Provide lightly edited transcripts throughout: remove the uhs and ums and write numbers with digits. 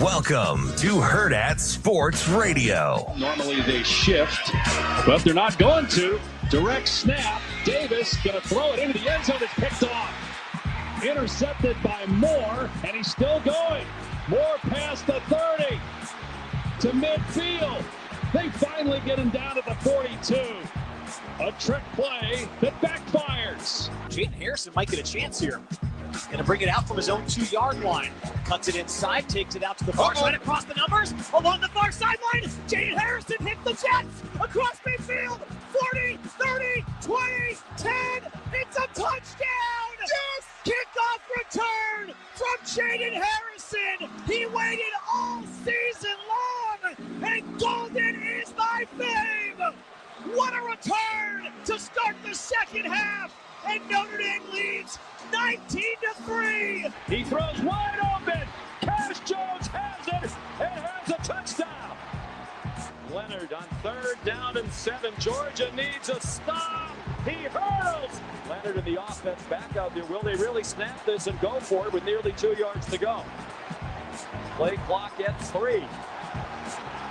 Welcome to Hurrdat Sports Radio. Normally they shift, but they're not going to. Direct snap. Davis going to throw it into the end zone. It's picked off. Intercepted by Moore, and he's still going. Moore past the 30 to midfield. They finally get him down at the 42. A trick play that backfires. Jaden Harrison might get a chance here. Going to bring it out from his own 2-yard line. Cuts it inside, takes it out to the far side, across the numbers, along the far sideline. Jaden Harrison hits the Jets across midfield. 40, 30, 20, 10. It's a touchdown! Yes! Kickoff return from Jaden Harrison. He waited all season long, and Golden is my fave. What a return to start the second half, and Notre Dame leads 19-3. He throws wide open. Cash Jones has it and has a touchdown. Leonard on 3rd down and 7. Georgia needs a stop. He hurls. Leonard in the offense back out there. Will they really snap this and go for it with nearly 2 yards to go? Play clock at 3.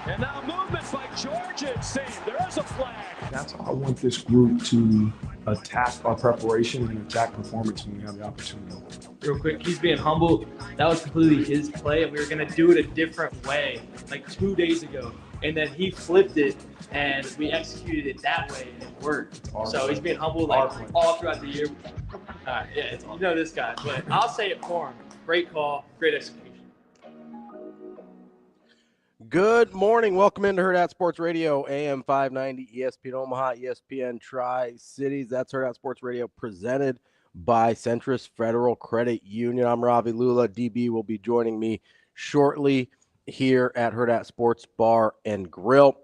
And now movement by Georgia, it seems. There is a flag. That's how I want this group to attack our preparation and attack performance when we have the opportunity. Real quick, he's being humble. That was completely his play, and we were going to do it a different way, like 2 days ago. And then he flipped it, and we executed it that way, and it worked. So he's being humble like all throughout the year. You know this guy, but I'll say it for him. Great call, great execution. Good morning. Welcome into Hurrdat Sports Radio, AM 590, ESPN Omaha, ESPN Tri-Cities. That's Hurrdat Sports Radio presented by Centris Federal Credit Union. I'm Ravi. Lulla. DB will be joining me shortly here at Hurrdat Sports Bar and Grill.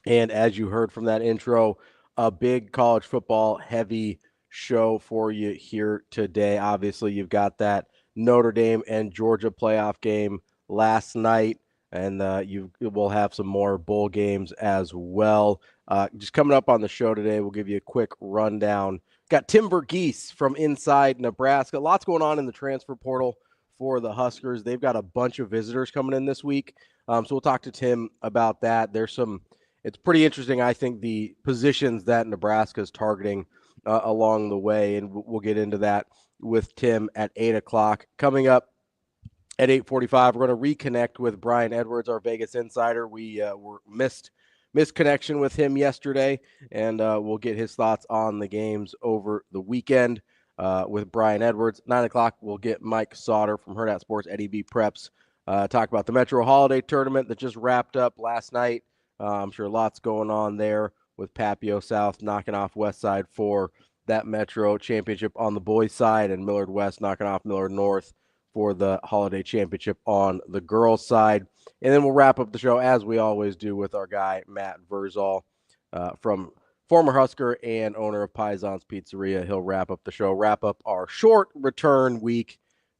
And as you heard from that intro, a big college football heavy show for you here today. Obviously, you've got that Notre Dame and Georgia playoff game last night. And you will have some more bowl games as well. Just coming up on the show today, we'll give you a quick rundown. Got Tim Verghese from inside Nebraska. Lots going on in the transfer portal for the Huskers. They've got a bunch of visitors coming in this week. So we'll talk to Tim about that. It's pretty interesting, I think, the positions that Nebraska is targeting along the way. And we'll get into that with Tim at 8 o'clock. Coming up at 8:45, we're going to reconnect with Brian Edwards, our Vegas insider. We were missed connection with him yesterday, and we'll get his thoughts on the games over the weekend with Brian Edwards. 9 o'clock, we'll get Mike Sautter from Hurrdat Sports at EB Preps, talk about the Metro Holiday Tournament that just wrapped up last night. I'm sure lots going on there with Papio South knocking off Westside for that Metro Championship on the boys' side, and Millard West knocking off Millard North for the Holiday Championship on the girls' side. And then we'll wrap up the show, as we always do, with our guy, Matt Vrzal, from former Husker and owner of Paisans Pizzeria. He'll wrap up the show, wrap up our short return week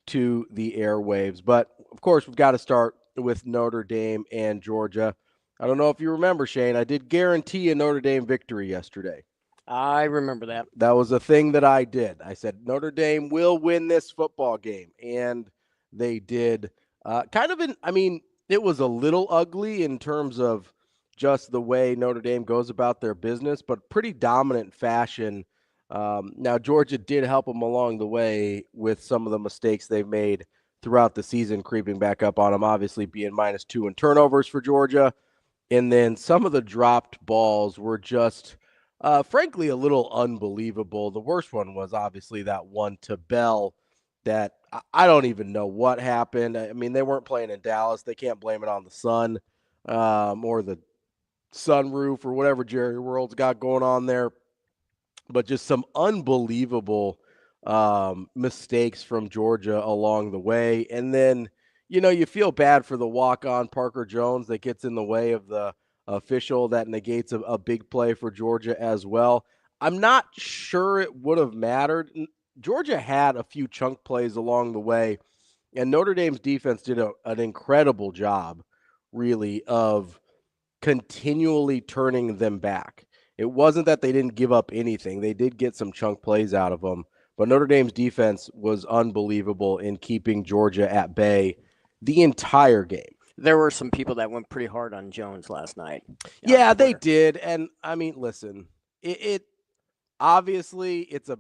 to the airwaves. But, of course, we've got to start with Notre Dame and Georgia. I don't know if you remember, Shane, I did guarantee a Notre Dame victory yesterday. I remember that. That was a thing that I did. I said Notre Dame will win this football game, and they did. It was a little ugly in terms of just the way Notre Dame goes about their business, but pretty dominant fashion. Now, Georgia did help them along the way with some of the mistakes they've made throughout the season, creeping back up on them, obviously being -2 in turnovers for Georgia. And then some of the dropped balls were just frankly, a little unbelievable. The worst one was obviously that one to Bell that I don't even know what happened. I mean, they weren't playing in Dallas. They can't blame it on the sun or the sunroof or whatever Jerry World's got going on there. But just some unbelievable mistakes from Georgia along the way. And then, you feel bad for the walk-on Parker Jones that gets in the way of the official that negates a big play for Georgia as well. I'm not sure it would have mattered. Georgia had a few chunk plays along the way, and Notre Dame's defense did an incredible job, really, of continually turning them back. It wasn't that they didn't give up anything. They did get some chunk plays out of them, but Notre Dame's defense was unbelievable in keeping Georgia at bay. the entire game. There were some people that went pretty hard on Jones last night. Yeah, they did. And I mean, listen, it obviously it's a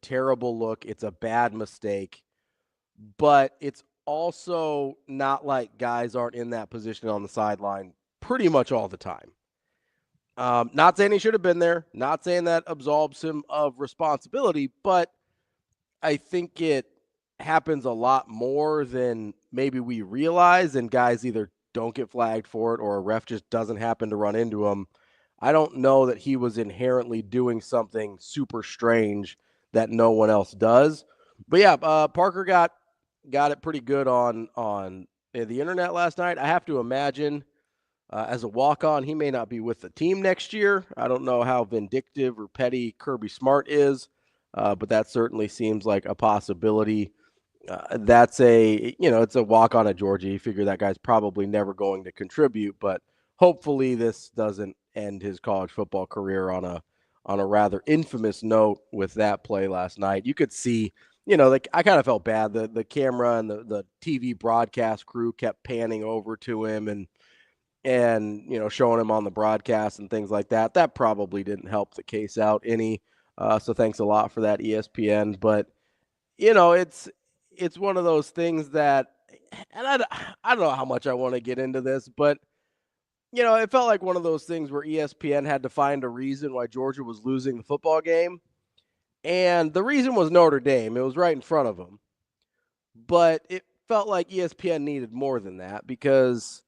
terrible look. It's a bad mistake, but it's also not like guys aren't in that position on the sideline pretty much all the time. Not saying he should have been there, not saying that absolves him of responsibility, but I think it happens a lot more than maybe we realize, and guys either don't get flagged for it or a ref just doesn't happen to run into him. I don't know that he was inherently doing something super strange that no one else does. But yeah, Parker got it pretty good on the internet last night. I have to imagine as a walk-on, he may not be with the team next year. I don't know how vindictive or petty Kirby Smart is, but that certainly seems like a possibility. That's it's a walk-on at Georgia. You figure that guy's probably never going to contribute, but hopefully this doesn't end his college football career on a rather infamous note with that play last night. You could see, I kind of felt bad. The camera and the TV broadcast crew kept panning over to him and showing him on the broadcast and things like that. That probably didn't help the case out any. So thanks a lot for that, ESPN. But, it's one of those things that, and I don't know how much I want to get into this, but, it felt like one of those things where ESPN had to find a reason why Georgia was losing the football game. And the reason was Notre Dame. It was right in front of them. But it felt like ESPN needed more than that because,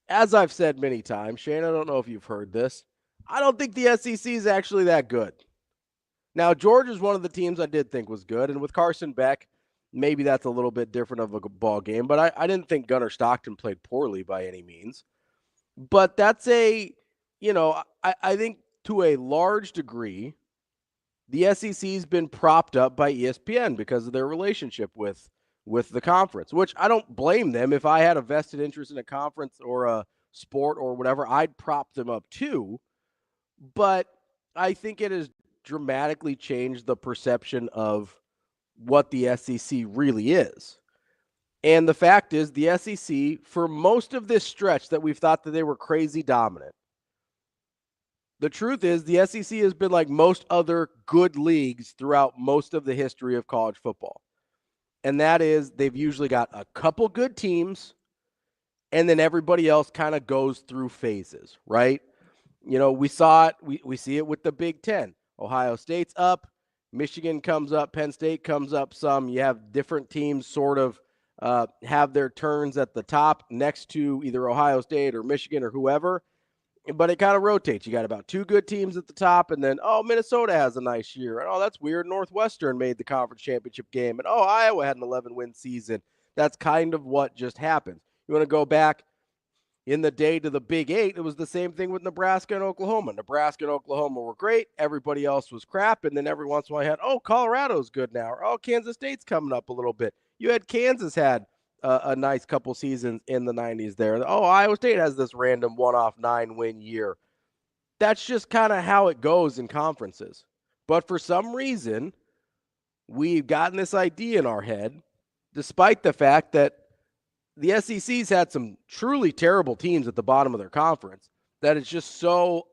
as I've said many times, Shane, I don't know if you've heard this, I don't think the SEC is actually that good. Now, Georgia's one of the teams I did think was good, and with Carson Beck, maybe that's a little bit different of a ball game, but I didn't think Gunnar Stockton played poorly by any means. But that's I think to a large degree, the SEC's been propped up by ESPN because of their relationship with the conference, which I don't blame them. If I had a vested interest in a conference or a sport or whatever, I'd prop them up too. But I think it has dramatically changed the perception of what the SEC really is. And the fact is, the SEC, for most of this stretch that we've thought that they were crazy dominant, the truth is the SEC has been like most other good leagues throughout most of the history of college football. And that is they've usually got a couple good teams, and then everybody else kind of goes through phases, right? We saw it. We see it with the Big Ten. Ohio State's up. Michigan comes up. Penn State comes up some. You have different teams sort of have their turns at the top next to either Ohio State or Michigan or whoever. But it kind of rotates. You got about two good teams at the top, and then, Minnesota has a nice year. And, that's weird. Northwestern made the conference championship game. And, Iowa had an 11-win season. That's kind of what just happened. You want to go back in the day to the Big Eight, it was the same thing with Nebraska and Oklahoma. Nebraska and Oklahoma were great. Everybody else was crap. And then every once in a while you had, Colorado's good now. Or, Kansas State's coming up a little bit. You had Kansas had a nice couple seasons in the 90s there. Iowa State has this random one-off 9-win year. That's just kind of how it goes in conferences. But for some reason, we've gotten this idea in our head, despite the fact that the SEC's had some truly terrible teams at the bottom of their conference, that it's just so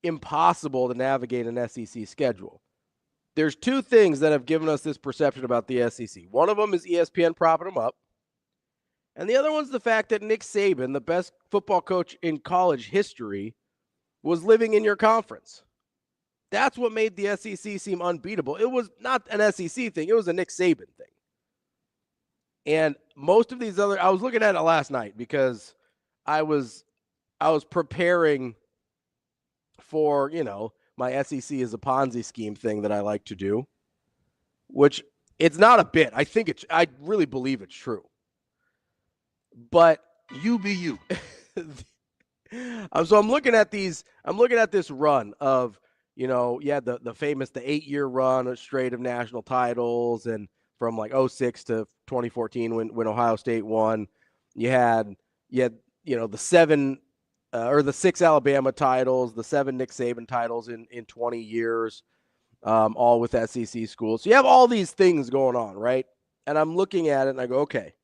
impossible to navigate an SEC schedule. There's two things that have given us this perception about the SEC. One of them is ESPN propping them up. And the other one's the fact that Nick Saban, the best football coach in college history, was living in your conference. That's what made the SEC seem unbeatable. It was not an SEC thing. It was a Nick Saban thing. And most of these I was looking at it last night because I was preparing for, my SEC is a Ponzi scheme thing that I like to do, which it's not a bit. I really believe it's true. But you be you. So I'm looking at this run of, the famous, the 8-year run straight of national titles, and from like 06 to 2014 when Ohio State won, you had the 7 or the 6 Alabama titles, the 7 Nick Saban titles in 20 years, all with SEC schools. So you have all these things going on, right? And I'm looking at it and I go, okay.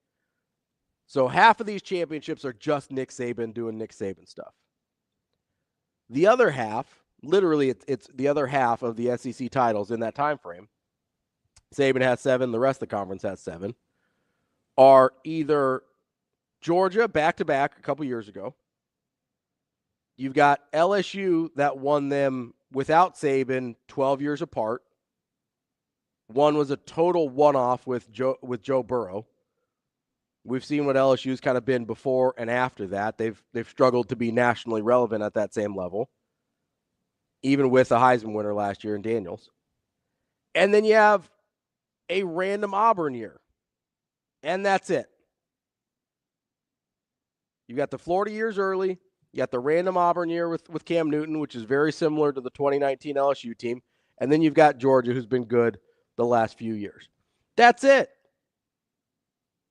So half of these championships are just Nick Saban doing Nick Saban stuff. The other half, literally it's the other half of the SEC titles in that time frame, Saban has 7, the rest of the conference has 7, are either Georgia back-to-back a couple years ago. You've got LSU that won them without Saban 12 years apart. One was a total one-off with Joe Burrow. We've seen what LSU's kind of been before and after that. They've struggled to be nationally relevant at that same level, even with a Heisman winner last year in Daniels. And then you have a random Auburn year, and that's it. You got the Florida years early. You got the random Auburn year with Cam Newton, which is very similar to the 2019 LSU team. And then you've got Georgia, who's been good the last few years. That's it.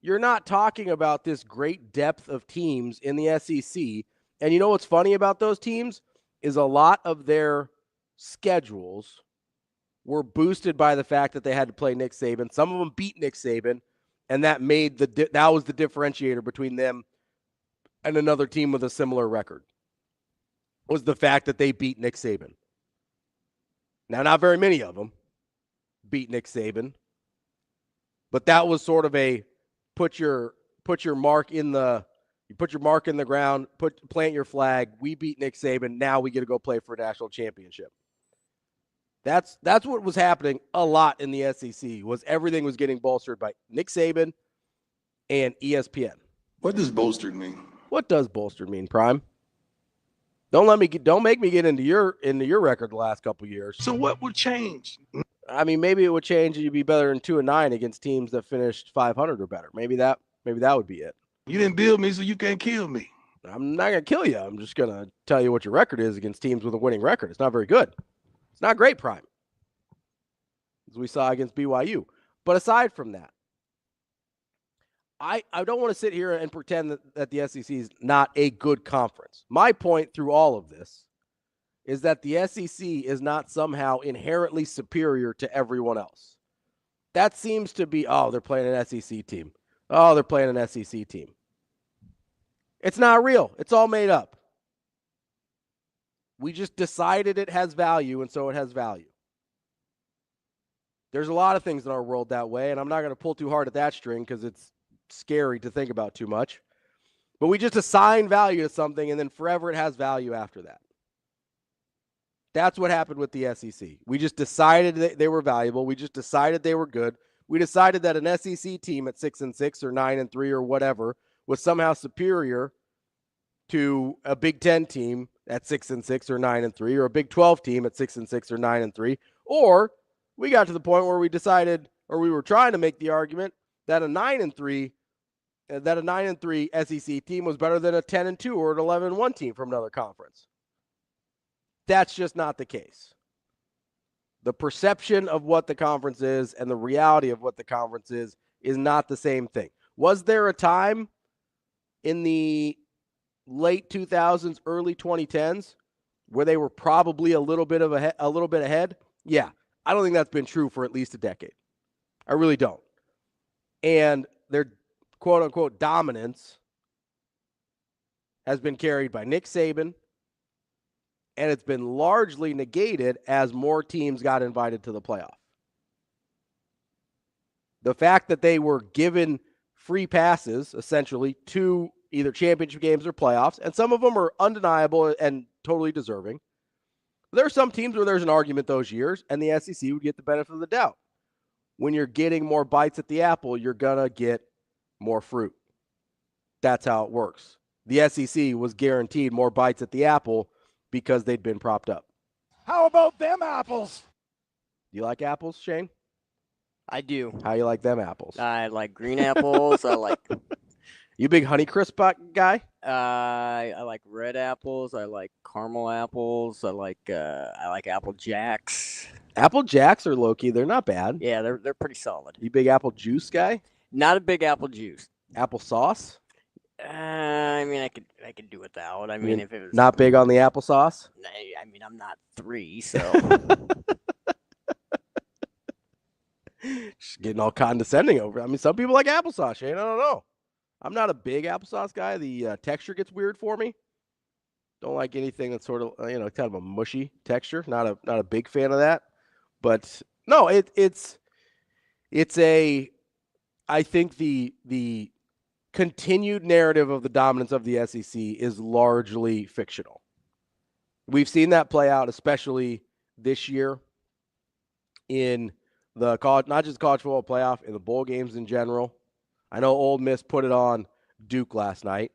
You're not talking about this great depth of teams in the SEC. And you know what's funny about those teams is a lot of their schedules were boosted by the fact that they had to play Nick Saban. Some of them beat Nick Saban, and that was the differentiator between them and another team with a similar record, was the fact that they beat Nick Saban. Now, not very many of them beat Nick Saban, but that was sort of a put your mark in the ground, plant your flag. We beat Nick Saban. Now we get to go play for a national championship. That's what was happening a lot in the SEC. Was everything was getting bolstered by Nick Saban and ESPN. What does bolstered mean? What does bolstered mean, Prime? Don't make me get into your record the last couple years. So what would change? I mean, maybe it would change and you'd be better than 2-9 against teams that finished 500 or better. Maybe that would be it. You didn't build me, so you can't kill me. I'm not gonna kill you. I'm just gonna tell you what your record is against teams with a winning record. It's not very good. It's not great, Prime, as we saw against BYU. But aside from that, I don't want to sit here and pretend that the SEC is not a good conference. My point through all of this is that the SEC is not somehow inherently superior to everyone else. That seems to be, they're playing an SEC team. Oh, they're playing an SEC team. It's not real. It's all made up. We just decided it has value, and so it has value. There's a lot of things in our world that way, and I'm not going to pull too hard at that string because it's scary to think about too much. But we just assign value to something, and then forever it has value after that. That's what happened with the SEC. We just decided that they were valuable. We just decided they were good. We decided that an SEC team at 6-6 or 9-3 or whatever was somehow superior to a Big Ten team at 6-6 or 9-3, or a Big 12 team at 6-6 or 9-3. Or we got to the point where we decided, or we were trying to make the argument that a 9-3 SEC team was better than a 10-2 or an 11-1 team from another conference. That's just not the case. The perception of what the conference is and the reality of what the conference is not the same thing. Was there a time in the late 2000s, early 2010s where they were probably a little bit ahead? Yeah. I don't think that's been true for at least a decade. I really don't. And their quote-unquote dominance has been carried by Nick Saban, and it's been largely negated as more teams got invited to the playoff. The fact that they were given free passes, essentially, to either championship games or playoffs, and some of them are undeniable and totally deserving. There are some teams where there's an argument those years, and the SEC would get the benefit of the doubt. When you're getting more bites at the apple, you're going to get more fruit. That's how it works. The SEC was guaranteed more bites at the apple because they'd been propped up. How about them apples? Do you like apples, Shane? I do. How you like them apples? I like green apples. I like. You big Honeycrisp guy? I like red apples. I like caramel apples. I like Apple Jacks. Apple Jacks are low-key. They're not bad. Yeah, they're pretty solid. You big apple juice guy? Not a big apple juice. Apple sauce? I mean, I could do without. I mean, if it was not big on the applesauce. I mean, I'm not 3, so. Just getting all condescending over it. I mean, some people like applesauce, Shane. I don't know. I'm not a big applesauce guy. The texture gets weird for me. Don't like anything that's sort of, kind of a mushy texture. Not a big fan of that. But no, it's I think the continued narrative of the dominance of the SEC is largely fictional. We've seen that play out, especially this year in the college, not just college football playoff, in the bowl games in general. I know Ole Miss put it on Duke last night.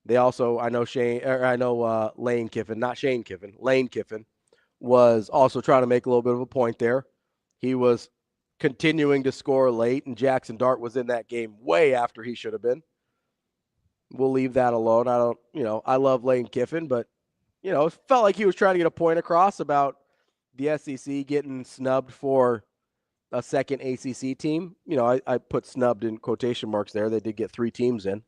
They also, Lane Kiffin, not Shane Kiffin, Lane Kiffin was also trying to make a little bit of a point there. He was continuing to score late, and Jackson Dart was in that game way after he should have been. We'll leave that alone. I love Lane Kiffin, but, it felt like he was trying to get a point across about the SEC getting snubbed for a second ACC team. I put snubbed in quotation marks there. They did get 3 teams in.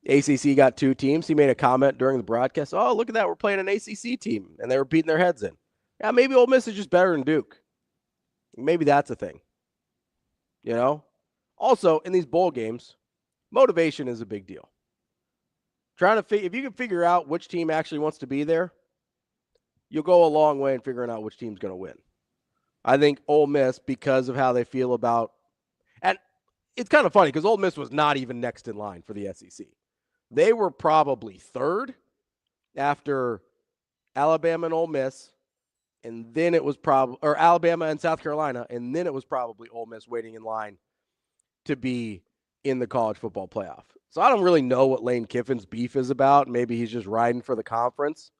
ACC got 2 teams. He made a comment during the broadcast, oh, look at that, we're playing an ACC team, and they were beating their heads in. Yeah, maybe Ole Miss is just better than Duke. Maybe that's a thing. Also, in these bowl games, motivation is a big deal. If you can figure out which team actually wants to be there, you'll go a long way in figuring out which team's going to win. I think Ole Miss, because of how they feel about, and it's kind of funny because Ole Miss was not even next in line for the SEC. They were probably 3rd after Alabama and Ole Miss, and then it was or Alabama and South Carolina, and then it was probably Ole Miss waiting in line to be in the college football playoff. So I don't really know what Lane Kiffin's beef is about. Maybe he's just riding for the conference,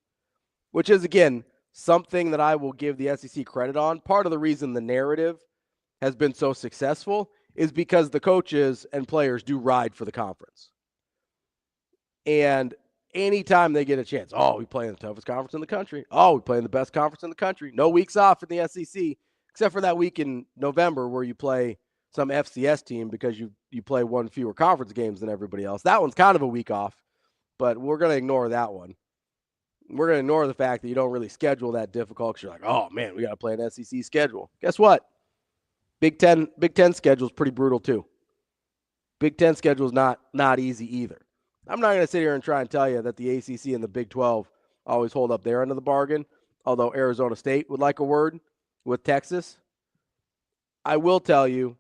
which is, again, something that I will give the SEC credit on. Part of the reason the narrative has been so successful is because the coaches and players do ride for the conference. And anytime they get a chance, we play in the toughest conference in the country. We play in the best conference in the country. No weeks off in the SEC, except for that week in November where you play some FCS team because you play 1 fewer conference games than everybody else. That one's kind of a week off, but we're going to ignore that one. We're going to ignore the fact that you don't really schedule that difficult because you're like, oh, man, we got to play an SEC schedule. Guess what? Big Ten schedule is pretty brutal too. Big Ten schedule is not easy either. I'm not going to sit here and try and tell you that the ACC and the Big 12 always hold up their end of the bargain, although Arizona State would like a word with Texas. I will tell you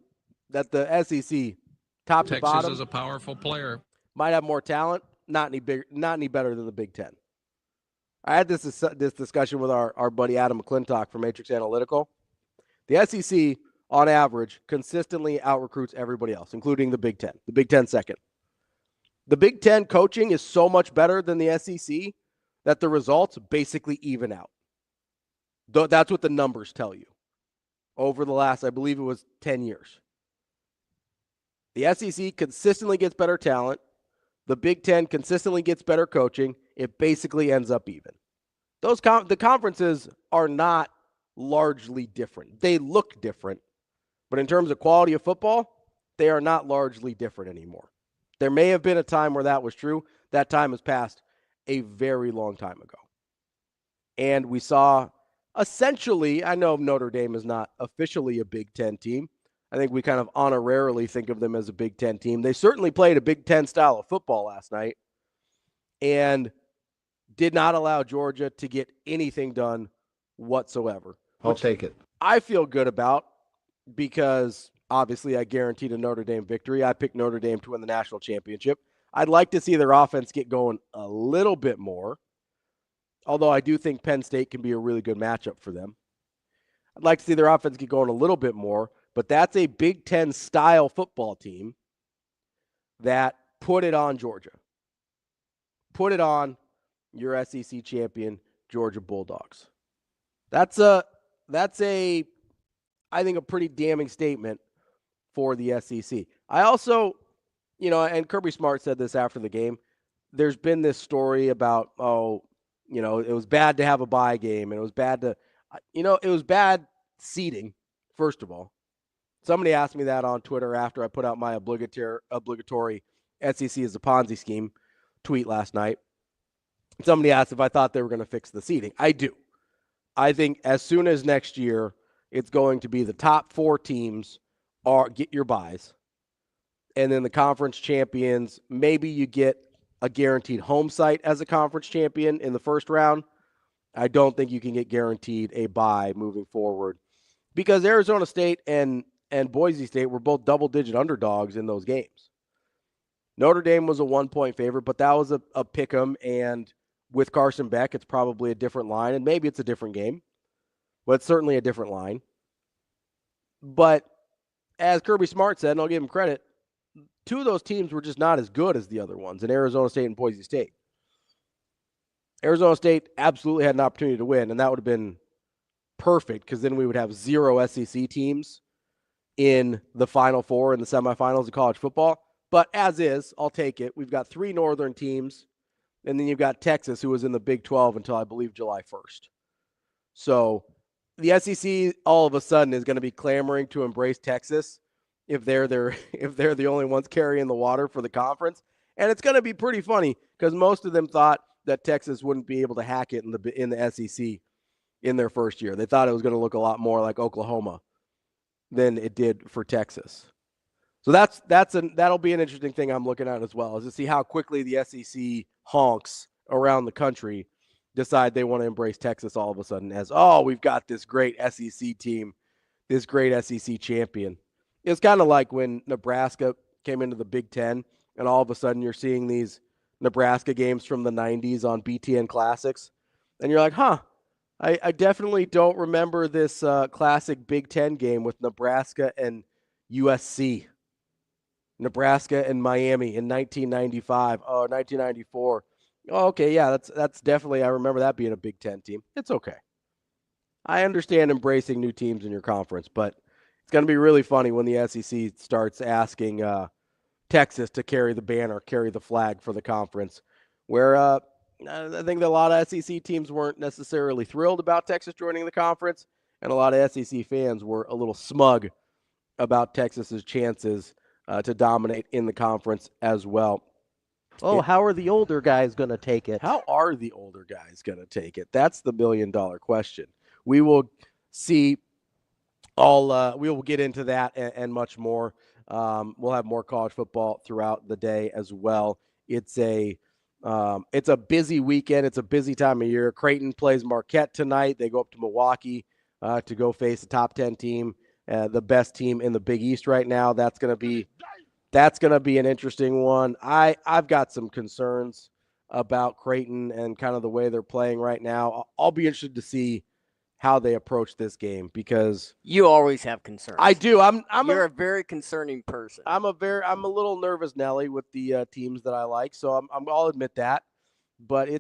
that the SEC, top to bottom, Texas is a powerful player. Might have more talent, not any better than the Big Ten. I had this discussion with our buddy Adam McClintock from Matrix Analytical. The SEC, on average, consistently out-recruits everybody else, including the Big Ten. The Big Ten second. The Big Ten coaching is so much better than the SEC that the results basically even out. That's what the numbers tell you over the last, I believe it was 10 years. The SEC consistently gets better talent. The Big Ten consistently gets better coaching. It basically ends up even. The conferences are not largely different. They look different, but in terms of quality of football, they are not largely different anymore. There may have been a time where that was true. That time has passed a very long time ago. And we saw essentially, I know Notre Dame is not officially a Big Ten team. I think we kind of honorarily think of them as a Big Ten team. They certainly played a Big Ten style of football last night and did not allow Georgia to get anything done whatsoever. I'll take it. I feel good about because obviously I guaranteed a Notre Dame victory. I picked Notre Dame to win the national championship. I'd like to see their offense get going a little bit more, although I do think Penn State can be a really good matchup for them. I'd like to see their offense get going a little bit more, but that's a Big Ten style football team that put it on Georgia. Put it on your SEC champion, Georgia Bulldogs. That's a I think a pretty damning statement for the SEC. I also, and Kirby Smart said this after the game, there's been this story about, it was bad to have a bye game, and it was bad to, it was bad seeding, first of all. Somebody asked me that on Twitter after I put out my obligatory SEC is a Ponzi scheme tweet last night. Somebody asked if I thought they were going to fix the seeding. I do. I think as soon as next year, it's going to be the top 4 teams get your buys. And then the conference champions, maybe you get a guaranteed home site as a conference champion in the first round. I don't think you can get guaranteed a bye moving forward because Arizona State and Boise State were both double-digit underdogs in those games. Notre Dame was a 1-point favorite, but that was a pick 'em, and with Carson Beck, it's probably a different line, and maybe it's a different game, but it's certainly a different line. But as Kirby Smart said, and I'll give him credit, two of those teams were just not as good as the other ones in Arizona State and Boise State. Arizona State absolutely had an opportunity to win, and that would have been perfect because then we would have 0 SEC teams in the Final Four and the semifinals of college football. But as is, I'll take it. We've got 3 Northern teams, and then you've got Texas, who was in the Big 12 until, I believe, July 1st. So the SEC all of a sudden is going to be clamoring to embrace Texas if they're the only ones carrying the water for the conference. And it's going to be pretty funny because most of them thought that Texas wouldn't be able to hack it in the SEC in their first year. They thought it was going to look a lot more like Oklahoma than it did for Texas. So that'll be an interesting thing I'm looking at as well, is to see how quickly the SEC honks around the country decide they want to embrace Texas all of a sudden as, oh, we've got this great SEC team, this great SEC champion. It's kind of like when Nebraska came into the Big Ten, and all of a sudden you're seeing these Nebraska games from the 90s on BTN Classics, and you're like, I definitely don't remember this classic Big Ten game with Nebraska and USC, Nebraska and Miami in 1995, 1994. Oh, okay, yeah, that's definitely, I remember that being a Big Ten team. It's okay. I understand embracing new teams in your conference, but it's going to be really funny when the SEC starts asking Texas to carry the banner, carry the flag for the conference, where I think that a lot of SEC teams weren't necessarily thrilled about Texas joining the conference, and a lot of SEC fans were a little smug about Texas's chances to dominate in the conference as well. Oh, how are the older guys going to take it? How are the older guys going to take it? That's the million-dollar question. We will see we will get into that and much more. We'll have more college football throughout the day as well. It's a busy weekend. It's a busy time of year. Creighton plays Marquette tonight. They go up to Milwaukee to go face the top 10 team, the best team in the Big East right now. That's going to be an interesting one. I've got some concerns about Creighton and kind of the way they're playing right now. I'll be interested to see how they approach this game because you always have concerns. I do. You're a very concerning person. I'm a little nervous, Nelly, with the teams that I like. So I'll admit that. But I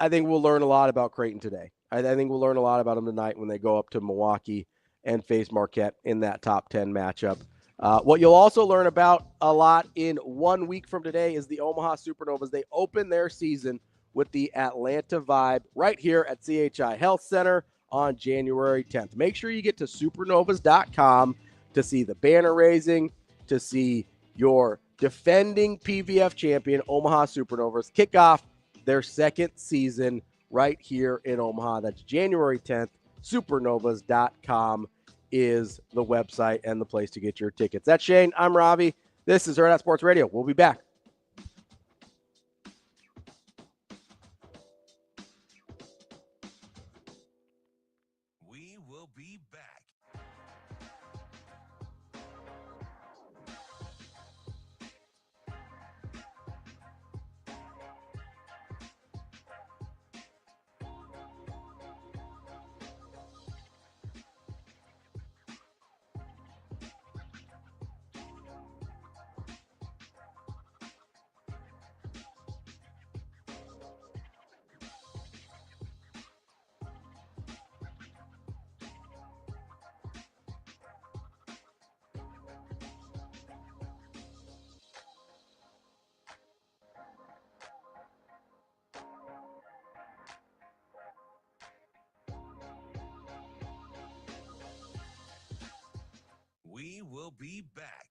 think we'll learn a lot about Creighton today. I think we'll learn a lot about them tonight when they go up to Milwaukee and face Marquette in that top 10 matchup. What you'll also learn about a lot in 1 week from today is the Omaha Supernovas. They open their season with the Atlanta Vibe right here at CHI Health Center on January 10th. Make sure you get to supernovas.com to see the banner raising, to see your defending PVF champion Omaha Supernovas kick off their second season right here in Omaha. That's January 10th. Supernovas.com is the website and the place to get your tickets. That's Shane. I'm Ravi. This is Hurrdat Sports Radio. We'll be back. We will be back. We will be back.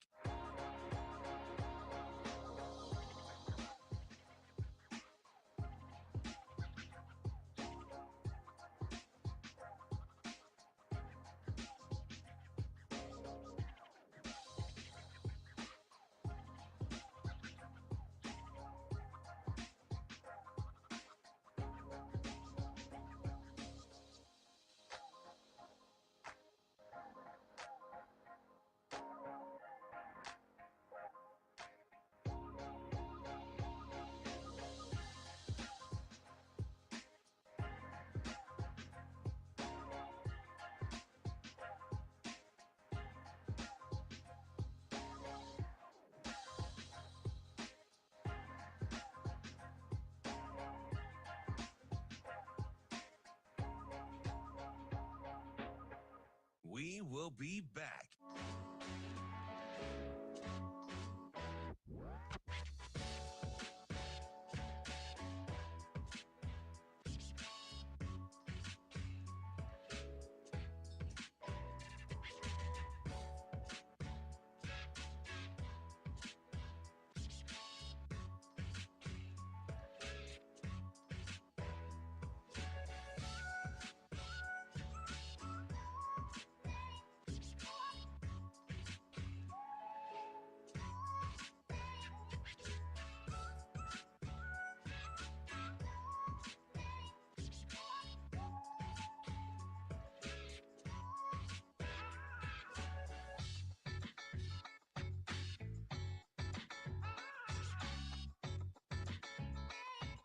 will be back.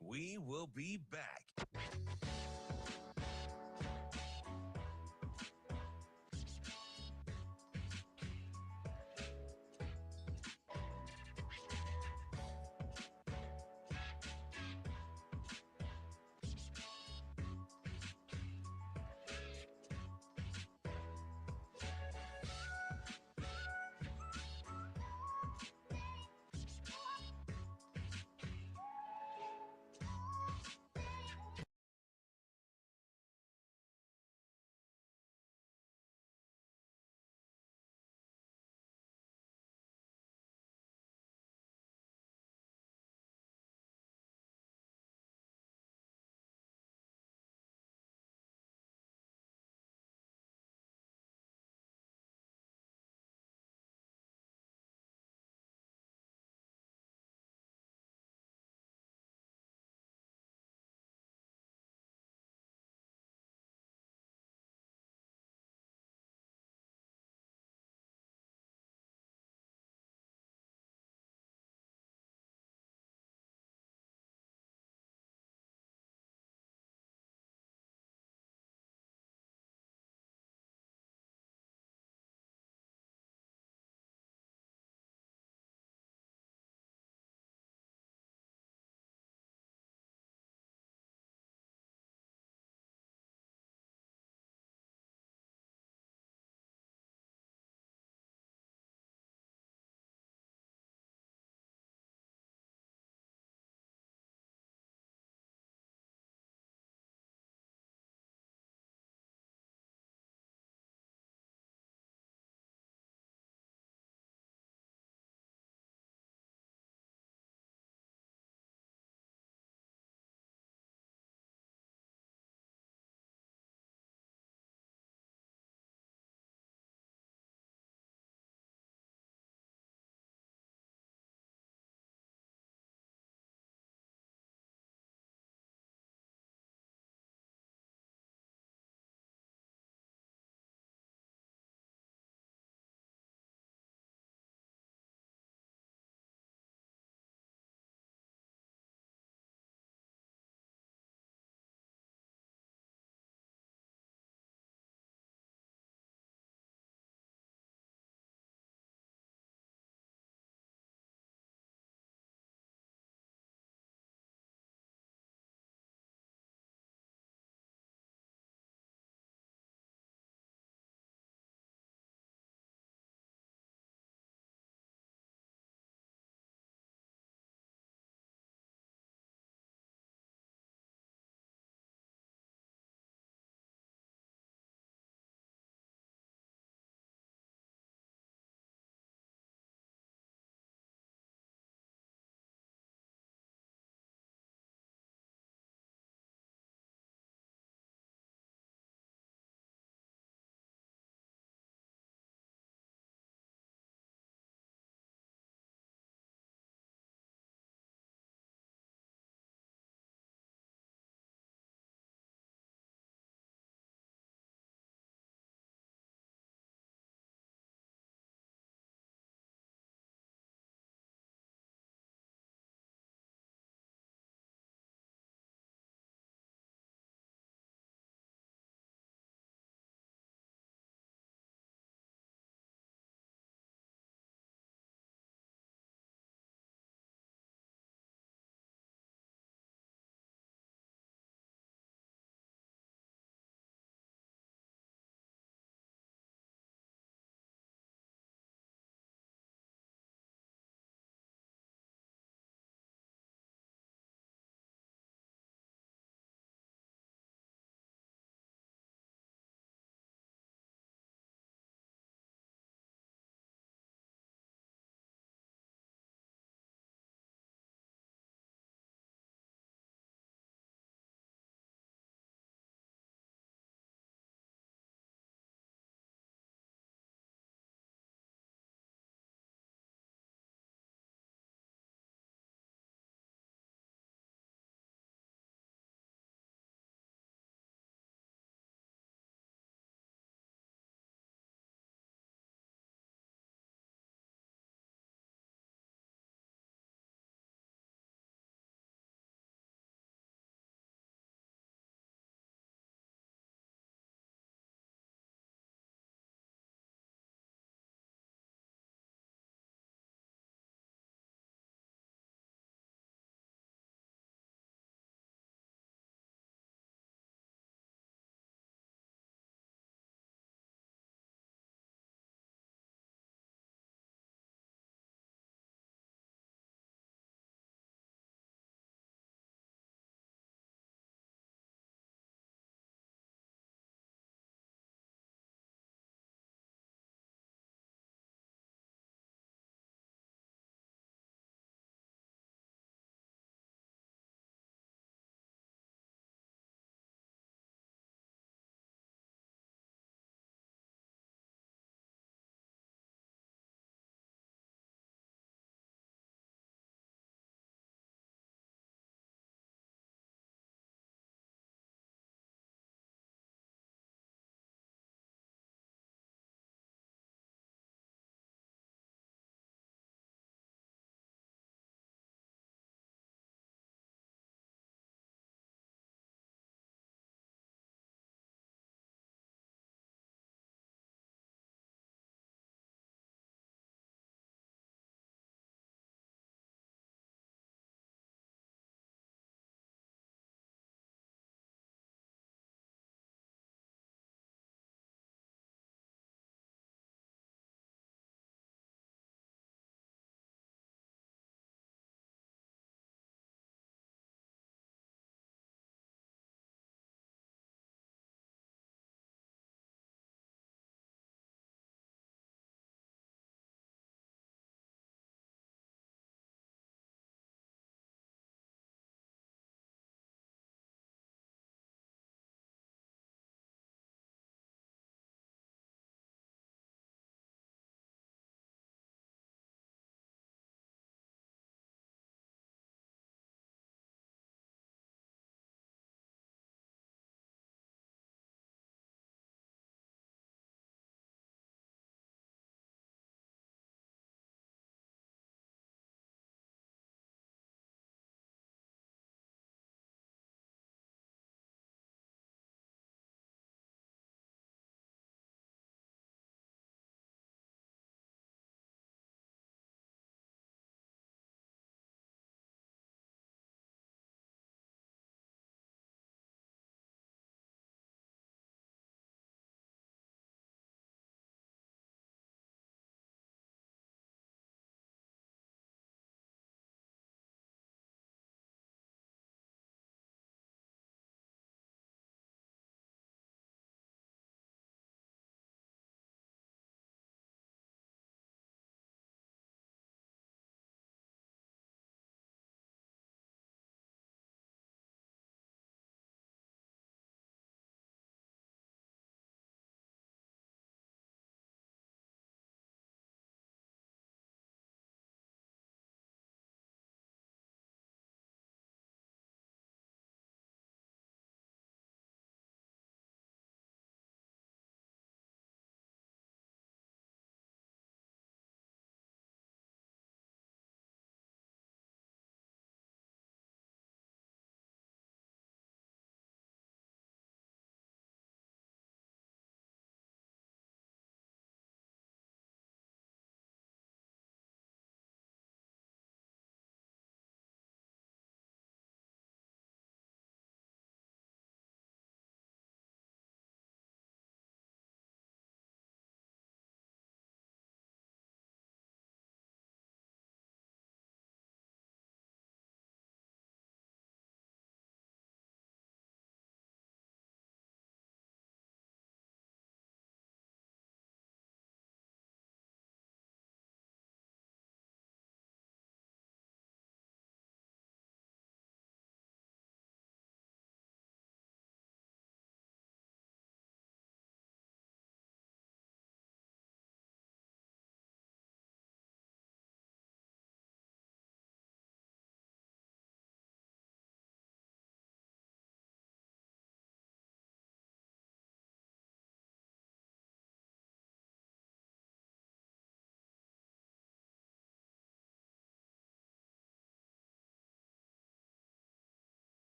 We will be back.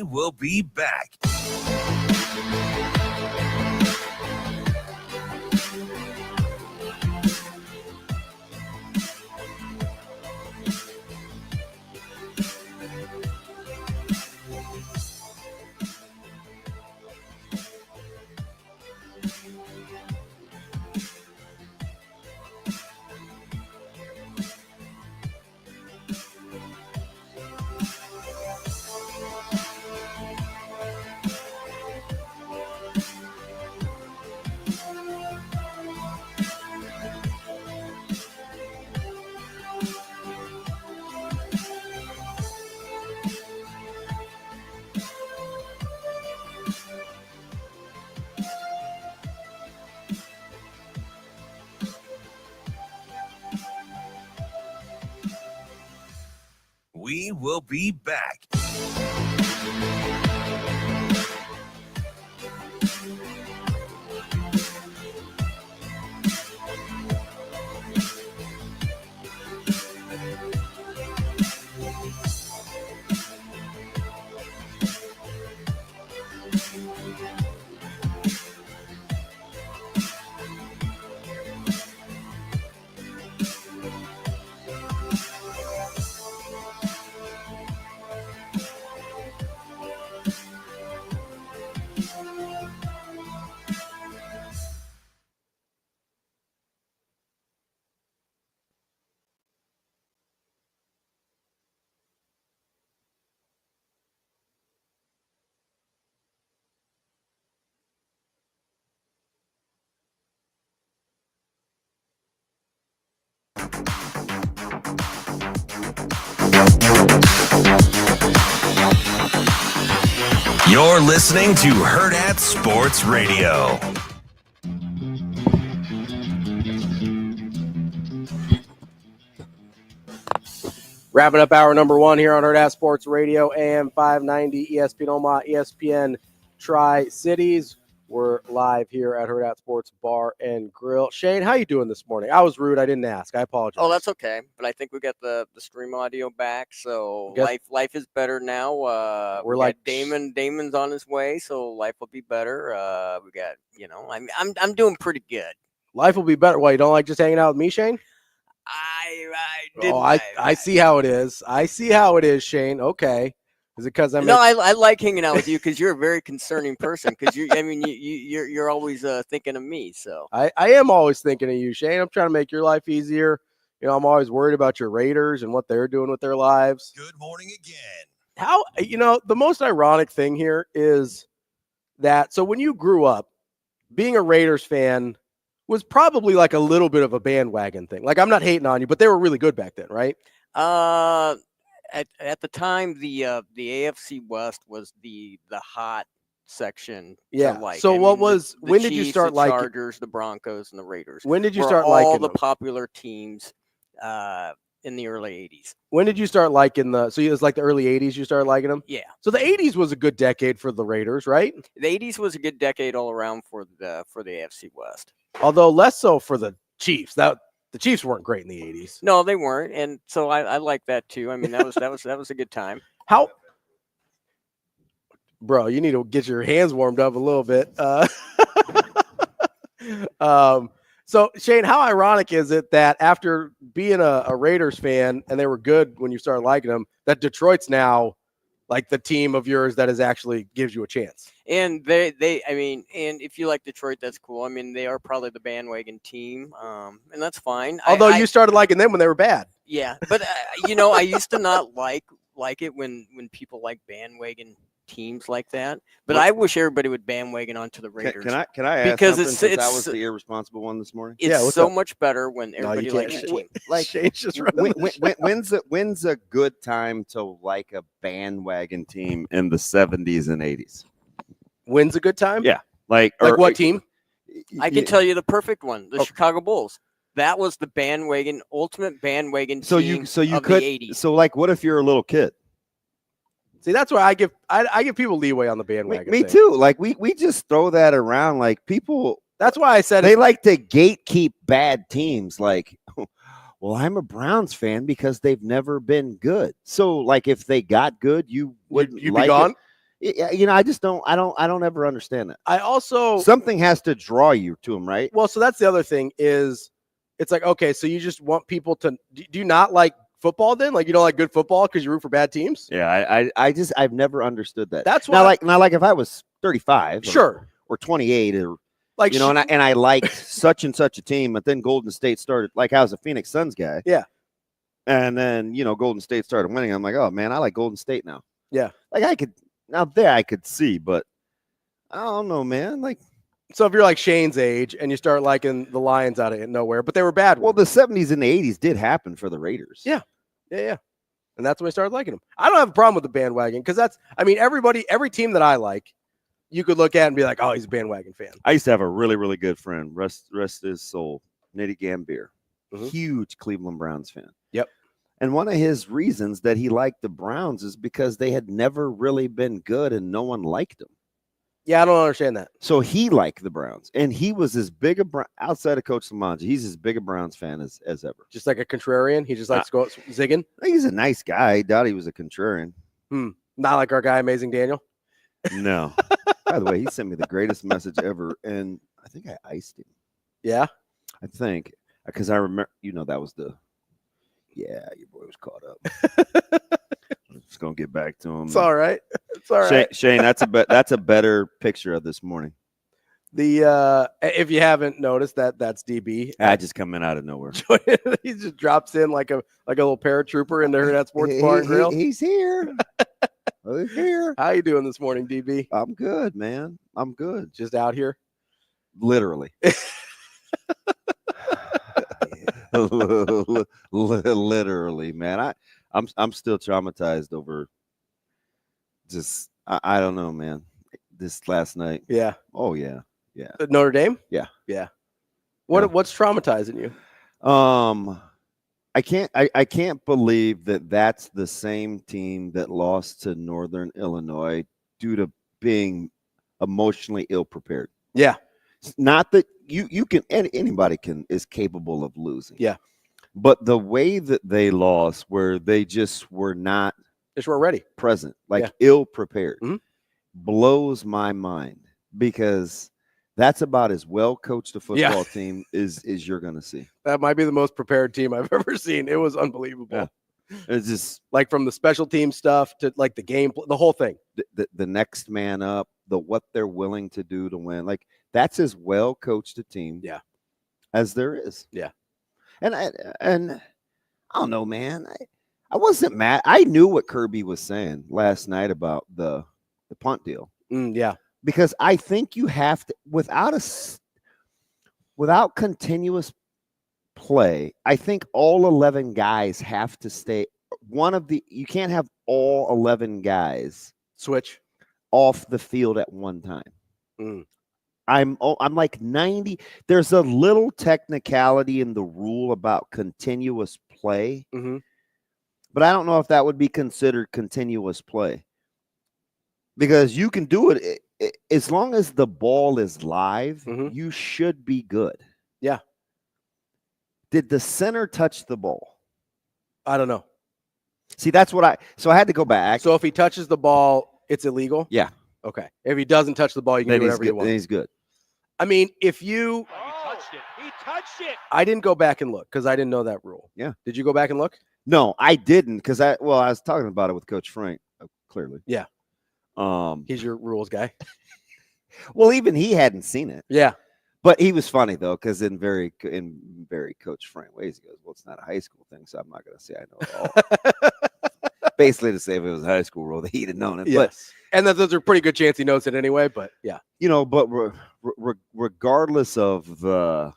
We will be back. We will be back. You're listening to Hurrdat Sports Radio. Wrapping up hour number 1 here on Hurrdat Sports Radio, AM 590, ESPN Omaha, ESPN Tri-Cities. We're live here at Hurrdat Sports Bar and Grill. Shane, how you doing this morning? I was rude. I didn't ask. I apologize. Oh, that's okay. But I think we got the stream audio back, so life is better now. We're like Damon's on his way, so life will be better. We got, I'm doing pretty good. Life will be better. Why, you don't like just hanging out with me, Shane? I didn't. I see how it is. I see how it is, Shane. Okay. Is it because I'm? No, I like hanging out with you because you're a very concerning person. Because you're always thinking of me. So I am always thinking of you, Shane. I'm trying to make your life easier. I'm always worried about your Raiders and what they're doing with their lives. Good morning again. How the most ironic thing here is that when you grew up, being a Raiders fan was probably like a little bit of a bandwagon thing. Like, I'm not hating on you, but they were really good back then, right? At the time, the AFC West was the hot section. Yeah. Like. So when did Chiefs, you start liking the Chargers, the Broncos, and the Raiders? When did you start liking all the them? popular teams in the early 80s? When did you start liking so it was like the early 80s you started liking them? Yeah. So the 80s was a good decade for the Raiders, right? The 80s was a good decade all around for the AFC West. Although less so for the Chiefs. The Chiefs weren't great in the 80s. No, they weren't, and so I like that too. I mean, that was a good time. Bro, you need to get your hands warmed up a little bit. So Shane, how ironic is it that after being a Raiders fan and they were good when you started liking them, that Detroit's now like the team of yours that actually gives you a chance? And and if you like Detroit, that's cool. I mean, they are probably the bandwagon team, and that's fine. Although you started liking them when they were bad. Yeah, but I used to not like it when people like bandwagon teams like that. But I wish everybody would bandwagon onto the Raiders. Can I ask because something since that was the irresponsible one this morning? It's so much better when everybody likes the team. Like when's a good time to like a bandwagon team in the 70s and 80s? When's a good time? Yeah. Like what team? I can tell you the perfect one, the Chicago Bulls. That was the ultimate bandwagon team of the 80s. So like what if you're a little kid? See, that's why I give people leeway on the bandwagon. Me too. Like we just throw that around. Like people. That's why I said they like to gatekeep bad teams. Like, well, I'm a Browns fan because they've never been good. So, like, if they got good, you'd be gone. I just don't. I don't ever understand that. I also something has to draw you to them, right? Well, so that's the other thing is, it's like, okay, so you just want people to. Do you not like football then? Like you don't like good football because you root for bad teams? Yeah, I've never understood that. That's why. Now, like if I was 35, sure, or 28, or like and I liked such and such a team, but then Golden State started. Like I was a Phoenix Suns guy. Yeah. And then Golden State started winning. I'm like, oh man, I like Golden State now. Yeah. Like I could see, but I don't know, man. Like, so if you're like Shane's age and you start liking the Lions out of nowhere, but they were bad. Well, the 70s and the 80s did happen for the Raiders. Yeah. And that's when I started liking them. I don't have a problem with the bandwagon because every team that I like, you could look at and be like, oh, he's a bandwagon fan. I used to have a really, really good friend, rest his soul, Nitty Gambier, huge Cleveland Browns fan. Yep. And one of his reasons that he liked the Browns is because they had never really been good and no one liked them. Yeah, I don't understand that. So he liked the Browns, and he was as big a outside of Coach Lamonge, he's as big a Browns fan as ever. Just like a contrarian, he just likes to go zigging. He's a nice guy. I doubt he was a contrarian. Not like our guy, Amazing Daniel. No. By the way, he sent me the greatest message ever, and I think I iced him. Yeah, I think because I remember, that was your boy was caught up. I'm just gonna get back to him. It's all right. It's all right. Shane, that's a better picture of this morning. If you haven't noticed that's DB. I just coming out of nowhere. He just drops in like a little paratrooper in the Hurrdat Sports Bar and Grill. He's here. He's here. How you doing this morning, DB? I'm good, man. I'm good. Just out here, literally. Literally, man. I'm still traumatized over just I don't know, man. This last night. Yeah. Oh yeah. Yeah. Notre Dame? Yeah. Yeah. What's traumatizing you? I can't believe that that's the same team that lost to Northern Illinois due to being emotionally ill prepared. Yeah. Not that you can anybody is capable of losing. Yeah. But the way that they lost, where they just were not ready, present, ill prepared, blows my mind, because that's about as well coached a football team as you're going to see. That might be the most prepared team I've ever seen. It was unbelievable. Yeah. It's just like from the special team stuff to like the game, the whole thing. The next man up, what they're willing to do to win. Like that's as well coached a team as there is. Yeah. And I don't know, man. I wasn't mad. I knew what Kirby was saying last night about the punt deal. Yeah. Because I think you have to, without continuous play, I think all 11 guys have to stay. You can't have all 11 guys switch off the field at one time. I'm like 90. There's a little technicality in the rule about continuous play, but I don't know if that would be considered continuous play, because you can do it as long as the ball is live. You should be good. Yeah. Did the center touch the ball? I don't know. See, that's what so I had to go back. So if he touches the ball, it's illegal? Yeah. Okay. If he doesn't touch the ball, you can do whatever you want. Then he's good. I mean, if you He touched it. I didn't go back and look because I didn't know that rule. Yeah. Did you go back and look? No, I didn't, because I was talking about it with Coach Frank, clearly. Yeah. He's your rules guy. Well, even he hadn't seen it. Yeah. But he was funny though, because in very Coach Frank ways, he goes, "Well, it's not a high school thing, so I'm not going to say I know it all." Basically, to say if it was a high school rule, that he'd have known it. Yes. And there's a pretty good chance he knows it anyway. But yeah, but regardless of the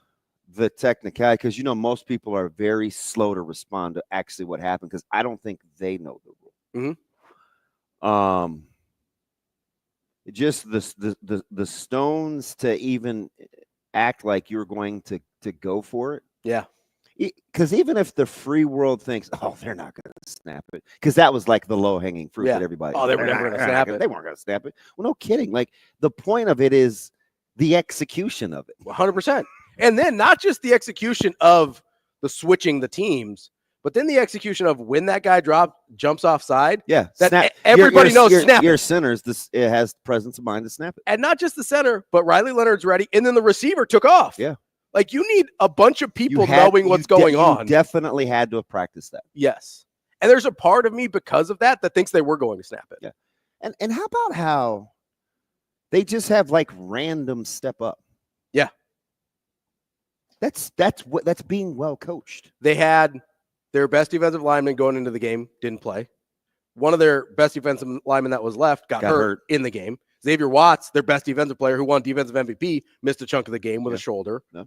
technicality, because most people are very slow to respond to actually what happened, because I don't think they know the rule. Just the stones to even act like you're going to go for it. Yeah. Because even if the free world thinks, oh, they're not going to snap it, because that was like the low hanging fruit that everybody. Oh, they were never going to snap it. They weren't going to snap it. Well, no kidding. Like the point of it is the execution of it. 100%. And then not just the execution of the switching the teams, But then the execution of when that guy jumps offside. Yeah. That everybody knows snap it. Your centers, it has presence of mind to snap it. And not just the center, but Riley Leonard's ready. And then the receiver took off. Yeah. Like you need a bunch of people knowing what's going on. You definitely had to have practiced that. Yes. And there's a part of me because of that thinks they were going to snap it. Yeah. And how about how they just have like random step up? Yeah. That's being well coached. They had their best defensive lineman going into the game, didn't play. One of their best defensive linemen that was left got hurt in the game. Xavier Watts, their best defensive player who won defensive MVP, missed a chunk of the game with a shoulder. No.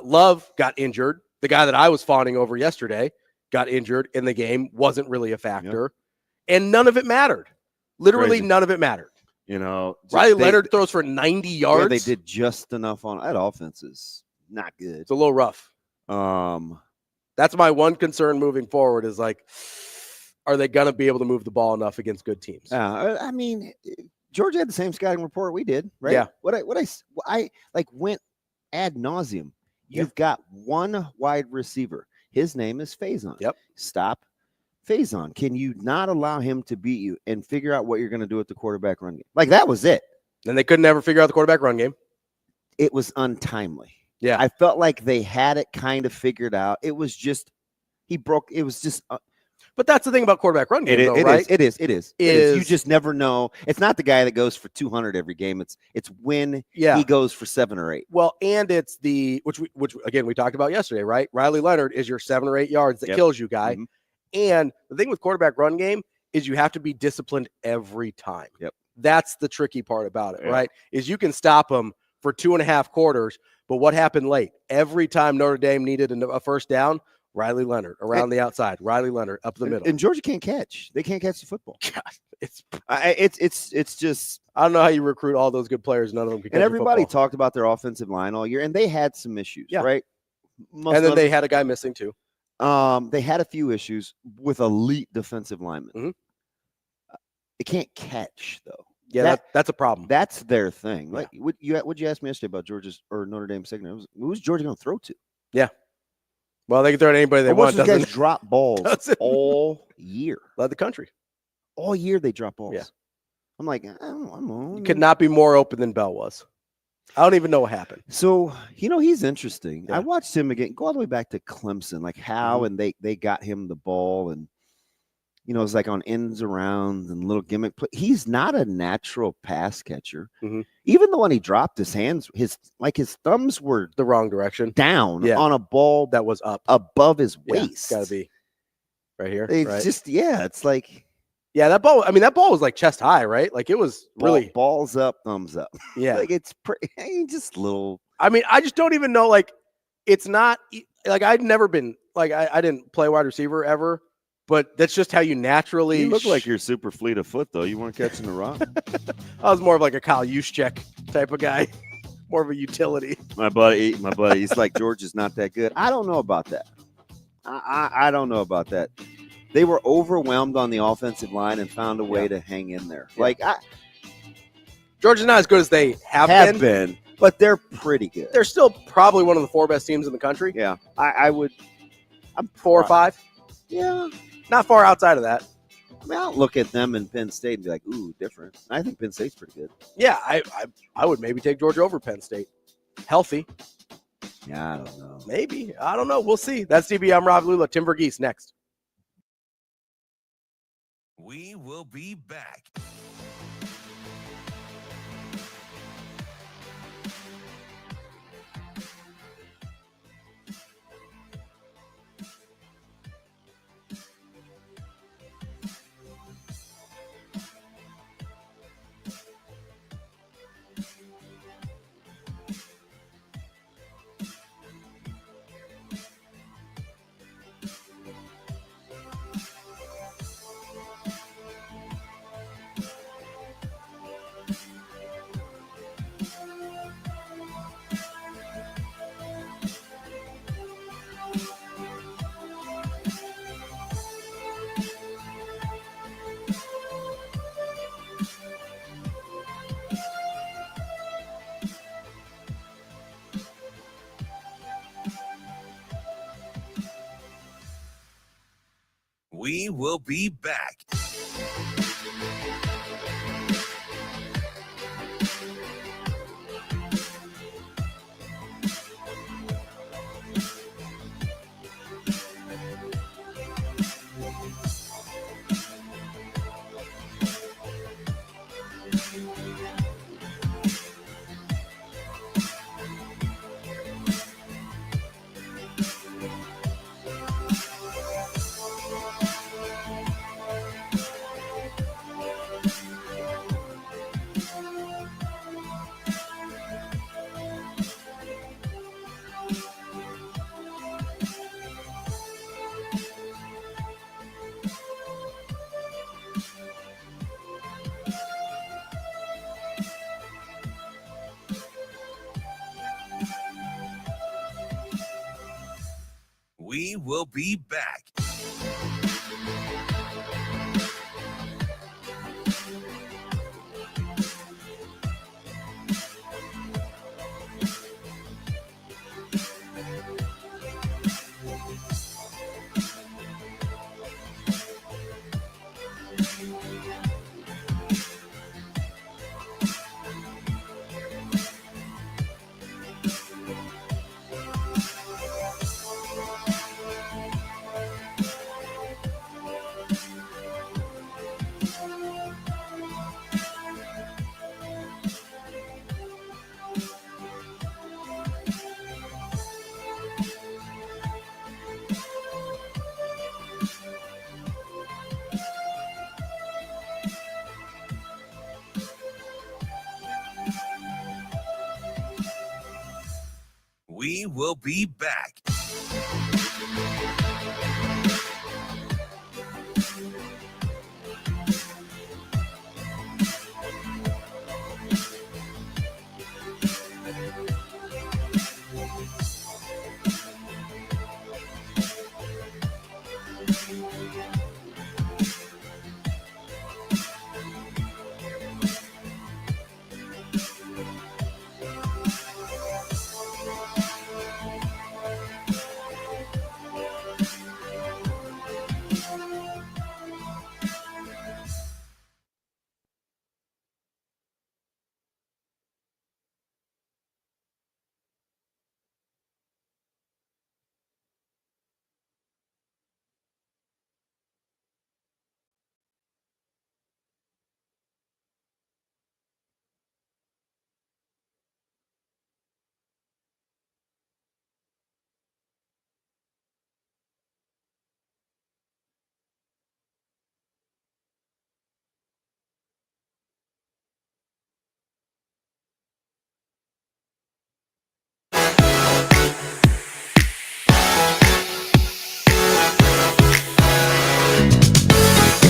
Love got injured. The guy that I was fawning over yesterday got injured in the game, wasn't really a factor. And none of it mattered. Literally none of it mattered. You know, Riley Leonard throws for 90 yards. Yeah, they did just enough on that offense is not good. It's a little rough. That's my one concern moving forward is like, are they going to be able to move the ball enough against good teams? I mean, Georgia had the same scouting report we did, right? Yeah. What I like went ad nauseum. You've got one wide receiver. His name is Faison. Yep. Stop Faison. Can you not allow him to beat you and figure out what you're going to do with the quarterback run game? Like that was it. And they couldn't ever figure out the quarterback run game. It was untimely. Yeah. I felt like they had it kind of figured out. It was just it was just but that's the thing about quarterback run game, right? It is. You just never know. It's not the guy that goes for 200 every game. It's when he goes for 7 or 8. Well, and it's which again we talked about yesterday, right? Riley Leonard is your 7 or 8 yards that kills you, guy. Mm-hmm. And the thing with quarterback run game is you have to be disciplined every time. Yep. That's the tricky part about it, right? Is you can stop them for 2.5 quarters, but what happened late? Every time Notre Dame needed a first down, Riley Leonard around the outside, Riley Leonard up the middle. And Georgia can't catch. They can't catch the football. God, it's just I don't know how you recruit all those good players. None of them can catch and everybody the football. talked about their offensive line all year, and they had some issues, right? And then they had a guy missing too. They had a few issues with elite defensive linemen. Mm-hmm. They can't catch though. Yeah, that's a problem. That's their thing. Like what'd you ask me yesterday about Georgia's or Notre Dame secondary? Who's Georgia going to throw to? Yeah. Well, they can throw to anybody they want. Those guys drop balls all year. Led the country. All year they drop balls. Yeah. I'm like, I'm You could not be more open than Bell was. I don't even know what happened. So, he's interesting. Yeah. I watched him again, go all the way back to Clemson, like how and they got him the ball and it's like on ends around and little gimmick play. He's not a natural pass catcher. Mm-hmm. Even the one he dropped his hands, his thumbs were the wrong direction down on a ball that was up above his waist. It's gotta be right here. It's just it's like that ball. I mean, that ball was like chest high, right? Like it was really balls up, thumbs up. Yeah, like it's just little. I mean, I just don't even know. Like, it's not like I'd never been like I didn't play wide receiver ever. But that's just how you naturally. You look like you're super fleet of foot, though. You weren't catching the rock. I was more of like a Kyle Juszczyk type of guy, more of a utility. My buddy, he's like George is not that good. I don't know about that. I don't know about that. They were overwhelmed on the offensive line and found a way to hang in there. Yeah. Like Georgia's not as good as they have been, but they're pretty good. They're still probably one of the 4 best teams in the country. Yeah, I'm 4 or 5. Yeah. Not far outside of that. I mean, I'll look at them in Penn State and be like, ooh, different. I think Penn State's pretty good. Yeah, I would maybe take Georgia over Penn State. Healthy. Yeah, I don't know. Maybe. I don't know. We'll see. That's DB. I'm Ravi, Lulla. Tim Verghese next. We will be back. We will be back. We will be back. We will be back.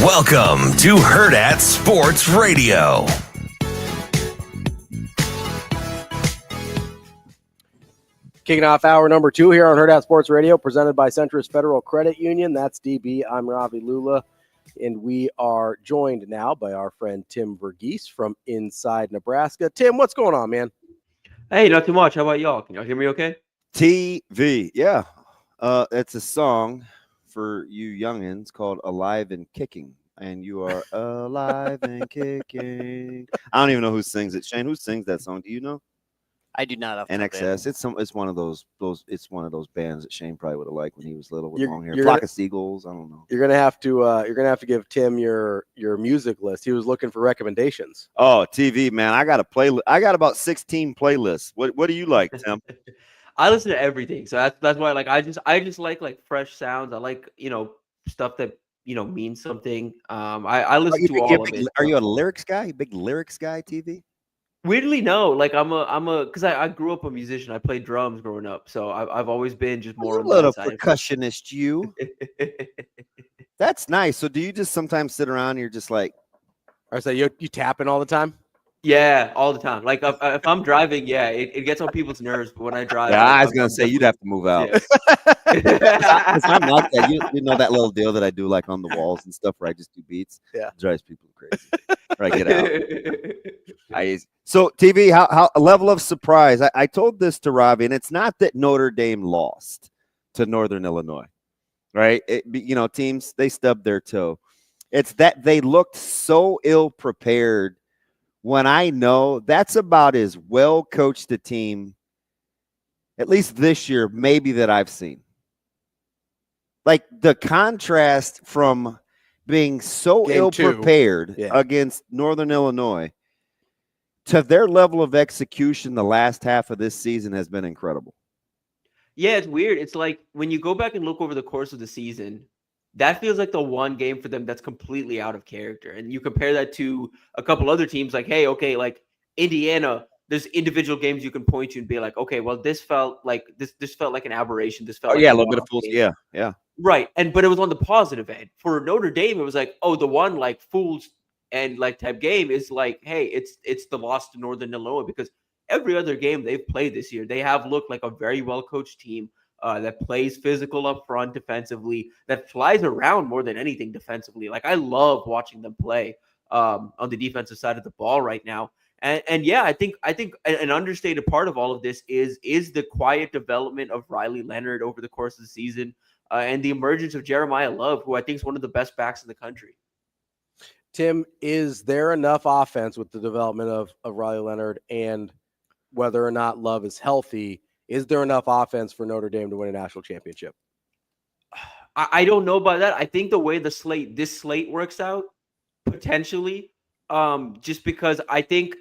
Welcome to Hurrdat Sports Radio. Kicking off hour number 2 here on Hurrdat Sports Radio, presented by Centrist Federal Credit Union. That's DB. I'm Ravi Lulla, and we are joined now by our friend Tim Verghese from inside Nebraska. Tim, what's going on, man? Hey, not too much. How about y'all? Can y'all hear me okay? TV, yeah. It's a song for you youngins called Alive and Kicking. And you are alive and kicking. I don't even know who sings it. Shane, who sings that song? Do you know? I do not. NXS. It's one of those bands that Shane probably would have liked when he was little with long hair. Flock of Seagulls. I don't know. You're gonna have to give Tim your music list. He was looking for recommendations. Oh, TV, man. I got about 16 playlists. What do you like, Tim? I listen to everything. So that's why I just like fresh sounds. I like, stuff that means something. I listen to all of it. Are you a lyrics guy? Big lyrics guy, TV? Weirdly, no. Like because I grew up a musician. I played drums growing up, so I've always been just more a little percussionist. You. That's nice. So do you just sometimes sit around and you're just like, or so you tapping all the time? Yeah, all the time. Like if I'm driving, yeah, it gets on people's nerves. But when I drive, yeah, I was gonna say you'd have to move out. Yeah. I'm like that. You know that little deal that I do like on the walls and stuff where I just do beats. Yeah, it drives people crazy. Or I get out. So TV, how a level of surprise. I told this to Ravi, and it's not that Notre Dame lost to Northern Illinois. right? Teams, they stubbed their toe. It's that they looked so ill prepared when I know that's about as well coached a team, at least this year, maybe that I've seen. Like the contrast from being so ill prepared against Northern Illinois to their level of execution the last half of this season has been incredible. Yeah, it's weird. It's like when you go back and look over the course of the season, that feels like the one game for them that's completely out of character. And you compare that to a couple other teams like, hey, okay, like Indiana, there's individual games you can point to and be like, okay, well, this felt like an aberration. This felt like a little bit of fools. Yeah. Right. But it was on the positive end. For Notre Dame, it was like, oh, the one like fools and like type game is like, hey, it's the loss to Northern Illinois, because every other game they've played this year, they have looked like a very well coached team that plays physical up front defensively, that flies around more than anything defensively. Like I love watching them play on the defensive side of the ball right now. And yeah, I think an understated part of all of this is the quiet development of Riley Leonard over the course of the season, and the emergence of Jeremiah Love, who I think is one of the best backs in the country. Tim, is there enough offense with the development of Riley Leonard, and whether or not Love is healthy, is there enough offense for Notre Dame to win a national championship? I don't know about that. I think the way this slate works out, potentially, just because I think,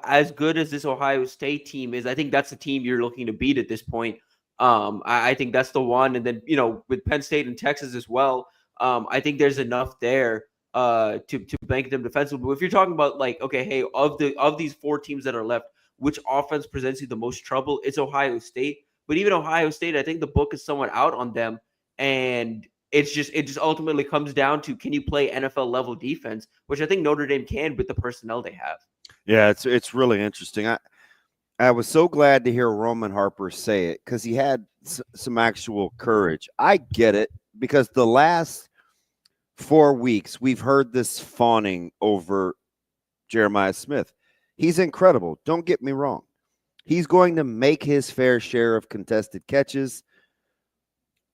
as good as this Ohio State team is, I think that's the team you're looking to beat at this point. I think that's the one. And then, with Penn State and Texas as well, I think there's enough there to bank them defensively. But if you're talking about like, okay, hey, of these four teams that are left, which offense presents you the most trouble? It's Ohio State. But even Ohio State, I think the book is somewhat out on them. And it just ultimately comes down to, can you play NFL level defense, which I think Notre Dame can with the personnel they have. Yeah, it's really interesting. I was so glad to hear Roman Harper say it, because he had some actual courage. I get it, because the last 4 weeks we've heard this fawning over Jeremiah Smith. He's incredible. Don't get me wrong. He's going to make his fair share of contested catches.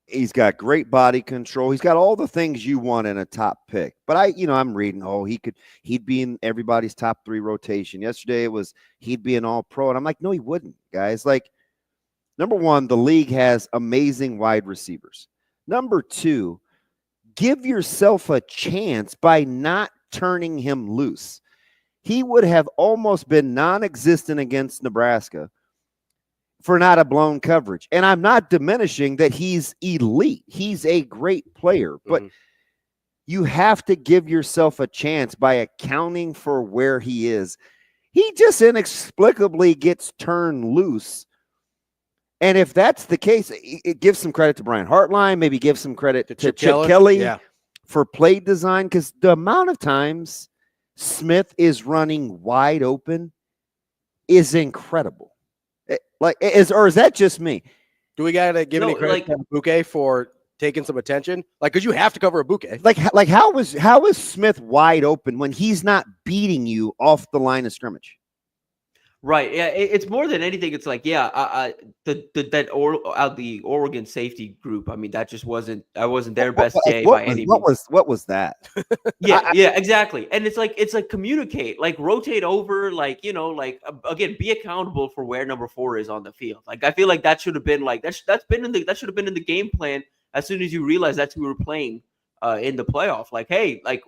He's got great body control. He's got all the things you want in a top pick. But I'm reading, he'd be in everybody's top 3 rotation. Yesterday it was he'd be an all-pro. And I'm like, no, he wouldn't, guys. Like, number one, the league has amazing wide receivers. Number two, give yourself a chance by not turning him loose. He would have almost been non-existent against Nebraska for not a blown coverage. And I'm not diminishing that he's elite. He's a great player, but you have to give yourself a chance by accounting for where he is. He just inexplicably gets turned loose. And if that's the case, it gives some credit to Brian Hartline, maybe give some credit to Chip Kelly for play design, because the amount of times Smith is running wide open is incredible. Or is that just me? Do we got to give any credit to Bouquet for taking some attention? Like, because you have to cover a Bouquet. Like how is Smith wide open when he's not beating you off the line of scrimmage? Right. Yeah. It's more than anything. It's like, the Oregon safety group. I mean, that wasn't their best day by any means. What was that? Yeah, exactly. And it's like communicate, like rotate over, again, be accountable for where number 4 is on the field. Like, I feel like that should have been that should have been in the game plan as soon as you realize that's who we were playing in the playoff. Like, hey, like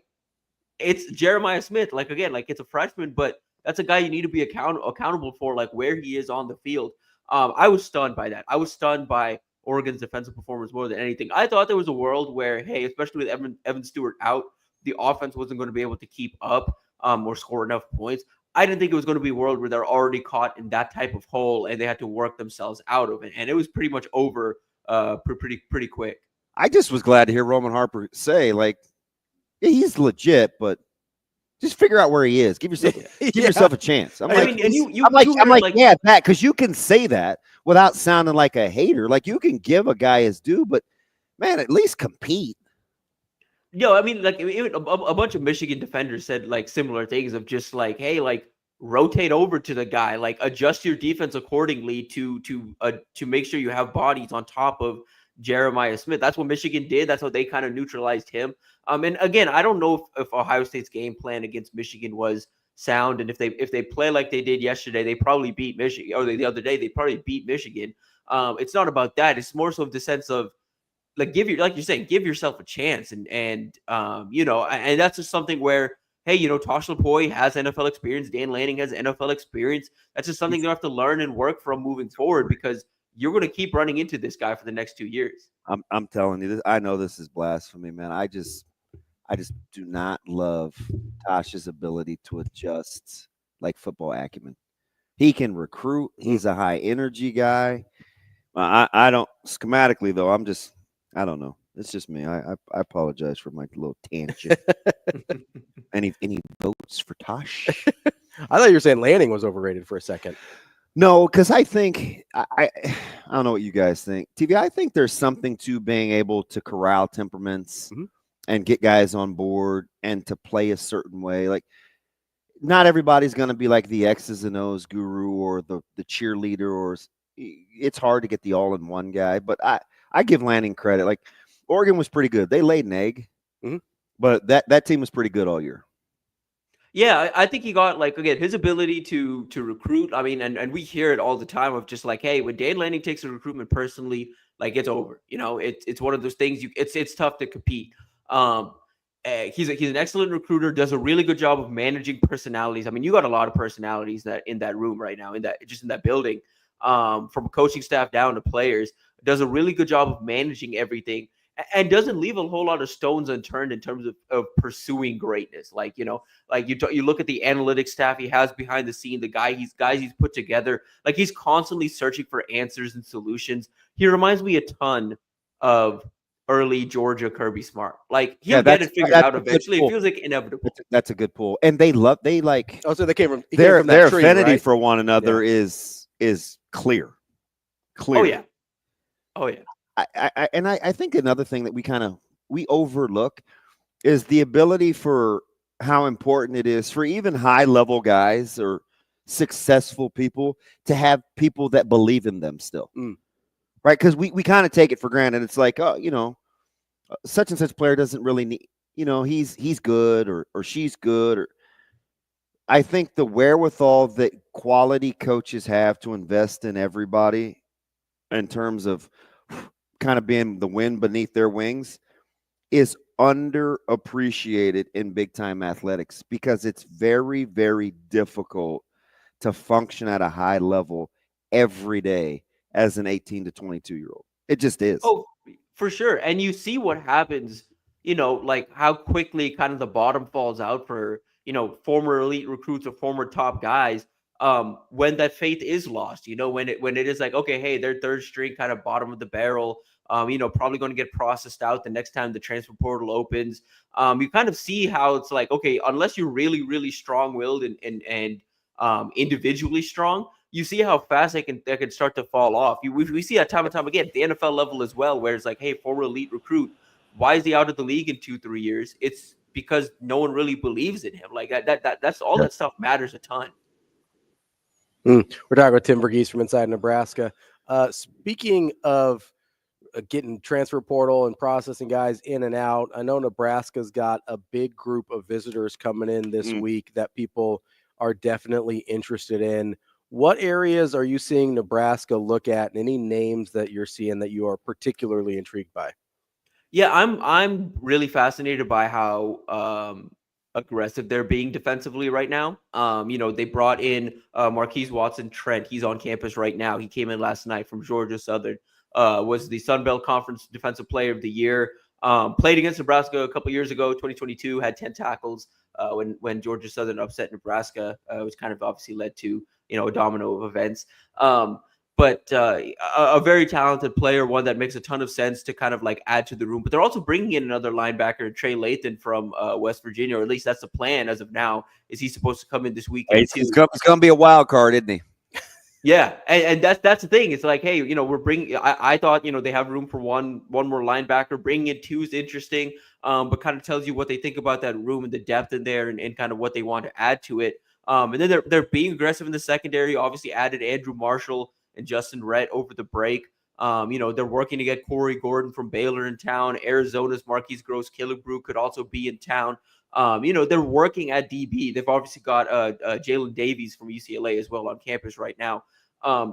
it's Jeremiah Smith. Like, again, like it's a freshman, but that's a guy you need to be accountable for, like where he is on the field. I was stunned by that. I was stunned by Oregon's defensive performance more than anything. I thought there was a world where, hey, especially with Evan Stewart out, the offense wasn't going to be able to keep up or score enough points. I didn't think it was going to be a world where they're already caught in that type of hole and they had to work themselves out of it. And it was pretty much over pretty quick. I just was glad to hear Roman Harper say, like, yeah, he's legit, but just figure out where he is. Give yourself a chance. I'm like, yeah, Pat, because you can say that without sounding like a hater. Like, you can give a guy his due, but man, at least compete. Yo, I mean, like even a bunch of Michigan defenders said like similar things of just like, hey, like rotate over to the guy, like adjust your defense accordingly to make sure you have bodies on top of Jeremiah Smith. That's what Michigan did. That's how they kind of neutralized him. And again, I don't know if Ohio State's game plan against Michigan was sound, and if they play like they did yesterday, they probably beat Michigan, or the other day they probably beat Michigan. It's not about that. It's more so of the sense of like give yourself a chance, and that's just something where, hey, Tosh Lupoi has NFL experience, Dan Lanning has NFL experience. That's just something you have to learn and work from moving forward, because you're going to keep running into this guy for the next 2 years. I'm telling you this. I know this is blasphemy, man. I just do not love Tosh's ability to adjust like football acumen. He can recruit. He's a high energy guy. I don't schematically though. I don't know. It's just me. I apologize for my little tangent. Any votes for Tosh? I thought you were saying Lanning was overrated for a second. No, because I think I don't know what you guys think. TV, I think there's something to being able to corral temperaments and get guys on board and to play a certain way. Like, not everybody's going to be like the X's and O's guru or the cheerleader, or it's hard to get the all-in-one guy. But I give Lanning credit. Like, Oregon was pretty good. They laid an egg, but that team was pretty good all year. Yeah, I think he got, like, again, his ability to recruit. I mean, and we hear it all the time of just like, hey, when Dan Lanning takes a recruitment personally, like, it's over. It's one of those things. It's tough to compete. He's an excellent recruiter. Does a really good job of managing personalities. I mean, you got a lot of personalities in that room right now, in that building, from coaching staff down to players. Does a really good job of managing everything, and doesn't leave a whole lot of stones unturned in terms of pursuing greatness. Like, you look at the analytics staff he has behind the scene, the guys he's put together. Like, he's constantly searching for answers and solutions. He reminds me a ton of early Georgia Kirby Smart. Like, he'll get it figured out eventually. It feels like inevitable. That's a good pull. And they like. Oh, so they came from their tree, affinity right? for one another is clear. Oh yeah. I think another thing that we overlook is the ability for how important it is for even high level guys or successful people to have people that believe in them still. Right? Because we kind of take it for granted. It's like, oh, such and such player doesn't really need, he's good or she's good. Or I think the wherewithal that quality coaches have to invest in everybody in terms of kind of being the wind beneath their wings is underappreciated in big time athletics, because it's very, very difficult to function at a high level every day as an 18 to 22-year-old. It just is. Oh, for sure. And you see what happens, like how quickly kind of the bottom falls out for, former elite recruits or former top guys, when that faith is lost, when it is like, okay, hey, they're third string, kind of bottom of the barrel, probably going to get processed out the next time the transfer portal opens. You kind of see how it's like, okay, unless you're really, really strong-willed and individually strong, you see how fast they can start to fall off. We see that time and time again at the NFL level as well, where it's like, hey, former elite recruit, why is he out of the league in 2-3 years? It's because no one really believes in him. Like that's all. That stuff matters a ton. We're talking with Tim Verghese from inside Nebraska. Speaking of getting transfer portal and processing guys in and out, I know Nebraska's got a big group of visitors coming in this week that people are definitely interested in. What areas are you seeing Nebraska look at, and any names that you're seeing that you are particularly intrigued by? Yeah, I'm really fascinated by how aggressive they're being defensively right now. They brought in Marquise Watson-Trent. He's on campus right now. He came in last night from Georgia Southern. Was the Sun Belt Conference Defensive Player of the Year. Played against Nebraska a couple years ago, 2022. Had 10 tackles when Georgia Southern upset Nebraska, which kind of obviously led to a domino of events. But a very talented player, one that makes a ton of sense to kind of like add to the room. But they're also bringing in another linebacker, Trey Lathan from West Virginia, or at least that's the plan as of now. Is he supposed to come in this weekend? It's going to be a wild card, isn't he? Yeah, and that's the thing. It's like, hey, we're bringing. I thought they have room for one more linebacker. Bringing in two is interesting, but kind of tells you what they think about that room and the depth in there, and kind of what they want to add to it. And then they're being aggressive in the secondary. Obviously, added Andrew Marshall and Justin Rhett over the break. They're working to get Corey Gordon from Baylor in town. Arizona's Marquise Gross-Killebrew could also be in town. They're working at DB. They've obviously got Jalen Davies from UCLA as well on campus right now.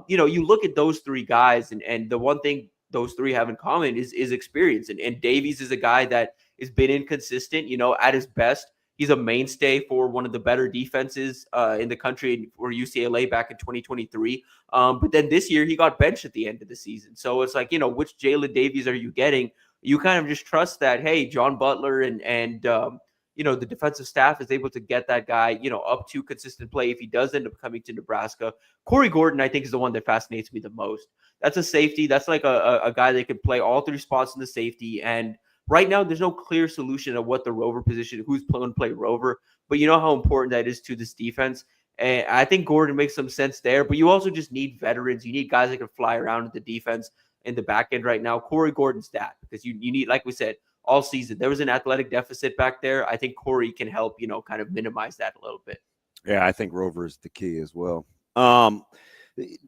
You look at those three guys, and the one thing those three have in common is experience. And Davies is a guy that has been inconsistent, at his best. He's a mainstay for one of the better defenses in the country for UCLA back in 2023. But then this year he got benched at the end of the season. So it's like, which Jalen Davies are you getting? You kind of just trust that, hey, John Butler and the defensive staff is able to get that guy, up to consistent play if he does end up coming to Nebraska. Corey Gordon, I think, is the one that fascinates me the most. That's a safety. That's like a guy that can play all three spots in the safety. And right now, there's no clear solution of what the rover position, who's going to play rover. But you know how important that is to this defense. And I think Gordon makes some sense there. But you also just need veterans. You need guys that can fly around at the defense in the back end right now. Corey Gordon's that, because you need, like we said, all season there was an athletic deficit back there. I think Corey can help, kind of minimize that a little bit. Yeah, I think rover is the key as well.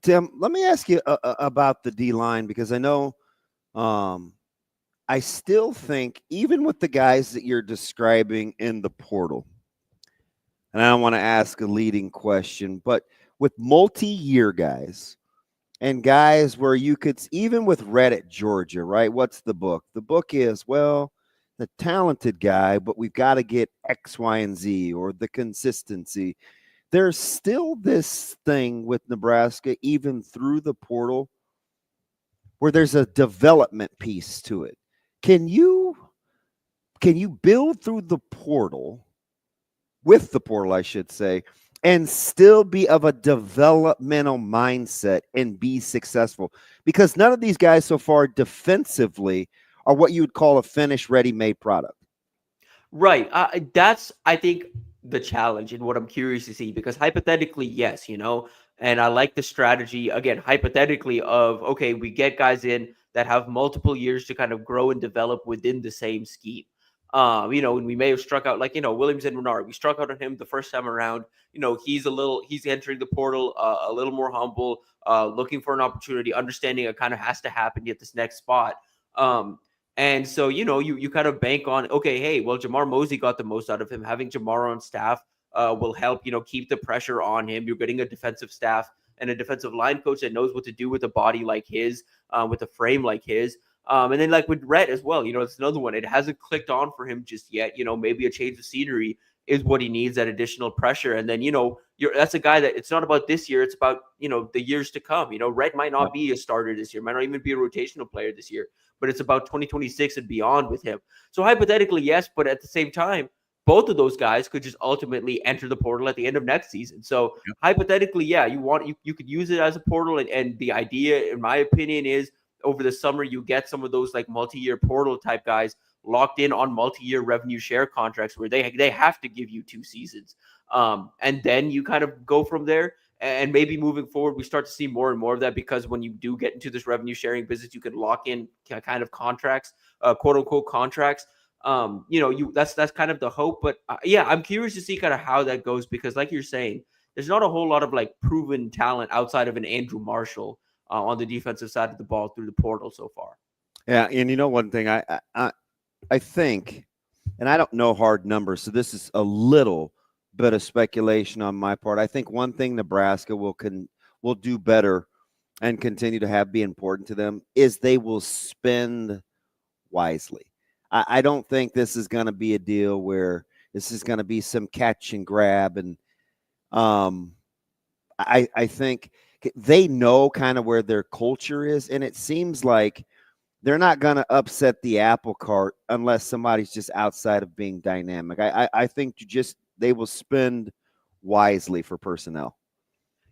Tim, let me ask you about the D-line, because I know I still think, even with the guys that you're describing in the portal, and I don't want to ask a leading question, but with multi-year guys and guys where you could, even with Red at Georgia, right? What's the book? The book is, well, the talented guy, but we've got to get X, Y, and Z, or the consistency. There's still this thing with Nebraska, even through the portal, where there's a development piece to it. Can you build through the portal, with the portal, I should say, and still be of a developmental mindset and be successful? Because none of these guys so far defensively are what you would call a finished, ready-made product. Right. That's, I think, the challenge, and what I'm curious to see, because hypothetically, yes, and I like the strategy, again, hypothetically, of, okay, we get guys in that have multiple years to kind of grow and develop within the same scheme. And we may have struck out, like, Williams and Renard, we struck out on him the first time around. He's entering the portal a little more humble, looking for an opportunity, understanding it kind of has to happen to get this next spot. And so, you kind of bank on, okay, hey, well, Jamar Mosey got the most out of him. Having Jamar on staff will help, keep the pressure on him. You're getting a defensive staff and a defensive line coach that knows what to do with a body like his, with a frame like his. And then, like with Rhett as well, it's another one. It hasn't clicked on for him just yet. Maybe a change of scenery is what he needs, that additional pressure. And then, that's a guy that it's not about this year. It's about, the years to come. Rhett might not be a starter this year, might not even be a rotational player this year, but it's about 2026 and beyond with him. So hypothetically, yes, but at the same time, both of those guys could just ultimately enter the portal at the end of next season. So hypothetically, yeah, you could use it as a portal. And the idea, in my opinion, is over the summer, you get some of those like multi-year portal type guys locked in on multi-year revenue share contracts where they have to give you 2 seasons. And then you kind of go from there. And maybe moving forward, we start to see more and more of that, because when you do get into this revenue sharing business, you can lock in kind of contracts, quote unquote contracts. That's kind of the hope. But I'm curious to see kind of how that goes, because like you're saying, there's not a whole lot of like proven talent outside of an Andrew Marshall on the defensive side of the ball through the portal so far. Yeah, and one thing I think, and I don't know hard numbers, so this is a little bit of speculation on my part. I think one thing Nebraska will do better and continue to have be important to them is they will spend wisely. I don't think this is going to be a deal where this is going to be some catch and grab. And I think they know kind of where their culture is, and it seems like they're not going to upset the apple cart unless somebody's just outside of being dynamic. I think they will spend wisely for personnel.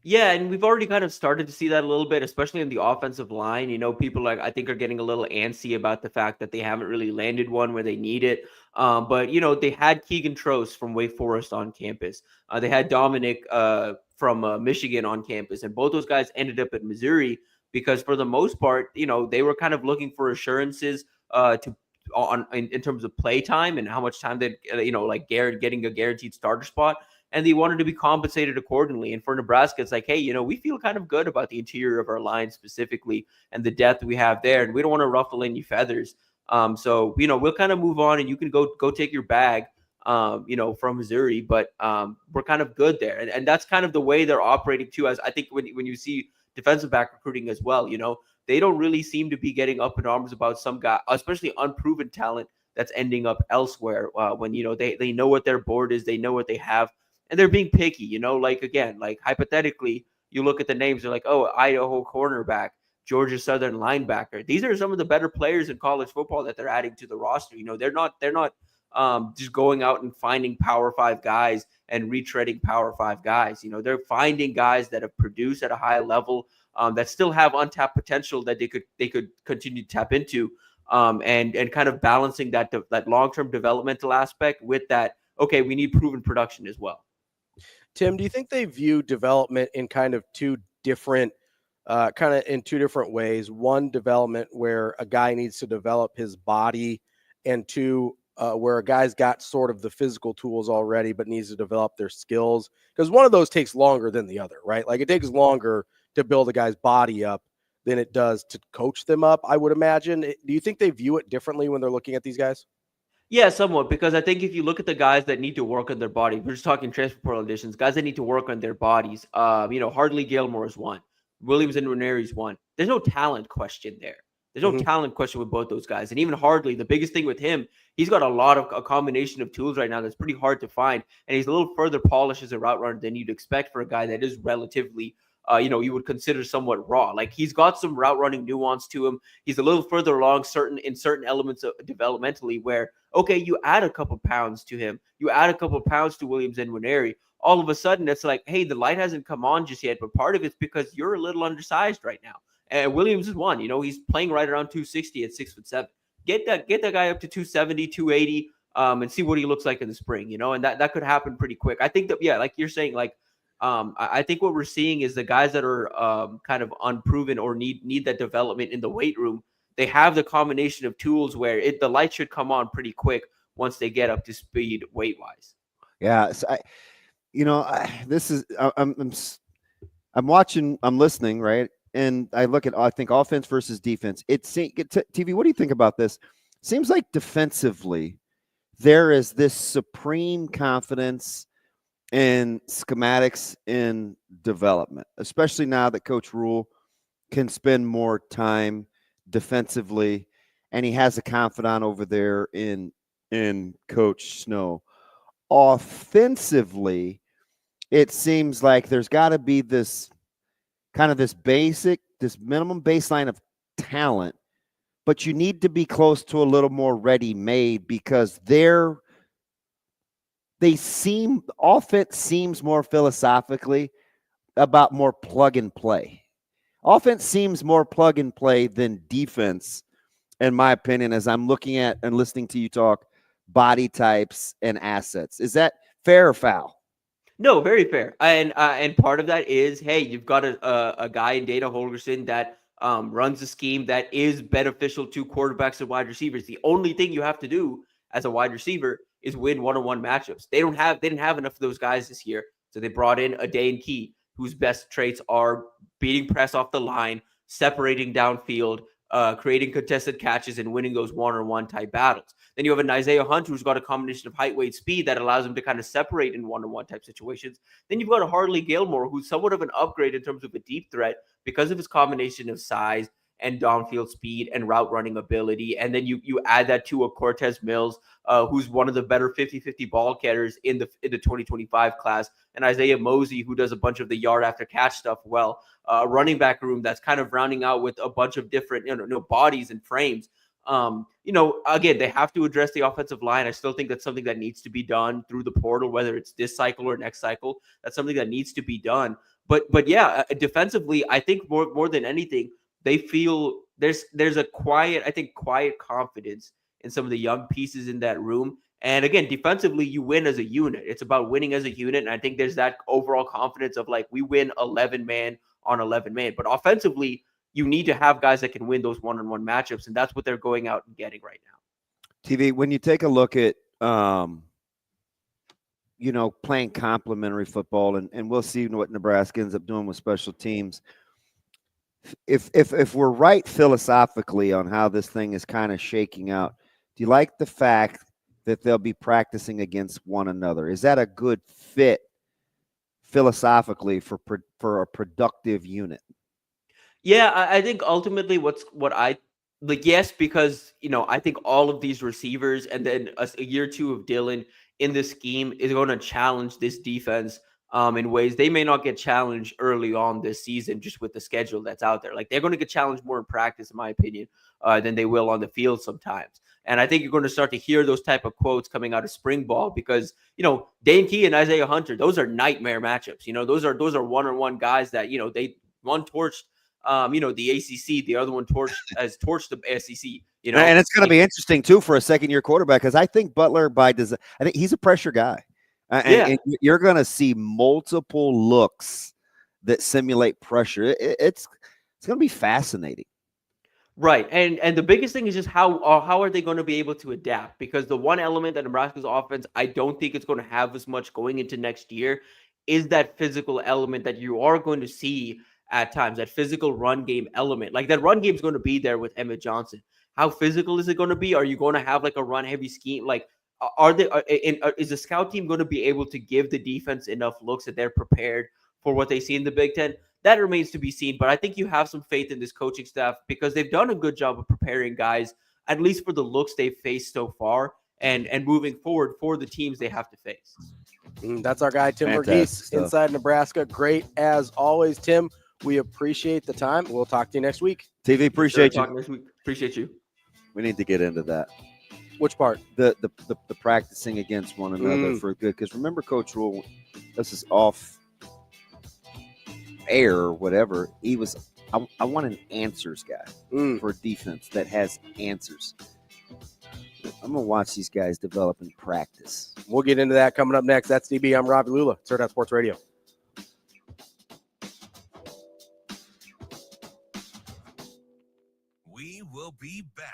Yeah, and we've already kind of started to see that a little bit, especially in the offensive line. People I think are getting a little antsy about the fact that they haven't really landed one where they need it. But they had Keegan Trost from Wake Forest on campus. They had Dominic from Michigan on campus, and both those guys ended up at Missouri because for the most part, they were kind of looking for assurances in terms of play time and how much time they, like getting a guaranteed starter spot. and they wanted to be compensated accordingly. And for Nebraska, it's like, hey, we feel kind of good about the interior of our line specifically and the depth we have there, and we don't want to ruffle any feathers. So we'll kind of move on, and you can go take your bag, from Missouri, but we're kind of good there, and that's kind of the way they're operating too. As I think when you see defensive back recruiting as well, they don't really seem to be getting up in arms about some guy, especially unproven talent that's ending up elsewhere. When they know what their board is, they know what they have, and they're being picky. Like hypothetically, you look at the names, they're like, oh, Idaho cornerback, Georgia Southern linebacker. These are some of the better players in college football that they're adding to the roster. They're not just going out and finding Power 5 guys and retreading Power 5 guys. They're finding guys that have produced at a high level, that still have untapped potential that they could continue to tap into, and kind of balancing that long-term developmental aspect with that. Okay, we need proven production as well. Tim, do you think they view development in kind of two different ways? One, development where a guy needs to develop his body, and two, where a guy's got sort of the physical tools already but needs to develop their skills? Because one of those takes longer than the other, right? Like, it takes longer to build a guy's body up than it does to coach them up, I would imagine. Do you think they view it differently when they're looking at these guys? Yeah, somewhat, because I think if you look at the guys that need to work on their body, we're just talking transfer portal additions, guys that need to work on their bodies. Hardly Gilmore is one. Williams and Ranieri is one. There's no talent question there. There's no talent question with both those guys. And even Hardly, the biggest thing with him, he's got a combination of tools right now that's pretty hard to find. And he's a little further polished as a route runner than you'd expect for a guy that is relatively, you would consider somewhat raw. Like, he's got some route running nuance to him. He's a little further along in certain elements of developmentally where, okay, you add a couple pounds to him. You add a couple pounds to Williams and Ranieri. All of a sudden, it's like, hey, the light hasn't come on just yet. But part of it's because you're a little undersized right now. And Williams is one. He's playing right around 260 at 6'7". Get that guy up to 270, 280, and see what he looks like in the spring. And that could happen pretty quick. I think that, yeah, like you're saying, like, I think what we're seeing is the guys that are kind of unproven or need that development in the weight room. They have the combination of tools where the light should come on pretty quick once they get up to speed weight wise. Yeah, so I'm watching, I'm listening, right? And I look at, I think, offense versus defense. TV, what do you think about this? Seems like defensively, there is this supreme confidence in schematics in development, especially now that Coach Rule can spend more time defensively, and he has a confidant over there in Coach Snow. Offensively, it seems like there's got to be this minimum baseline of talent, but you need to be close to a little more ready-made because offense seems more philosophically about more plug and play. Offense seems more plug and play than defense, in my opinion, as I'm looking at and listening to you talk body types and assets. Is that fair or foul? No, very fair. And part of that is, hey, you've got a guy in Dana Holgorsen that runs a scheme that is beneficial to quarterbacks and wide receivers. The only thing you have to do as a wide receiver is win one-on-one matchups. They didn't have enough of those guys this year, so they brought in a Dane Key, whose best traits are beating press off the line, separating downfield, creating contested catches, and winning those one-on-one type battles. Then you have an Isaiah Hunt who's got a combination of height, weight, speed that allows him to kind of separate in one-on-one type situations. Then you've got a Hardly Gilmore who's somewhat of an upgrade in terms of a deep threat because of his combination of size and downfield speed and route running ability. And then you add that to a Cortez Mills, who's one of the better 50-50 ball carriers in the 2025 class, and Isaiah Mosey, who does a bunch of the yard after catch stuff well. Running back room that's kind of rounding out with a bunch of different bodies and frames. Again, they have to address the offensive line. I still think that's something that needs to be done through the portal, whether it's this cycle or next cycle. That's something that needs to be done. But yeah, defensively, I think more than anything, they feel there's a quiet confidence in some of the young pieces in that room. And again, defensively, you win as a unit. It's about winning as a unit. And I think there's that overall confidence of like, we win 11 man on 11 man. But offensively, you need to have guys that can win those one-on-one matchups. And that's what they're going out and getting right now. TV, when you take a look at playing complementary football, and we'll see what Nebraska ends up doing with special teams. If we're right philosophically on how this thing is kind of shaking out, do you like the fact that they'll be practicing against one another? Is that a good fit philosophically for a productive unit? Yeah, I think ultimately yes, because I think all of these receivers and then a year or two of Dylan in this scheme is going to challenge this defense in ways they may not get challenged early on this season just with the schedule that's out there. Like, they're going to get challenged more in practice, in my opinion, than they will on the field sometimes. And I think you're going to start to hear those type of quotes coming out of spring ball because, Dane Key and Isaiah Hunter, those are nightmare matchups. Those are one-on-one guys that, they one torched the ACC, the other one torched the SEC. And it's going to be interesting too for a second-year quarterback because I think Butler I think he's a pressure guy. And you're going to see multiple looks that simulate pressure. It's going to be fascinating. Right. And the biggest thing is just how are they going to be able to adapt? Because the one element that Nebraska's offense, I don't think it's going to have as much going into next year, is that physical element that you are going to see at times, that physical run game element. Like, that run game is going to be there with Emmett Johnson. How physical is it going to be? Are you going to have like a run heavy scheme? Like, is the scout team going to be able to give the defense enough looks that they're prepared for what they see in the Big Ten? That remains to be seen, but I think you have some faith in this coaching staff because they've done a good job of preparing guys, at least for the looks they've faced so far and moving forward for the teams they have to face. That's our guy, Tim Verghese, inside Nebraska. Great as always, Tim. We appreciate the time. We'll talk to you next week. TV, appreciate you. Next week. Appreciate you. We need to get into that. Which part? The practicing against one another for good. Because remember, Coach Rule, this is off air or whatever. He was, I want an answers guy for defense that has answers. I'm going to watch these guys develop in practice. We'll get into that coming up next. That's DB. I'm Ravi Lulla. It's Hurrdat Sports Radio. We will be back.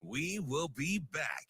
We will be back.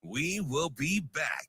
We will be back.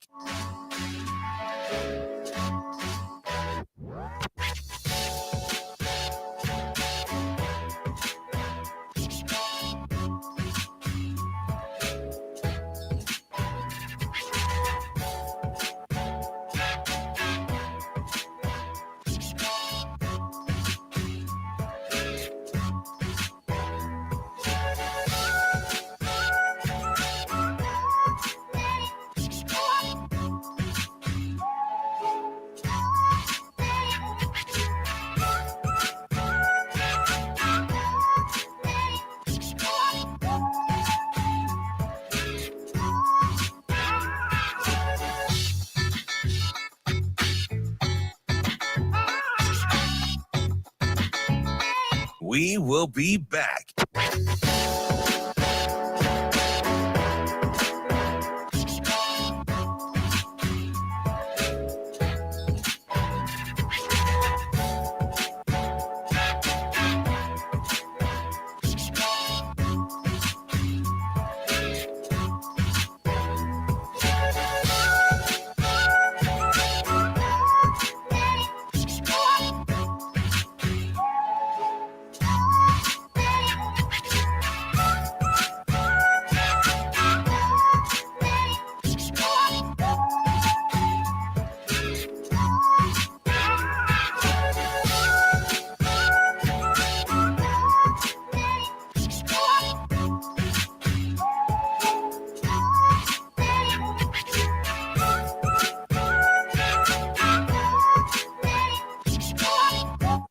We will be back.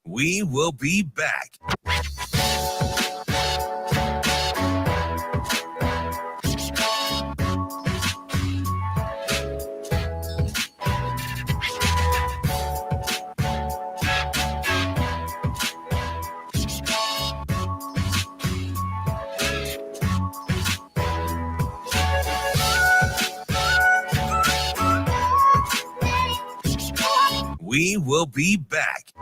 We will be back. We will be back.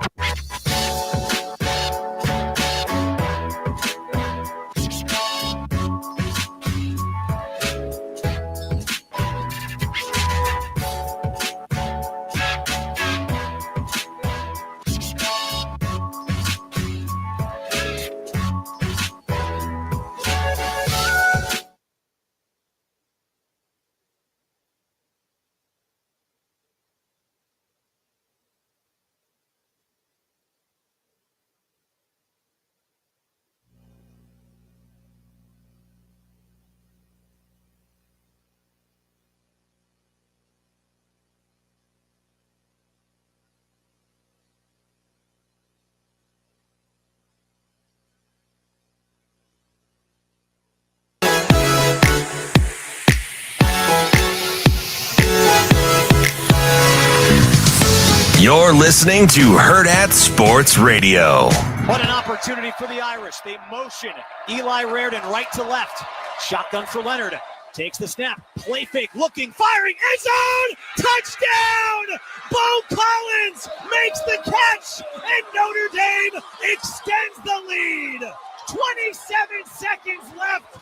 You're listening to Hurrdat Sports Radio. What an opportunity for the Irish. They motion Eli Raridon right to left. Shotgun for Leonard. Takes the snap. Play fake. Looking. Firing. End zone. Touchdown. Bo Collins makes the catch. And Notre Dame extends the lead. 27 seconds left.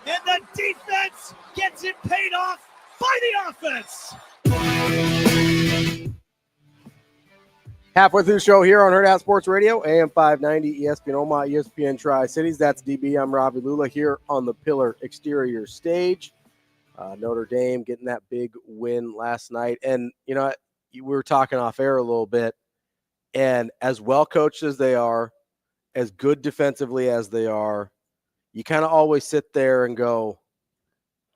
And the defense gets it paid off by the offense. Halfway through the show here on Hurrdat Sports Radio, AM 590, ESPN Omaha, ESPN Tri-Cities. That's DB. I'm Ravi Lulla here on the Pillar Exterior stage. Notre Dame getting that big win last night. And, you know, we were talking off air a little bit. And as well coached as they are, as good defensively as they are, you kind of always sit there and go,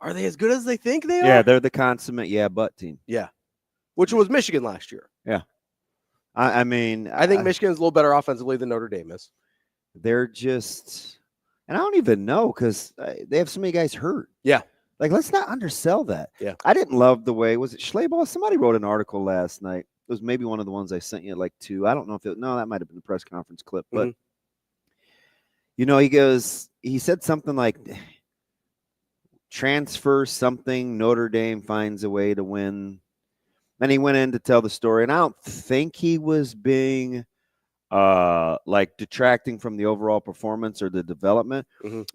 are they as good as they think they are? Yeah, they're the consummate but team. Yeah, which was Michigan last year. Yeah. I mean, I think Michigan's a little better offensively than Notre Dame is. They're just, and I don't even know because they have so many guys hurt. Yeah. Like, let's not undersell that. Yeah. I didn't love the way, was it Schlabach? Somebody wrote an article last night. It was maybe one of the ones I sent you, like 2. I don't know if that might have been the press conference clip. But, you know, he said something like, transfer something, Notre Dame finds a way to win. And he went in to tell the story, and I don't think he was being like detracting from the overall performance or the development,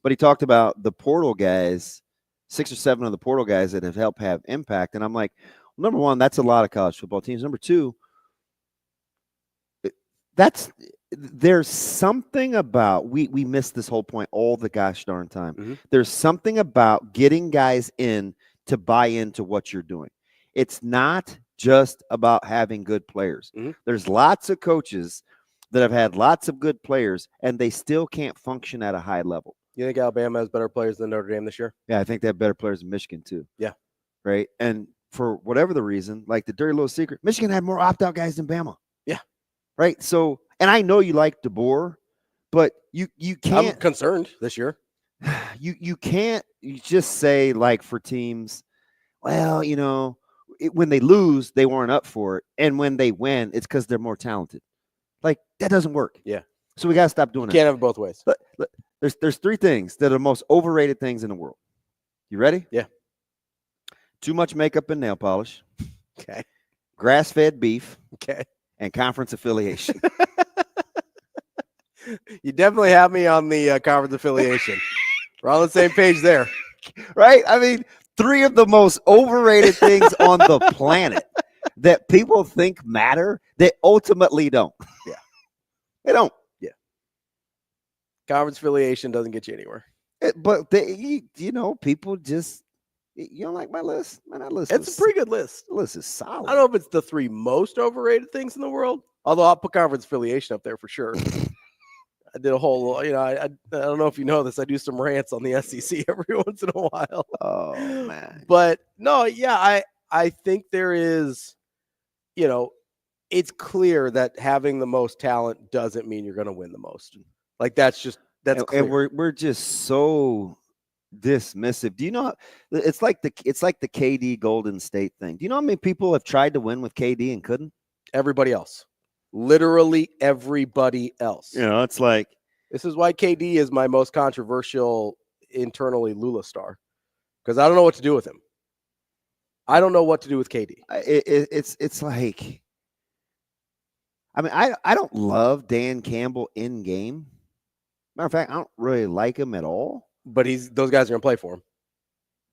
but he talked about the portal guys, 6 or 7 of the portal guys that have helped have impact. And I'm like, well, number one, that's a lot of college football teams. Number two, there's something about we missed this whole point all the gosh darn time. There's something about getting guys in to buy into what you're doing. It's not just about having good players. There's lots of coaches that have had lots of good players, and they still can't function at a high level. You think Alabama has better players than Notre Dame this year? Yeah, I think they have better players than Michigan too. Yeah. Right? And for whatever the reason, like the dirty little secret, Michigan had more opt-out guys than Bama. Yeah. Right? So, and I know you like DeBoer, but you can't. I'm concerned this year. You can't just say, like, for teams, well, you know, when they lose, they weren't up for it. And when they win, it's because they're more talented. Like, that doesn't work. Yeah. So we got to stop doing that. Can't have it both ways. There's three things that are the most overrated things in the world. You ready? Yeah. Too much makeup and nail polish. Okay. Grass-fed beef. Okay. And conference affiliation. You definitely have me on the conference affiliation. We're on the same page there. Right? I mean, three of the most overrated things on the planet that people think matter that ultimately don't. Yeah. They don't. Yeah. Conference affiliation doesn't get you anywhere. But people just, you don't like my list? Man, that list It's a pretty good list. The list is solid. I don't know if it's the three most overrated things in the world, although I'll put conference affiliation up there for sure. I did a whole, I don't know if you know this, I do some rants on the SEC every once in a while. Oh, man. But no, yeah, I think there is, it's clear that having the most talent doesn't mean you're going to win the most. Like that's clear. And we're just so dismissive. Do you know it's like the KD Golden State thing? Do you know how many people have tried to win with KD and couldn't? Everybody else. Literally everybody else. It's like this is why KD is my most controversial internally Lulla star, because I don't know what to do with him. I don't know what to do with KD. It's like, I mean, I don't love Dan Campbell in game. Matter of fact, I don't really like him at all. But those guys are gonna play for him.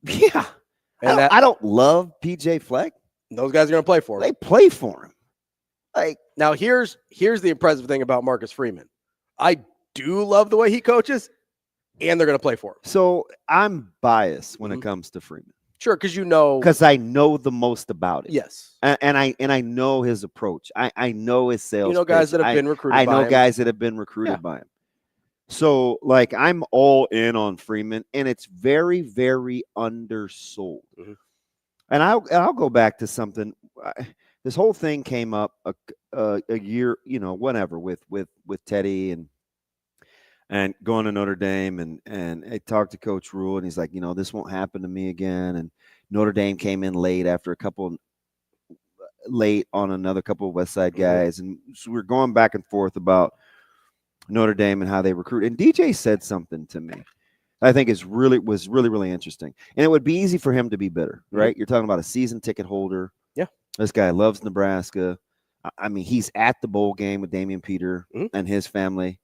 Yeah, and I don't love PJ Fleck. Those guys are gonna play for him. They play for him. Like, now, here's the impressive thing about Marcus Freeman. I do love the way he coaches, and they're going to play for him. So I'm biased when it comes to Freeman. Sure, because I know the most about it. Yes, and I know his approach. I know his sales. You know guys that have been recruited. I know guys that have been recruited by him. So like I'm all in on Freeman, and it's very, very undersold. Mm-hmm. And I'll go back to something. This whole thing came up a year, whatever, with Teddy and going to Notre Dame, and I talked to Coach Rule, and he's like, this won't happen to me again. And Notre Dame came in late on another couple of West Side guys, and so we're going back and forth about Notre Dame and how they recruit. And DJ said something to me I think was really interesting, and it would be easy for him to be bitter, right? Mm-hmm. You're talking about a season ticket holder. Yeah. This guy loves Nebraska. I mean, he's at the bowl game with Damian Peter and his family.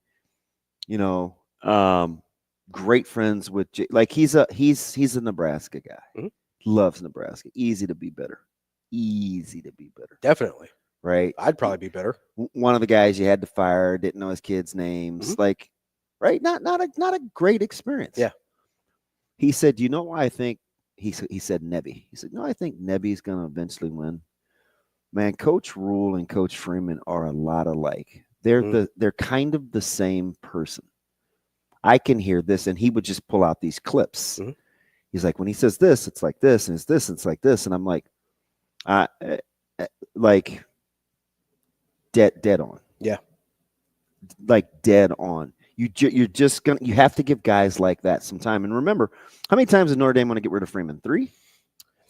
Great friends with he's a Nebraska guy. Mm-hmm. Loves Nebraska. Easy to be bitter. Definitely. Right. I'd probably be bitter. One of the guys you had to fire didn't know his kids' names. Mm-hmm. Right? Not a great experience. Yeah. He said, I think he said Nebby. He said, no, I think Nebby's gonna eventually win. Man, Coach Rule and Coach Freeman are a lot alike. They're kind of the same person. I can hear this, and he would just pull out these clips. Mm-hmm. He's like, when he says this, it's like this, and it's this, and it's like this, and I'm like, dead on. Yeah, like dead on. You're just gonna have to give guys like that some time. And remember, how many times did Notre Dame want to get rid of Freeman? 3.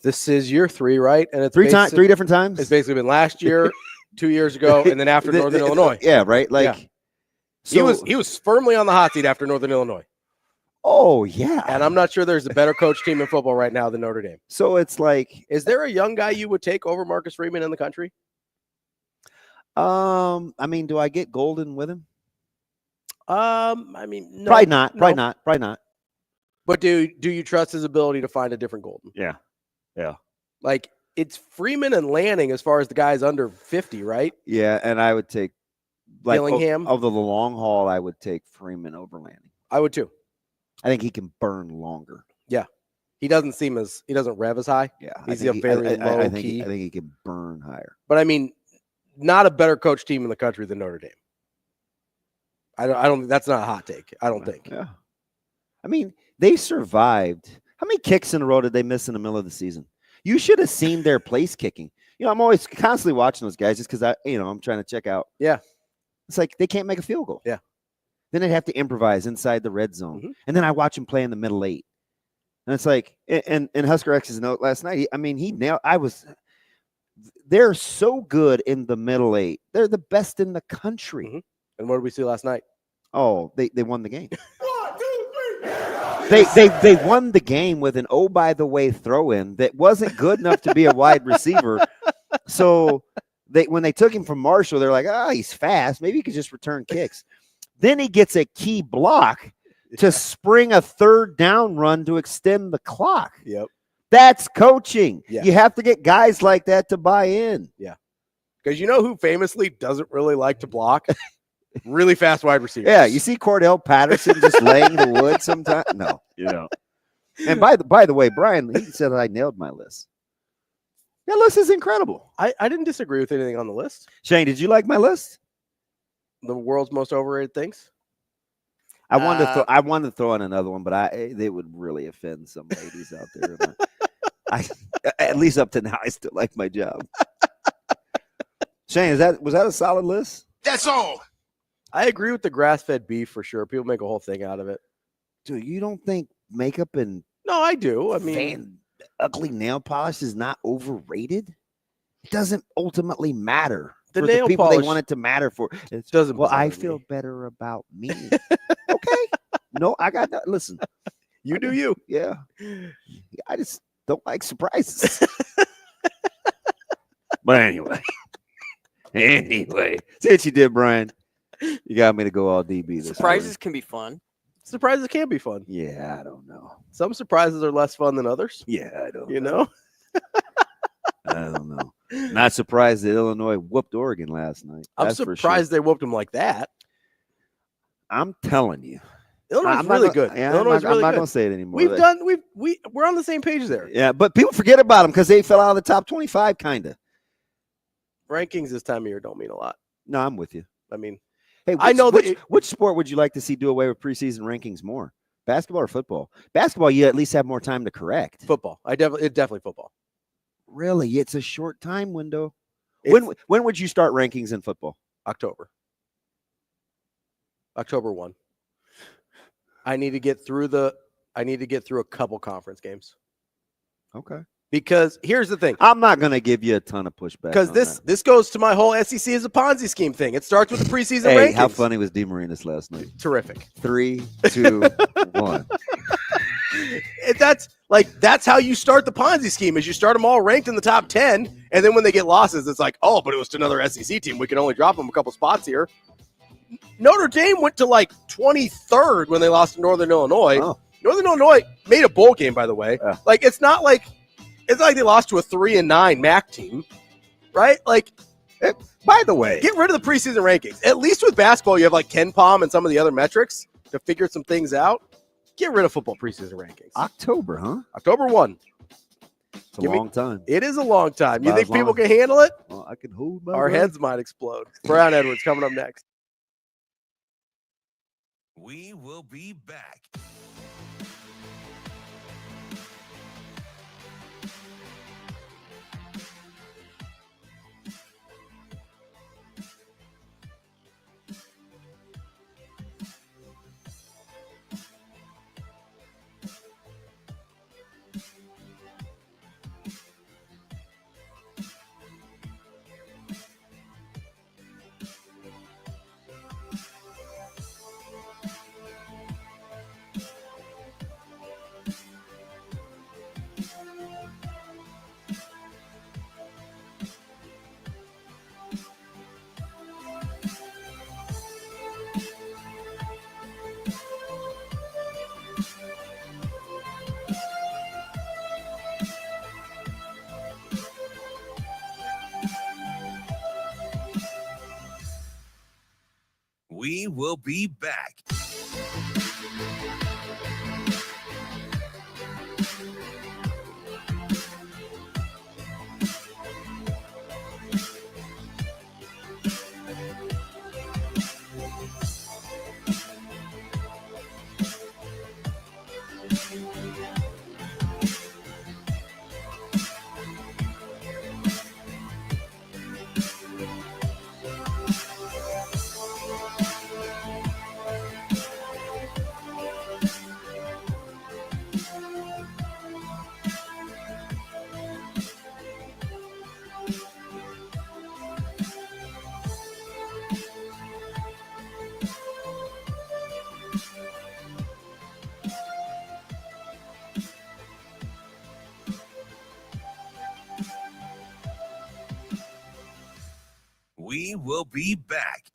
This is year 3, right? And it's 3 different times. It's basically been last year, 2 years ago, and then after Northern Illinois. Yeah, right. So, he was firmly on the hot seat after Northern Illinois. Oh yeah, and I'm not sure there's a better coach team in football right now than Notre Dame. So it's like, is there a young guy you would take over Marcus Freeman in the country? I mean, do I get Golden with him? I mean, no, probably not. But do you trust his ability to find a different Golden? Yeah. Like, it's Freeman and Lanning as far as the guys under 50, right? Yeah, and I would take Dillingham. Over the long haul, I would take Freeman over Lanning. I would too. I think he can burn longer. Yeah. He doesn't rev as high. Yeah. He's a very low key. I think he can burn higher. But I mean, not a better coach team in the country than Notre Dame. I don't that's not a hot take. I don't think. Yeah. I mean, they survived. How many kicks in a row did they miss in the middle of the season? You should have seen their place kicking. I'm always constantly watching those guys just because I'm trying to check out. Yeah. It's like they can't make a field goal. Yeah. Then they'd have to improvise inside the red zone. Mm-hmm. And then I watch him play in the middle 8. And it's like, and Husker X's note last night, he nailed, they're so good in the middle 8. They're the best in the country. Mm-hmm. And what did we see last night? Oh, they won the game. They won the game with an by the way throw-in that wasn't good enough to be a wide receiver. So when they took him from Marshall, they're like, he's fast. Maybe he could just return kicks. Then he gets a key block to spring a third down run to extend the clock. Yep. That's coaching. Yeah. You have to get guys like that to buy in. Yeah. Because you know who famously doesn't really like to block? Really fast wide receivers. Yeah, you see Cordell Patterson just laying the wood sometimes? No, you know. And by the way, Brian, he said I nailed my list. That list is incredible. I didn't disagree with anything on the list. Shane, did you like my list? The world's most overrated things? I wanted to throw in another one, but they would really offend some ladies out there. At least up to now, I still like my job. Shane, was that a solid list? That's all. I agree with the grass-fed beef for sure. People make a whole thing out of it. Dude, you don't think makeup and no, I do. I mean, ugly nail polish is not overrated? It doesn't ultimately matter. The for nail the people polish they want it to matter for. It doesn't. Well, I feel better about me. Okay. No, I got that. Listen, you do you. Yeah. I just don't like surprises. But anyway, see what you did, Brian. You got me to go all DB. Surprises can be fun. Surprises can be fun. Yeah, I don't know. Some surprises are less fun than others. Yeah, I don't. You know. I don't know. Not surprised that Illinois whooped Oregon last night. I'm surprised they whooped them like that. I'm telling you, Illinois is really good. Yeah, Illinois is really good. I'm not going to say it anymore. We're on the same page there. Yeah, but people forget about them because they fell out of the top 25, kind of. Rankings this time of year don't mean a lot. No, I'm with you. I mean, hey, I know which sport would you like to see do away with preseason rankings more? Basketball or football? Basketball, you at least have more time to correct. Football. Definitely football. Really? It's a short time window. When would you start rankings in football? October 1. I need to get through a couple conference games. Okay. Because here's the thing. I'm not going to give you a ton of pushback. Because this goes to my whole SEC as a Ponzi scheme thing. It starts with the preseason rankings. How funny was DeMarinis last night? Terrific. 3, 2, 1. That's how you start the Ponzi scheme is you start them all ranked in the top 10. And then when they get losses, it's like, oh, but it was to another SEC team. We can only drop them a couple spots here. Notre Dame went to 23rd when they lost to Northern Illinois. Oh. Northern Illinois made a bowl game, by the way. Yeah. It's not like they lost to a 3-9 MAC team, right? By the way, get rid of the preseason rankings. At least with basketball, you have Ken Pom and some of the other metrics to figure some things out. Get rid of football preseason rankings. October, huh? October 1. It's a long time. It is a long time. It's You think people can handle it? Well, I can hold my Our breath. heads might explode. Brown Edwards coming up next. We will be back. We will be back. We will be back.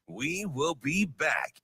We will be back.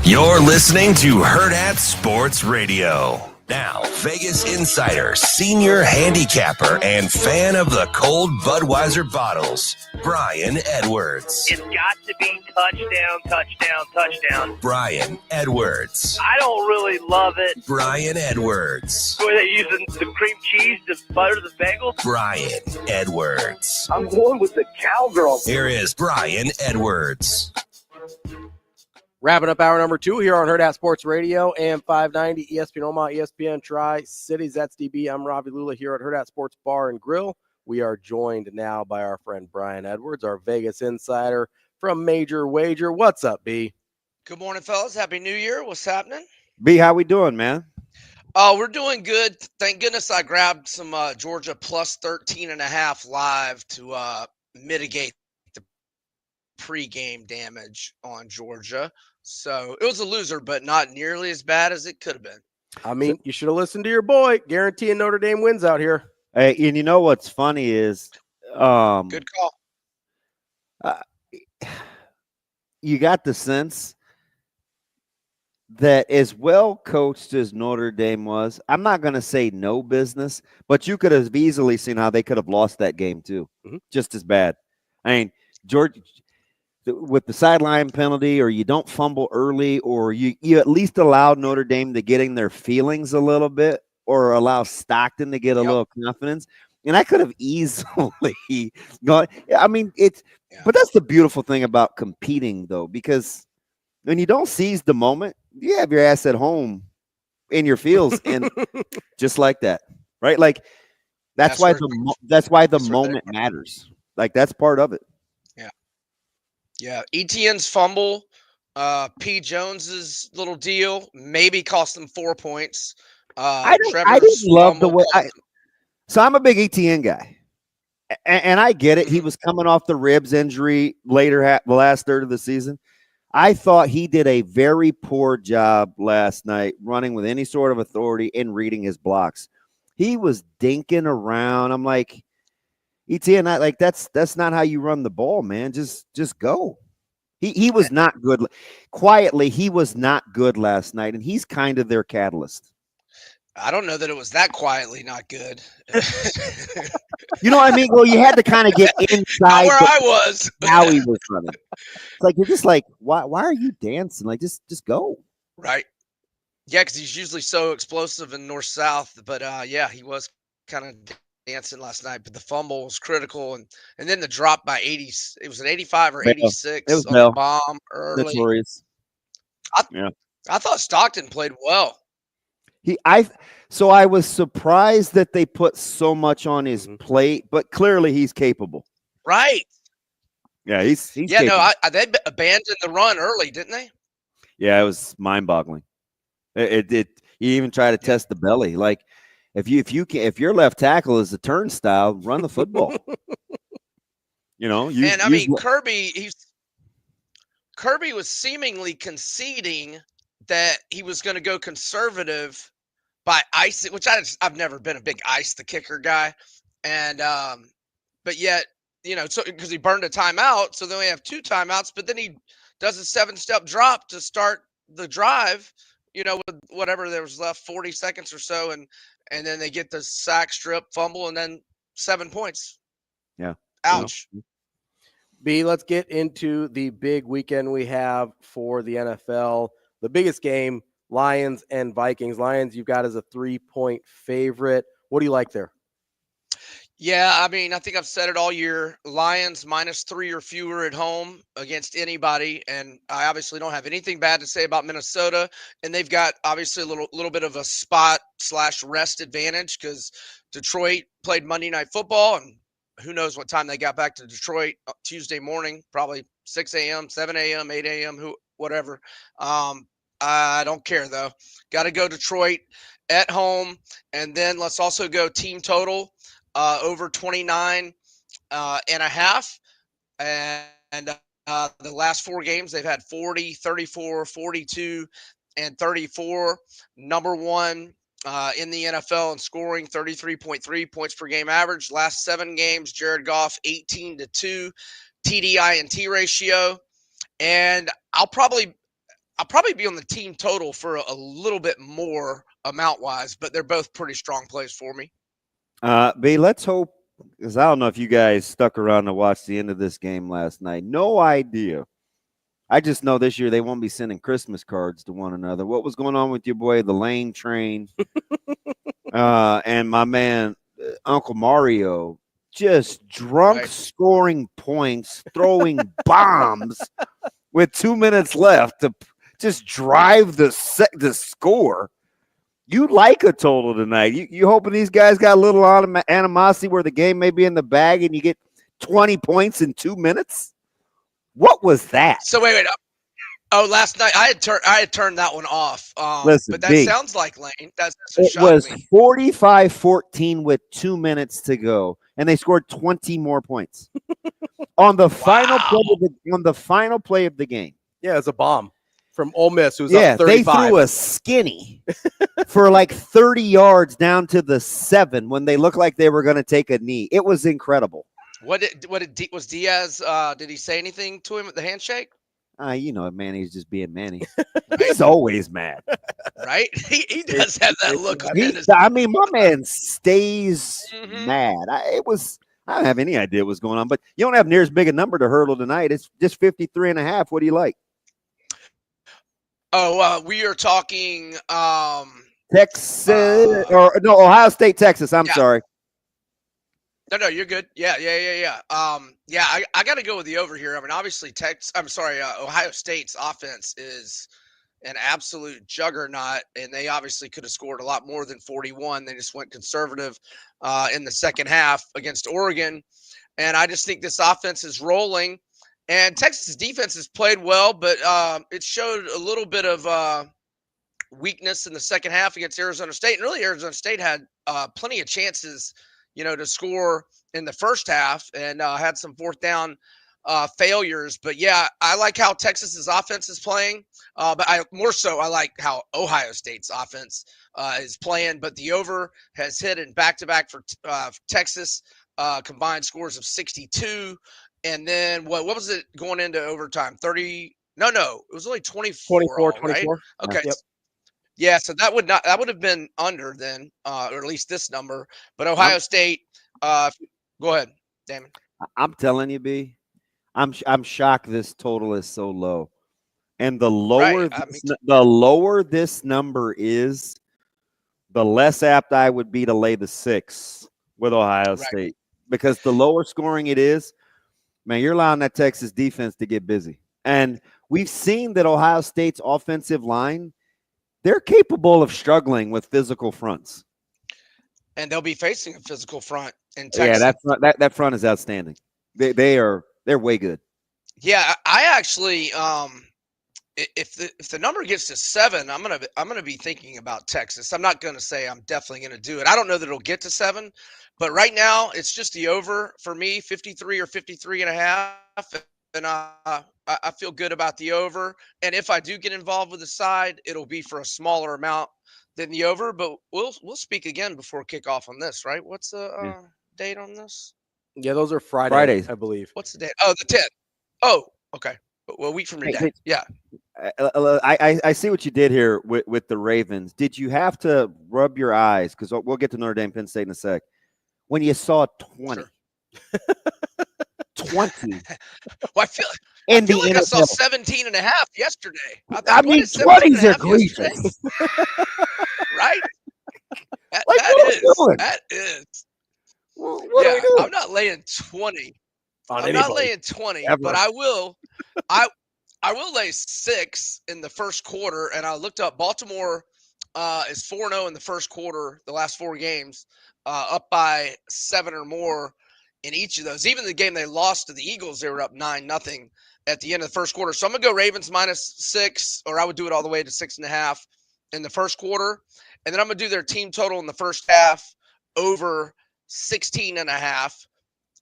You're listening to Hurrdat Sports Radio. Now, Vegas insider, senior handicapper, and fan of the cold Budweiser bottles, Brian Edwards. It's got to be touchdown, touchdown, touchdown. Brian Edwards. I don't really love it. Brian Edwards. Were they using the cream cheese to butter the bagel? Brian Edwards. I'm going with the cowgirl. Here is Brian Edwards. Wrapping up hour number 2 here on Hurrdat Sports Radio, AM 590, ESPN Omaha, ESPN Tri-Cities. That's DB. I'm Ravi Lulla here at Hurrdat Sports Bar and Grill. We are joined now by our friend Brian Edwards, our Vegas insider from Major Wager. What's up, B? Good morning, fellas. Happy New Year. What's happening? B, how we doing, man? We're doing good. Thank goodness I grabbed some Georgia plus 13.5 live to mitigate the pregame damage on Georgia. So it was a loser, but not nearly as bad as it could have been. I mean, you should have listened to your boy. Guaranteeing Notre Dame wins out here. Hey, and you know what's funny is good call. You got the sense that as well coached as Notre Dame was, I'm not going to say no business, but you could have easily seen how they could have lost that game too, just as bad. I mean, Georgia, with the sideline penalty, or you don't fumble early, or you at least allow Notre Dame to get in their feelings a little bit, or allow Stockton to get a little confidence. And I could have easily gone. I mean, but that's the beautiful thing about competing, though, because when you don't seize the moment, you have your ass at home in your fields, and just like that, right? Like that's why the moment matters. Like that's part of it. Yeah, ETN's fumble, P. Jones's little deal maybe cost them 4 points. I didn't love the way. So I'm a big ETN guy, and I get it. He was coming off the ribs injury the last third of the season. I thought he did a very poor job last night running with any sort of authority and reading his blocks. He was dinking around. I'm like, ETN, that's not how you run the ball, man. Just go. He was not good. Quietly, he was not good last night, and he's kind of their catalyst. I don't know that it was that quietly not good. You know what I mean? Well, you had to kind of get inside where I was. How he was running. It's like you're just like, why are you dancing? Like just go. Right. Yeah, because he's usually so explosive in north-south. But yeah, he was kind of dancing last night, but the fumble was critical, and then the drop by 80. It was an 85 or Bell. 86 It was on Bell. the bomb early. Notorious. I thought Stockton played well. So I was surprised that they put so much on his plate, but clearly he's capable. Right. Yeah, he's Yeah, capable. no, they abandoned the run early, didn't they? Yeah, it was mind-boggling. It you even try to test the belly. Like if your left tackle is a turnstile, run the football. Kirby was seemingly conceding that he was going to go conservative by ice, which I've never been a big ice the kicker guy, and but yet so because he burned a timeout, so then we have 2 timeouts, but then he does a 7-step drop to start the drive, with whatever there was left, 40 seconds or so, and then they get the sack, strip, fumble, and then 7 points. Yeah. Ouch. B, let's get into the big weekend we have for the NFL. The biggest game, Lions and Vikings. Lions, you've got as a 3-point favorite. What do you like there? Yeah, I mean, I think I've said it all year. Lions -3 or fewer at home against anybody, and I obviously don't have anything bad to say about Minnesota. And they've got obviously a little bit of a spot/rest advantage because Detroit played Monday Night Football, and who knows what time they got back to Detroit Tuesday morning, probably 6 a.m., 7 a.m., 8 a.m., whatever. I don't care though. Got to go Detroit at home, and then let's also go team total. Over 29 and a half. And the last 4 games, they've had 40, 34, 42, and 34. Number 1 in the NFL in scoring, 33.3 points per game average. Last 7 games, Jared Goff, 18-2 TDI&T ratio. And I'll probably be on the team total for a little bit more amount-wise, but they're both pretty strong plays for me. B, let's hope, because I don't know if you guys stuck around to watch the end of this game last night. No idea. I just know this year they won't be sending Christmas cards to one another. What was going on with your boy, the Lane Train, and my man, Uncle Mario, just drunk, scoring points, throwing bombs with 2 minutes left to just drive the score. You like a total tonight. You hoping these guys got a little animosity where the game may be in the bag and you get 20 points in 2 minutes? What was that? So wait. Oh, last night I had turned that one off. Listen, but that B, sounds like Lane. It was 45-14 with 2 minutes to go, and they scored 20 more points on the final play of the game. Yeah, it's a bomb from Ole Miss, who's up 35. They threw a skinny for like 30 yards down to the 7 when they looked like they were going to take a knee. It was incredible. Was Diaz? Did he say anything to him at the handshake? Manny's just being Manny. He's always mad, right? He does have that look. My man stays mad. I don't have any idea what's going on, but you don't have near as big a number to hurdle tonight. It's just 53.5. What do you like? Oh, we are talking Texas Ohio State, Texas. I'm sorry. No, you're good. Yeah. I got to go with the over here. I mean, obviously, Ohio State's offense is an absolute juggernaut, and they obviously could have scored a lot more than 41. They just went conservative in the second half against Oregon, and I just think this offense is rolling. And Texas' defense has played well, but it showed a little bit of weakness in the second half against Arizona State. And really, Arizona State had plenty of chances, to score in the first half and had some fourth down failures. But, yeah, I like how Texas' offense is playing. But I like how Ohio State's offense is playing. But the over has hit in back-to-back for Texas, combined scores of 62. And then what was it going into overtime? 30? No, it was only 24. 24. Right? Okay. Yep. Yeah, so that would have been under then, or at least this number. But Ohio State, go ahead, Damon. I'm telling you, B, I'm shocked this total is so low. And the lower this number is, the less apt I would be to lay the 6. with Ohio State because the lower scoring it is, man, you're allowing that Texas defense to get busy. And we've seen that Ohio State's offensive line, they're capable of struggling with physical fronts. And they'll be facing a physical front in Texas. Yeah, that front is outstanding. They're way good. Yeah, I actually if the number gets to 7, I'm gonna be thinking about Texas. I'm not gonna say I'm definitely gonna do it. I don't know that it'll get to 7, but right now it's just the over for me, 53 or 53.5, and I feel good about the over. And if I do get involved with the side, it'll be for a smaller amount than the over. But we'll speak again before kickoff on this, right? What's the date on this? Yeah, those are Fridays, I believe. What's the date? Oh, the 10th. Oh, okay. Well, a week from today. Yeah. I see what you did here with the Ravens. Did you have to rub your eyes? Because we'll get to Notre Dame, Penn State in a sec. When you saw 20. Sure. 20. Well, I feel like I saw 17.5 yesterday. I mean, 20s are egregious. Right? That is. What are we doing? I'm not laying 20. I'm not laying 20, ever. But I will. I will lay 6 in the first quarter, and I looked up Baltimore is 4-0 in the first quarter, the last 4 games, up by 7 or more in each of those. Even the game they lost to the Eagles, they were up 9-0 at the end of the first quarter. So I'm going to go Ravens -6, or I would do it all the way to 6.5 in the first quarter. And then I'm going to do their team total in the first half over 16.5.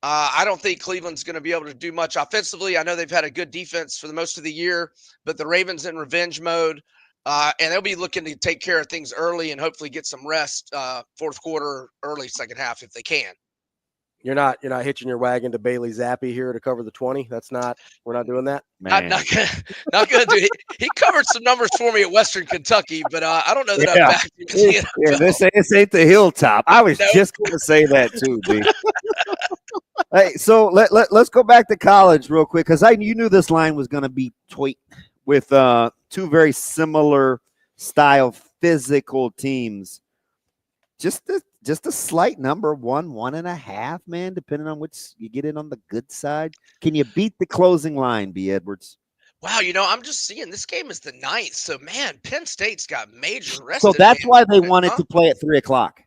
I don't think Cleveland's going to be able to do much offensively. I know they've had a good defense for the most of the year, but the Ravens in revenge mode, and they'll be looking to take care of things early and hopefully get some rest fourth quarter, early second half if they can. You're not hitching your wagon to Bailey Zappi here to cover the 20. We're not doing that. Man. Not gonna do it. He covered some numbers for me at Western Kentucky, but I don't know that I'm back in the NFL. Yeah, this ain't the hilltop. I was just gonna say that too, B. Hey, so let's go back to college real quick because you knew this line was gonna be tight with 2 very similar style physical teams. Just a slight number, 1.5, man, depending on which you get in on the good side. Can you beat the closing line, B. Edwards? Wow, I'm just seeing this game is the 9th. So, man, Penn State's got major rest. So that's why they wanted to play at 3 o'clock.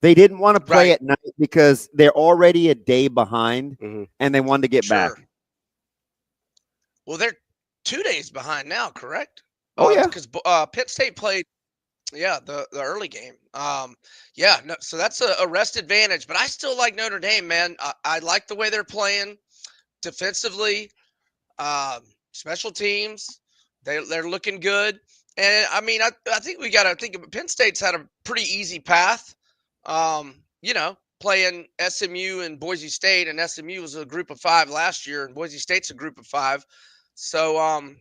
They didn't want to play at night because they're already a day behind, and they wanted to get back. Well, they're 2 days behind now, correct? Oh, yeah. Because Penn State played the early game. So that's a rest advantage, but I still like Notre Dame, man. I like the way they're playing defensively, special teams. They're looking good. And I mean, I think we got to think of Penn State's had a pretty easy path, playing SMU and Boise State, and SMU was a group of 5 last year and Boise State's a group of 5. So, I'm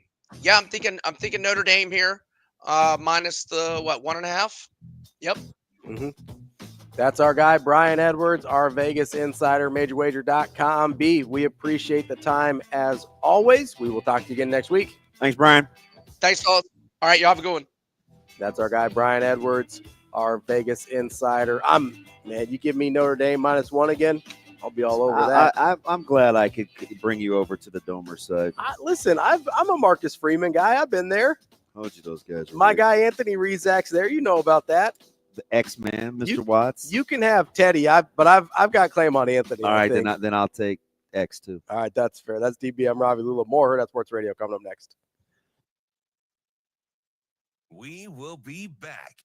thinking Notre Dame here. Minus the 1.5. Yep. That's our guy, Brian Edwards, our Vegas insider, MajorWager.com. B, we appreciate the time as always. We will talk to you again next week. Thanks, Brian. Thanks, all. All right, you have a good one. That's our guy, Brian Edwards, our Vegas insider. Man, you give me Notre Dame -1 again, I'll be all over that. I'm glad I could bring you over to the Domer side. Listen, I'm a Marcus Freeman guy. I've been there. Told you those guys. My guy Anthony Rizak's there. You know about that. The X-Man, Mr. Watts. You can have Teddy. I've got claim on Anthony. All right, then I'll take X too. All right, that's fair. That's DBM Ravi Lulla. More Hurrdat Sports Radio coming up next. We will be back.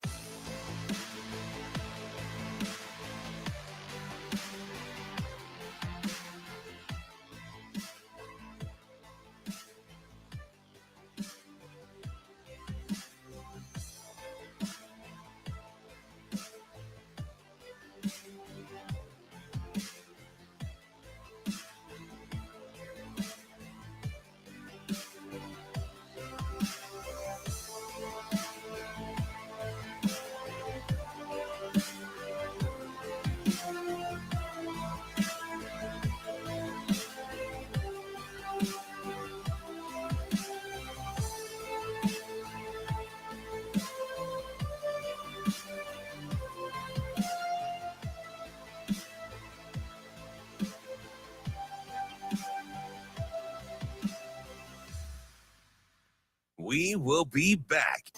will be back.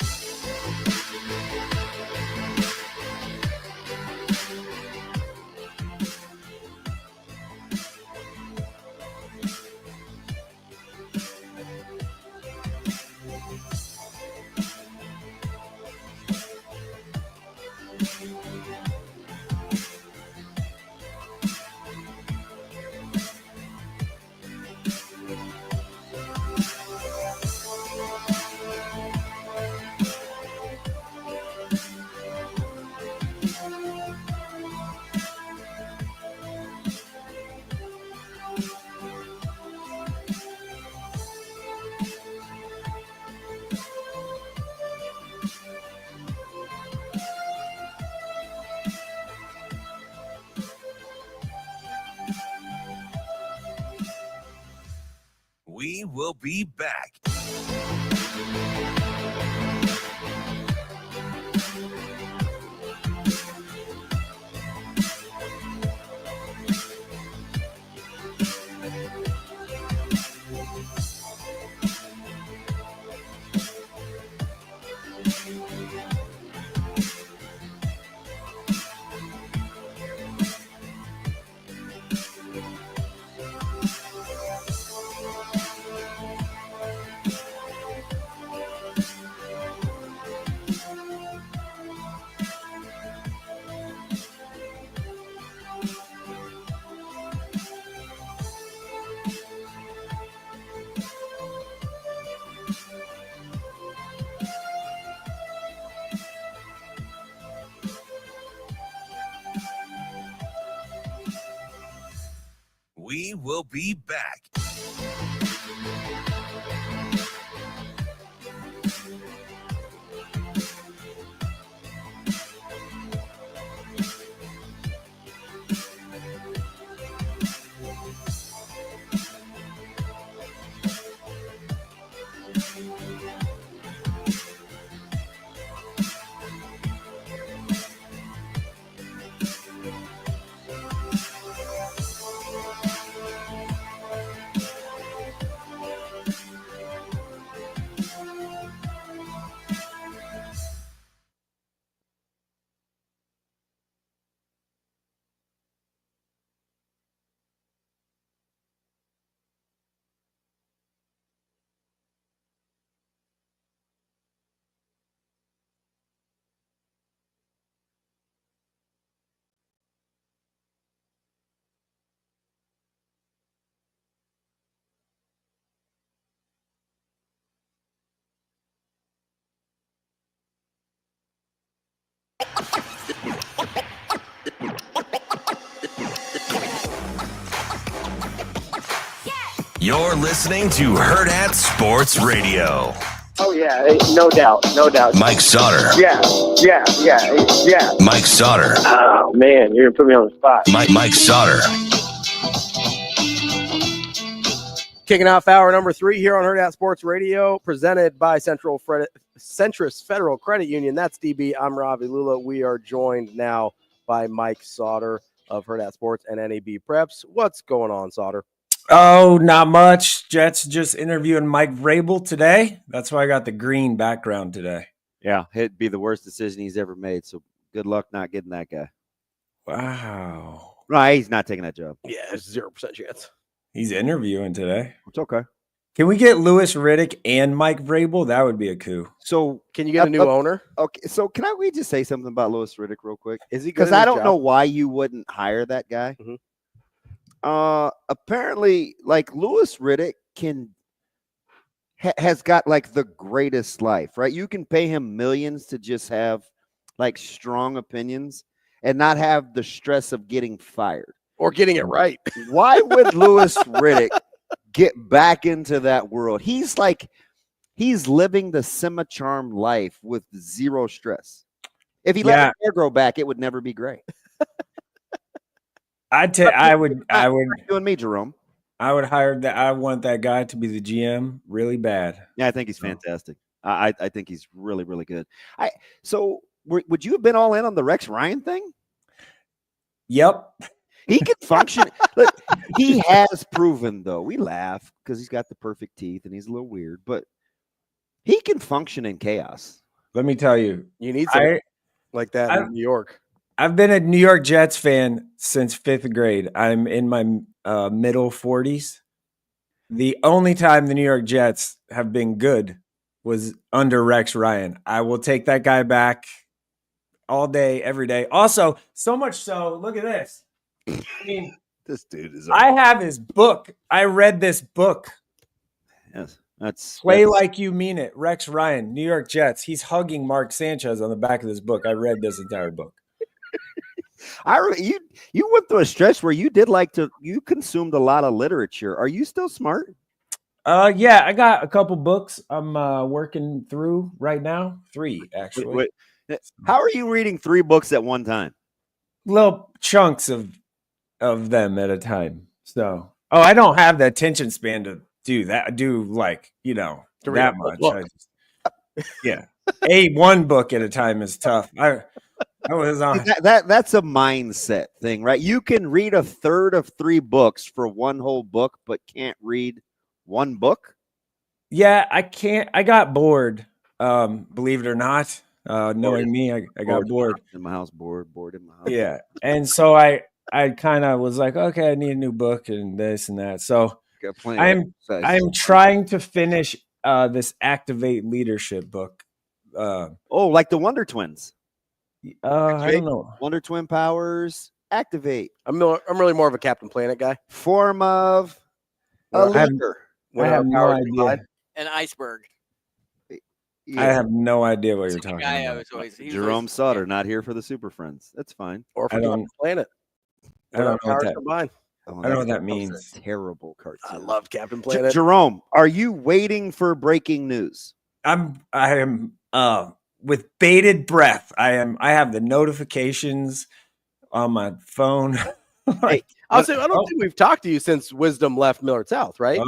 We will be back. We will be back. You're listening to Hurrdat Sports Radio. Oh, yeah, no doubt, no doubt. Mike Sautter. Yeah. Mike Sautter. Oh, man, you're going to put me on the spot. Mike Sautter. Kicking off hour number 3 here on Hurrdat Sports Radio, presented by Centrist Federal Credit Union. That's DB. I'm Ravi Lulla. We are joined now by Mike Sautter of Hurrdat Sports and NAB Preps. What's going on, Sautter? Oh, not much. Jets just interviewing Mike Vrabel today. That's why I got the green background today. Yeah, it'd be the worst decision he's ever made. So good luck not getting that guy. Wow. Right, he's not taking that job. Yeah, there's 0% chance. He's interviewing today. It's okay. Can we get Louis Riddick and Mike Vrabel? That would be a coup. So can you get a new owner? Okay, so can we just say something about Louis Riddick real quick? Is he good? Because I don't know why you wouldn't hire that guy. Mm-hmm. Apparently, like Louis Riddick has got like the greatest life, right? You can pay him millions to just have like strong opinions and not have the stress of getting fired or getting it right. Why would Louis Riddick get back into that world? He's living the semi-charm life with zero stress. If he let his hair grow back, it would never be great. I would you and me, Jerome. I would hire that. I want that guy to be the GM really bad. Yeah, I think he's fantastic. I think he's really, really good. Would you have been all in on the Rex Ryan thing? Yep. He can function. Look, he has proven, though. We laugh because he's got the perfect teeth and he's a little weird, but He can function in chaos. Let me tell you. You need something like that in New York. I've been a New York Jets fan since 5th grade. I'm in my middle 40s. The only time the New York Jets have been good was under Rex Ryan. I will take that guy back all day, every day. Also, so much so, look at this. I mean, this dude is. I have his book. I read this book. Yes, that's Play Like You Mean It. Rex Ryan, New York Jets. He's hugging Mark Sanchez on the back of this book. I read this entire book. You went through a stretch where you consumed a lot of literature. Are you still smart? Yeah, I got a couple books I'm working through right now. 3 actually. Wait. How are you reading 3 books at one time? Little chunks of them at a time. So, I don't have the attention span to do that. Do that much. One book at a time is tough. I was on that's a mindset thing, right? You can read a third of 3 books for one whole book, but can't read one book. Yeah, I can't. I got bored. Believe it or not, knowing me, I got bored in my house. Bored in my house. Yeah, and so I kind of was like, okay, I need a new book and this and that. So I'm trying to finish this Activate Leadership book. Like the Wonder Twins. I don't know. Wonder Twin powers. Activate. I'm really more of a Captain Planet guy. Form of a leader. I have no idea. An iceberg. I have no idea what you're talking about. Jerome Sautter, not here for the Super Friends. That's fine. Or for Captain Planet. I don't know what that combined. I don't know what that means. Terrible cartoon. I love Captain Planet. Jerome, are you waiting for breaking news? I am with bated breath. I have the notifications on my phone. Hey, I don't think we've talked to you since Wisdom left Millard South, right?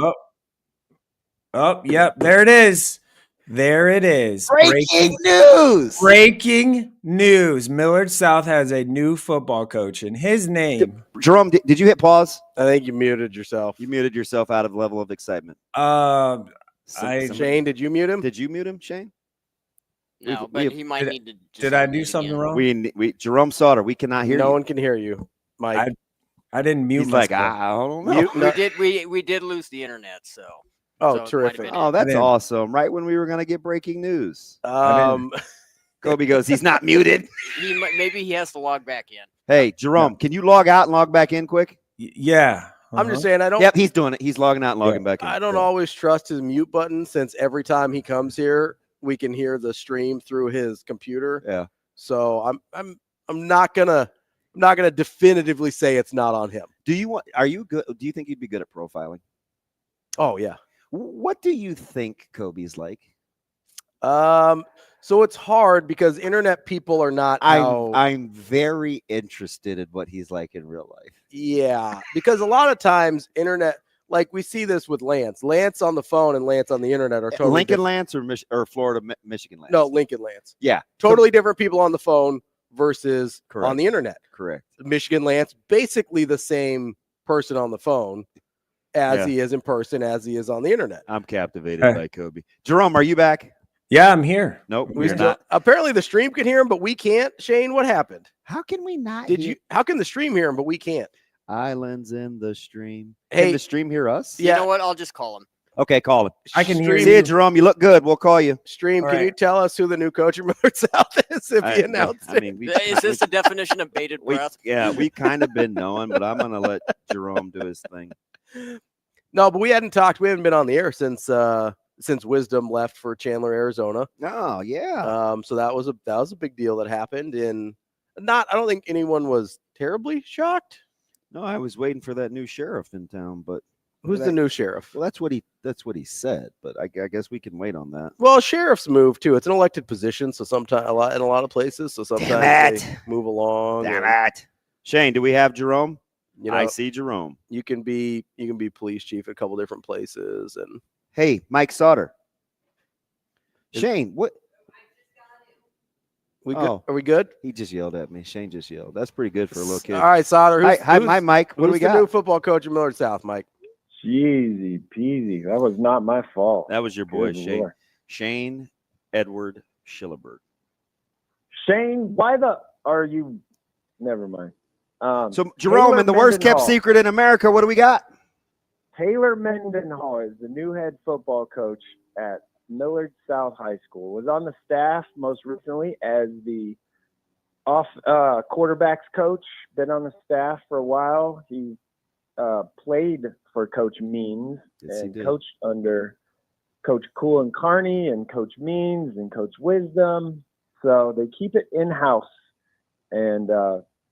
Yep. There it is. Breaking news. Breaking news. Millard South has a new football coach, and his name. Jerome, did you hit pause? I think you muted yourself. You muted yourself out of level of excitement. Shane, did you mute him? Did you mute him, Shane? No, but he might need to. Did I do something wrong? We Jerome Sautter, we cannot hear you. No one can hear you, Mike. I didn't mute. He's like, I don't know. We did lose the internet, so. Oh, terrific! Oh, that's awesome! Right when we were going to get breaking news, Kobe goes, "He's not muted." Maybe he has to log back in. Hey, Jerome, can you log out and log back in quick? Yeah, I'm just saying I don't. Yep, he's doing it. He's logging out and logging back in. I don't always trust his mute button since every time he comes here, we can hear the stream through his computer. Yeah. So I'm not gonna definitively say it's not on him. Are you good? Do you think you'd be good at profiling? Oh yeah. What do you think Kobe's like? So it's hard because internet people are not. I'm very interested in what he's like in real life. Yeah, because a lot of times internet, like we see this with Lance on the phone and Lance on the internet are totally Lincoln different. Lance or Florida Michigan Lance. No, Lincoln Lance. Yeah, totally different people on the phone versus Correct. on the internet. Correct. Michigan Lance, basically the same person on the phone as he is in person, as he is on the internet. I'm captivated by Kobe. Jerome, are you back? Yeah, I'm here. Nope, we're not. Apparently the stream can hear him, but we can't. Shane, what happened? How can we not? How can the stream hear him, but we can't? Islands in the stream. Hey, can the stream hear us? You know what? I'll just call him. Okay, call him. I can hear you. See you, Jerome. You look good. We'll call you. Stream, can you tell us who the new coach of Millard South is if he announced it? Is this the definition of bated breath? We kind of been knowing, but I'm going to let Jerome do his thing. No, but we haven't been on the air since Wisdom left for Chandler, Arizona. Oh, yeah. So that was a big deal that happened, and I don't think anyone was terribly shocked. No, I was waiting for that new sheriff in town, but who's the new sheriff? Well, that's what he said, but I guess we can wait on that. Well, sheriffs move too. It's an elected position, so sometimes in a lot of places, so sometimes they move along. Damn it. Shane, do we have Jerome? You know, I see Jerome. You can be police chief at a couple different places, and hey, Mike Sautter. Shane, what? Are we good? He just yelled at me. Shane just yelled. That's pretty good for a little kid. All right, Sautter. Hi, Mike. What do we got? Who's the new football coach of Millard South, Mike? Easy peasy. That was not my fault. That was your boy, Shane. Shane Edward Schillerberg. Shane, are you? Never mind. So Jerome, Taylor and the worst kept Mendenhall. secret in America, what do we got? Taylor Mendenhall is the new head football coach at Millard South High School. Was on the staff most recently as the quarterbacks coach. Been on the staff for a while. He played for Coach Means and coached under Coach Cool and Carney and Coach Means and Coach Wisdom. So they keep it in-house. And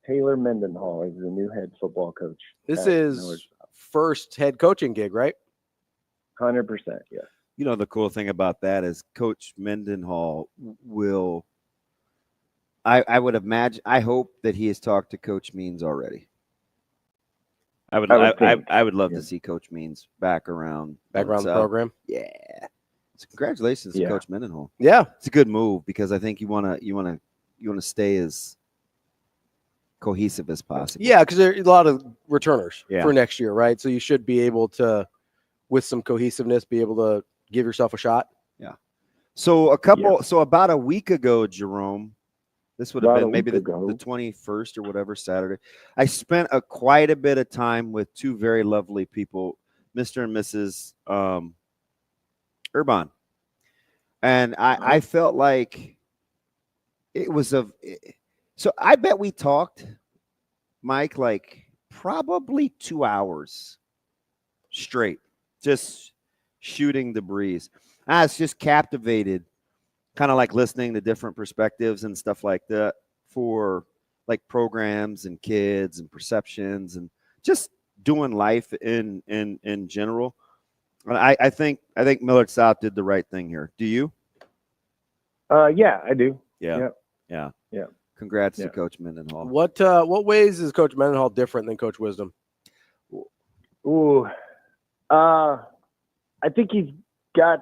Taylor Mendenhall is the new head football coach. This is first head coaching gig, right? 100%, yes. You know, the cool thing about that is Coach Mendenhall will – I would imagine – I hope that he has talked to Coach Means already. I would love to see Coach Means back around the program. Yeah. So congratulations to Coach Mendenhall. Yeah. It's a good move because I think you want to stay as cohesive as possible. Yeah, because there are a lot of returners for next year, right? So you should be able to, with some cohesiveness, be able to give yourself a shot. Yeah. So about a week ago, Jerome, this would have been maybe the 21st or whatever, Saturday, I spent quite a bit of time with two very lovely people, Mr. and Mrs. Urban. And I felt like it was so I bet we talked, Mike, like probably 2 hours straight, just shooting the breeze. I was just captivated, kind of like listening to different perspectives and stuff like that for like programs and kids and perceptions and just doing life in general. I think Millard South did the right thing here. Do you? Yeah, I do. Yeah. Yeah. Congrats to Coach Mendenhall. What ways is Coach Mendenhall different than Coach Wisdom? Ooh, I think he's got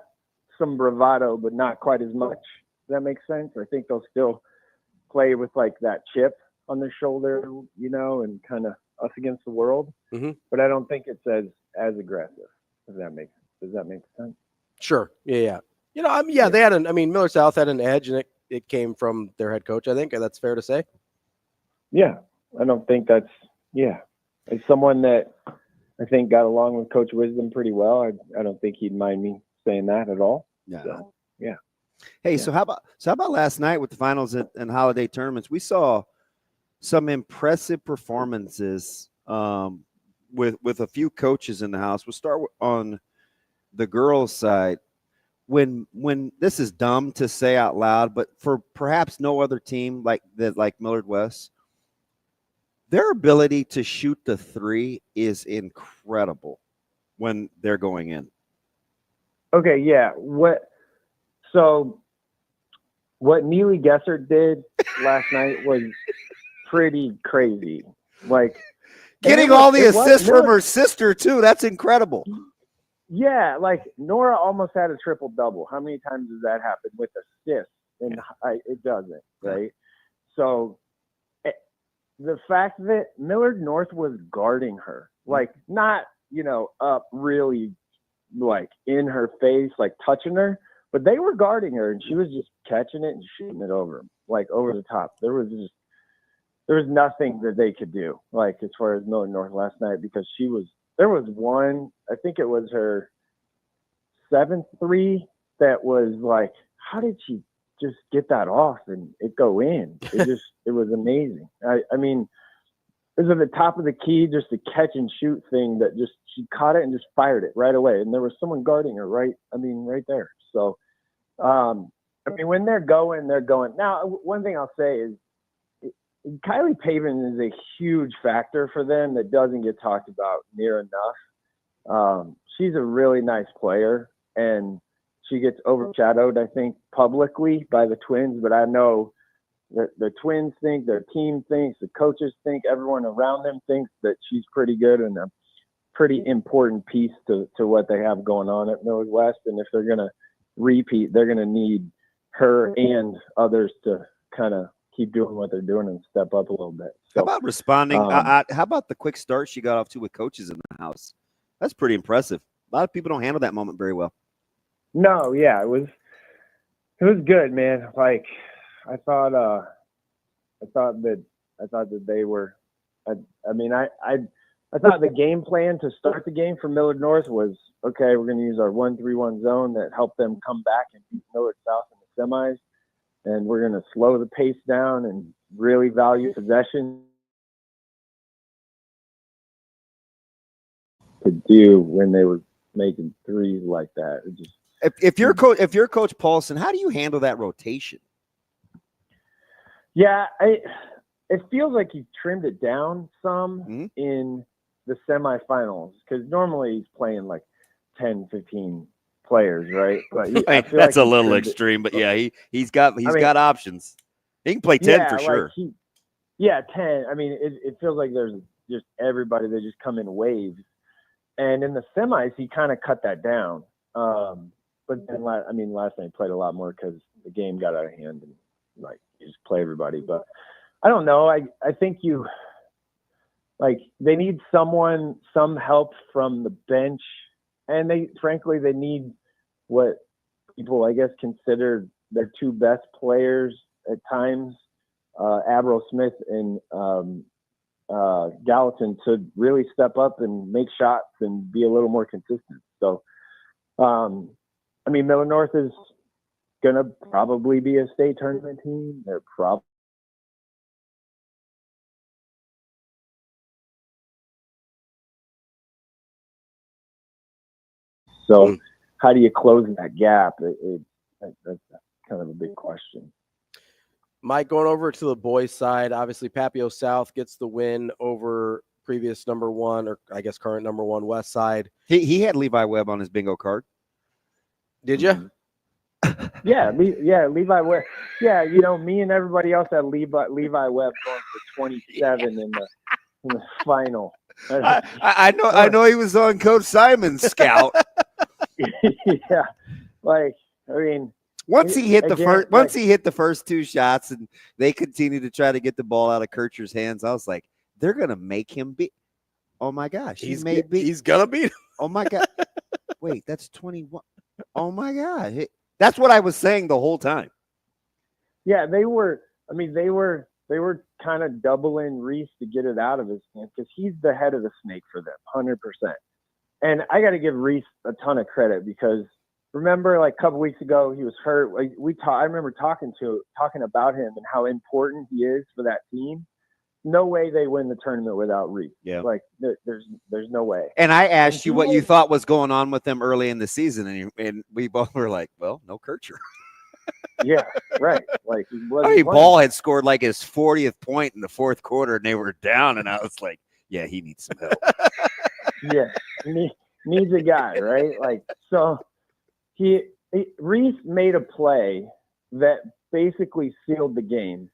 some bravado, but not quite as much. Does that make sense? I think they'll still play with like that chip on their shoulder, you know, and kind of us against the world. Mm-hmm. But I don't think it's as aggressive. Does that make sense? Sure. Yeah. You know, they had Millard South had an edge, and it came from their head coach. I think that's fair to say. Yeah, I don't think that's It's someone that I think got along with Coach Wisdom pretty well. I don't think he'd mind me saying that at all. Yeah. So, yeah. Hey, so how about last night with the finals and holiday tournaments? We saw some impressive performances with a few coaches in the house. We'll start on the girls' side. When this is dumb to say out loud, but for perhaps no other team like Millard West, their ability to shoot the three is incredible when they're going in. Okay, yeah. What Neely Gesser did last night was pretty crazy. Like getting all the assists from her sister too. That's incredible. Yeah, like Nora almost had a triple double. How many times does that happen with assists? And it doesn't, right? So the fact that Millard North was guarding her, like not, up really like in her face, like touching her, but they were guarding her and she was just catching it and shooting it over the top. There was nothing that they could do, like as far as Millard North last night, because there was one, I think it was her 7-3 that was like, how did she just get that off and it go in? It was amazing. I mean, it was at the top of the key, just a catch and shoot thing that just, she caught it and just fired it right away. And there was someone guarding her right there. So, when they're going. Now, one thing I'll say is, Kylie Pavin is a huge factor for them that doesn't get talked about near enough. She's a really nice player, and she gets overshadowed, I think, publicly by the Twins. But I know that the Twins think, their team thinks, the coaches think, everyone around them thinks that she's pretty good and a pretty important piece to what they have going on at Millard West. And if they're going to repeat, they're going to need her and others to kind of keep doing what they're doing and step up a little bit. So, how about responding? How about the quick start she got off to with coaches in the house? That's pretty impressive. A lot of people don't handle that moment very well. No, yeah, it was It was good, man. Like I thought that they were. I thought the game plan to start the game for Millard North was okay. We're going to use our 1-3-1 zone that helped them come back and beat Millard South in the semis, and we're going to slow the pace down and really value possession to do when they were making threes like that. It just if you're Coach Paulson, how do you handle that rotation? Yeah, it feels like he trimmed it down some in the semifinals because normally he's playing like 10, 15 players, right? But That's a little extreme, but yeah, he's got options. He can play 10 for sure. 10. I mean, it feels like there's just everybody that just come in waves. And in the semis, he kind of cut that down. But then, last night he played a lot more because the game got out of hand and like you just play everybody. But I don't know. I think they need some help from the bench, and they need what people I guess consider their two best players at times, Abro Smith and Gallatin, to really step up and make shots and be a little more consistent. So, Millard North is gonna probably be a state tournament team. They're probably so. How do you close that gap? That's kind of a big question. Mike, going over to the boys' side, obviously Papio South gets the win over previous number one, or I guess current number one, West Side. He had Levi Webb on his bingo card. Did you? Yeah, Levi Webb. Yeah, me and everybody else had Levi Webb going for 27 in the final. I know he was on Coach Simon's scout. Yeah, once he hit the first two shots and they continued to try to get the ball out of Kircher's hands, I was like, they're gonna make him beat. Oh my gosh, he's gonna beat him. Oh my god, wait, that's 21. Oh my god, that's what I was saying the whole time. Yeah, they were kind of doubling Reese to get it out of his hands because he's the head of the snake for them, 100%. And I got to give Reese a ton of credit because remember, like a couple weeks ago, he was hurt. I remember talking about him and how important he is for that team. No way they win the tournament without Reese. Yeah, there's no way. And I asked you what you thought was going on with them early in the season, and we both were like, "Well, no Kircher." Yeah, right. Ball had scored like his 40th point in the fourth quarter, and they were down, and I was like, "Yeah, he needs some help." Yeah, needs a guy, right? So Reese made a play that basically sealed the game,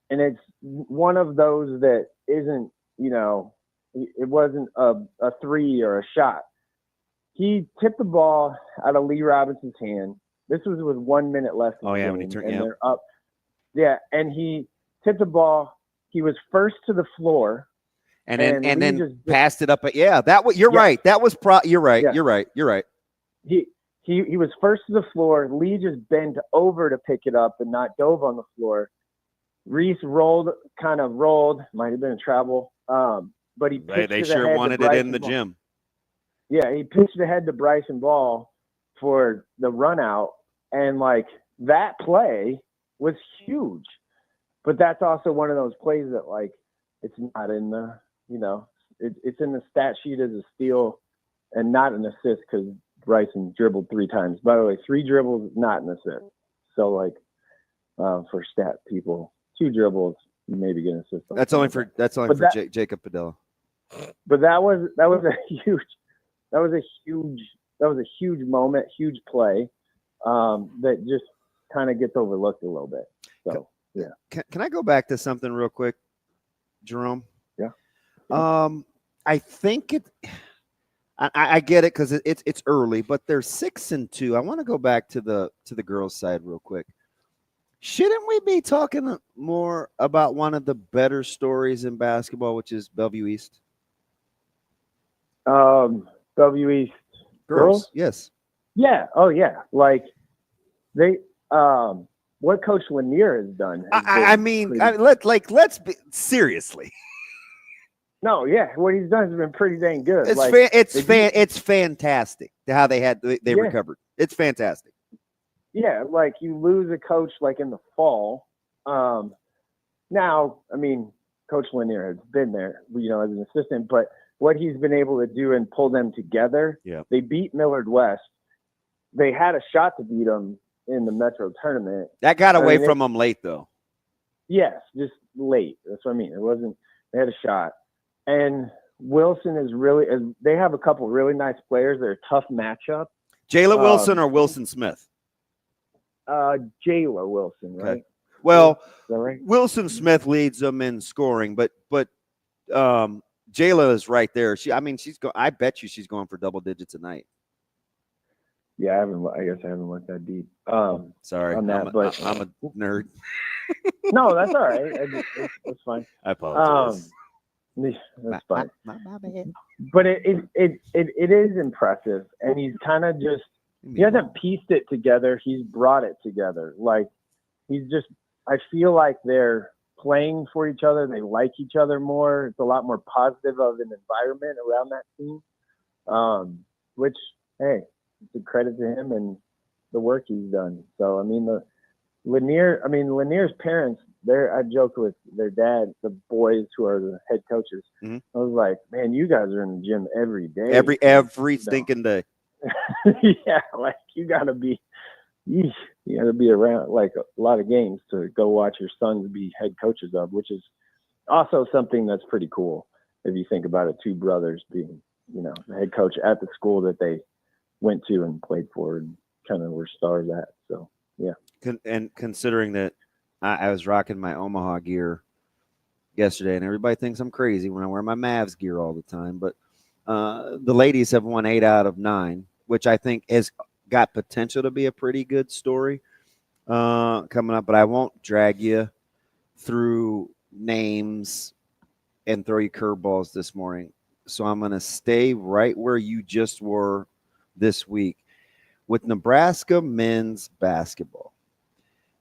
and it's one of those that isn't, it wasn't a three or a shot. He tipped the ball out of Lee Robinson's hand. This was with 1 minute left. They're up. Yeah, and he tipped the ball. He was first to the floor. And then passed it up. You're right. That was you're right. Yeah. You're right. He was first to the floor. Lee just bent over to pick it up and not dove on the floor. Reese rolled, might have been a travel. But he pitched they sure wanted it in the gym. Yeah, he pitched ahead to Bryson Ball for the run out, and that play was huge. But that's also one of those plays that it's not in the it's in the stat sheet as a steal and not an assist because Bryson dribbled 3 times. By the way, 3 dribbles, not an assist. So for stat people, 2 dribbles, you maybe get an assist. That's only for Jacob Padilla. But that was a huge moment, huge play that just kind of gets overlooked a little bit. So yeah. Can I go back to something real quick, Jerome? Yeah. I think I get it because it's early, but they're 6-2. I want to go back to the girls' side real quick. Shouldn't we be talking more about one of the better stories in basketball, which is Bellevue East? Bellevue East girls? Yes. Yeah. Oh yeah. what Coach Lanier has done. Let's be seriously. No, yeah, what he's done has been pretty dang good. It's fantastic how they recovered. It's fantastic. Yeah, like you lose a coach like in the fall. Now, I mean, Coach Lanier has been there, as an assistant, but what he's been able to do and pull them together. Yeah. They beat Millard West. They had a shot to beat them in the Metro tournament. That got away from them late, though. Yes, just late. That's what I mean. It wasn't. They had a shot, and Wilson is really. They have a couple really nice players. They're a tough matchup. Jayla Wilson or Wilson Smith? Jayla Wilson, right? Okay. Well, is that right? Wilson Smith leads them in scoring, but Jayla is right there. I bet you she's going for double digits a night. Yeah, I guess I haven't looked that deep. Sorry, on that, I'm a nerd. No, that's all right. That's fine. I apologize. That's fine. My bad. But it is impressive, and he's kind of just he hasn't pieced it together. He's brought it together. Like I feel like they're playing for each other. They like each other more. It's a lot more positive of an environment around that team. Which, hey, it's a credit to him and the work he's done. So, I mean, Lanier's parents, I joked with their dad, the boys who are the head coaches. Mm-hmm. I was like, man, you guys are in the gym every day. Every stinking day. Yeah, like you gotta be around like a lot of games to go watch your sons be head coaches of, which is also something that's pretty cool if you think about it. Two brothers being, the head coach at the school that they went to and played for and kind of were stars at. So, yeah. And considering that I was rocking my Omaha gear yesterday, and everybody thinks I'm crazy when I wear my Mavs gear all the time, but the ladies have won 8 out of 9, which I think has got potential to be a pretty good story coming up, but I won't drag you through names and throw you curveballs this morning. So I'm going to stay right where you just were this week with Nebraska men's basketball.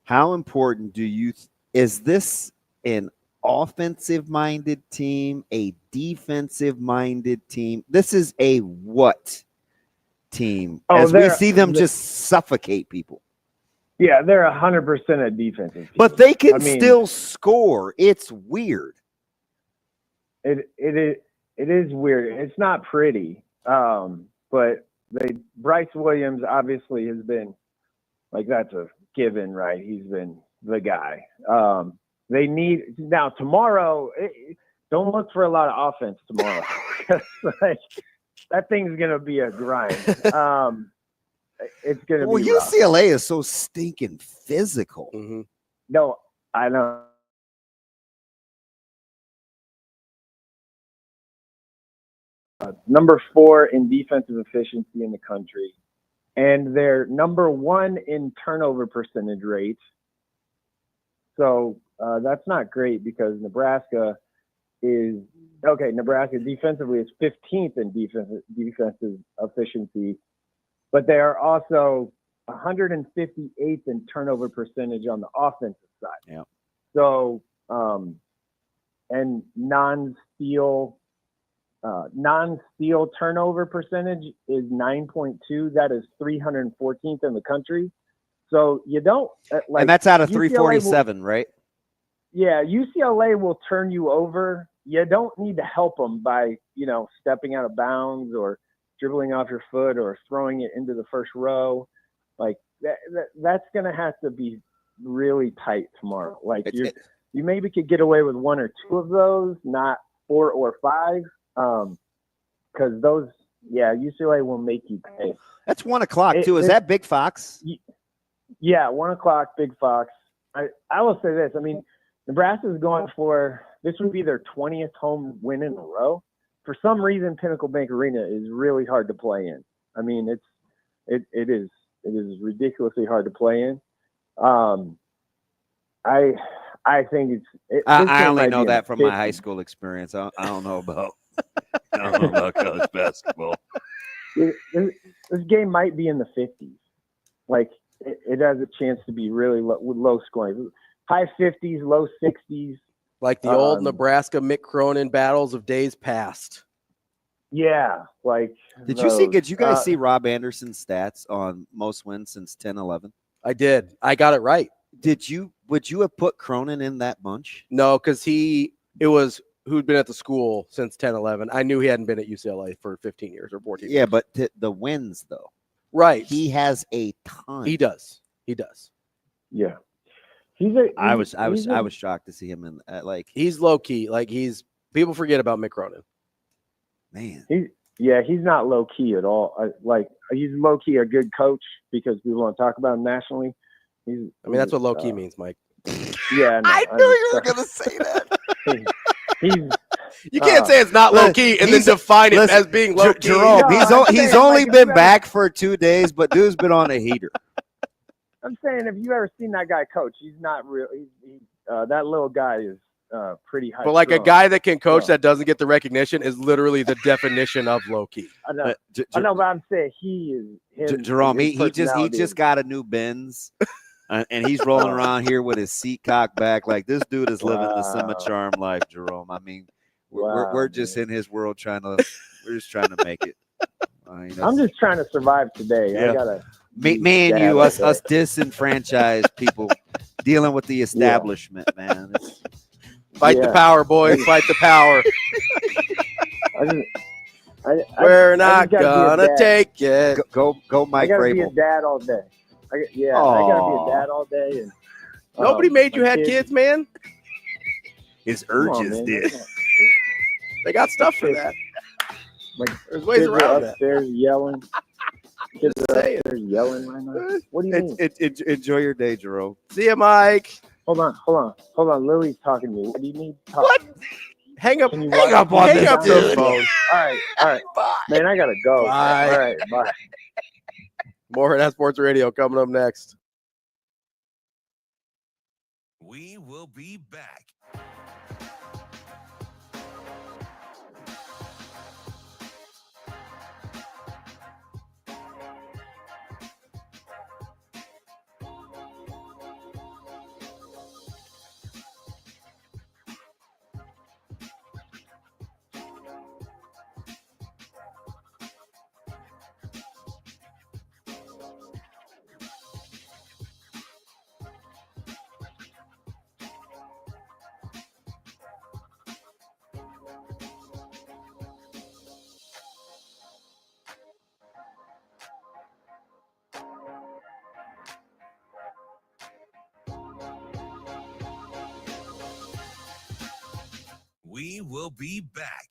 How important is this an offensive-minded team, a defensive-minded team? This is a what team? As we see them just suffocate people. Yeah, they're 100% a defensive team. But they can still score. It's weird. It is weird. It's not pretty. But Bryce Williams obviously has been like, that's a given, right? He's been the guy. They need now tomorrow. Don't look for a lot of offense tomorrow. Like, that thing's gonna be a grind. It's gonna be rough. UCLA is so stinking physical. Mm-hmm. No, I know. Number 4 in defensive efficiency in the country, and they're number 1 in turnover percentage rate. So that's not great because Nebraska defensively is 15th in defensive efficiency, but they are also 158th in turnover percentage on the offensive side. Yeah. So, and non-steal turnover percentage is 9.2. That is 314th in the country. So you don't and that's out of 347, right? Yeah, UCLA will turn you over. You don't need to help them by, stepping out of bounds or dribbling off your foot or throwing it into the first row. Like that's going to have to be really tight tomorrow. Like you maybe could get away with 1 or 2 of those, not 4 or 5. Because those, UCLA will make you pay. That's 1 o'clock too. Is that Big Fox? Yeah, 1 o'clock, Big Fox. I will say this. I mean, Nebraska is going for, this would be their 20th home win in a row. For some reason, Pinnacle Bank Arena is really hard to play in. I mean, it is ridiculously hard to play in. I think I only know that from my high school experience. I don't know about college basketball. This game might be in the 50s. Like, it has a chance to be really low scoring. High 50s, low 60s. Like the old Nebraska Mick Cronin battles of days past. Yeah, like Did you guys see Rob Anderson's stats on most wins since 10-11? I did. I got it right. Would you have put Cronin in that bunch? No, because it was who'd been at the school since 10-11. I knew he hadn't been at UCLA for 15 years or 14 years. Yeah, but the wins though. Right. He has a ton. He does. Yeah. I was shocked to see him in he's low key. Like people forget about Mick Cronin. Man. He's not low key at all. He's low key a good coach because we want to talk about him nationally. That's what low key means, Mike. Yeah, no, I knew you were going to say that. You can't say it's not low key and then define it as being low key. Jerome, he's only been back for 2 days, but dude's been on a heater. I'm saying, have you ever seen that guy coach? He's not real. That little guy is pretty high. But like a guy that can coach that doesn't get the recognition is literally the definition of low key. I know, but I'm saying he is. Jerome, he just got a new Benz. And he's rolling around here with his seat cocked back. Like, this dude is living the semi-charm life, Jerome. I mean, we're just in his world we're just trying to make it. I'm just trying to survive today. Yeah. I gotta me and you, us disenfranchised people dealing with the establishment, man. Fight the power, boys. Fight the power. We're not gonna take it. Go, Mike I gotta Vrabel. be a dad all day. I gotta be a dad all day. And nobody made you have kids, man. His urges did. They got stuff for that. There's ways kids around are that. upstairs yelling. Kids are upstairs yelling right now. What do you mean? Enjoy your day, Jerome. See ya, Mike. Hold on. Lily's talking to me. What do you need? What? Hang up on the phone. All right. Man, I gotta go. Bye. All right, bye. More Hurrdat Sports Radio coming up next. We will be back. We will be back.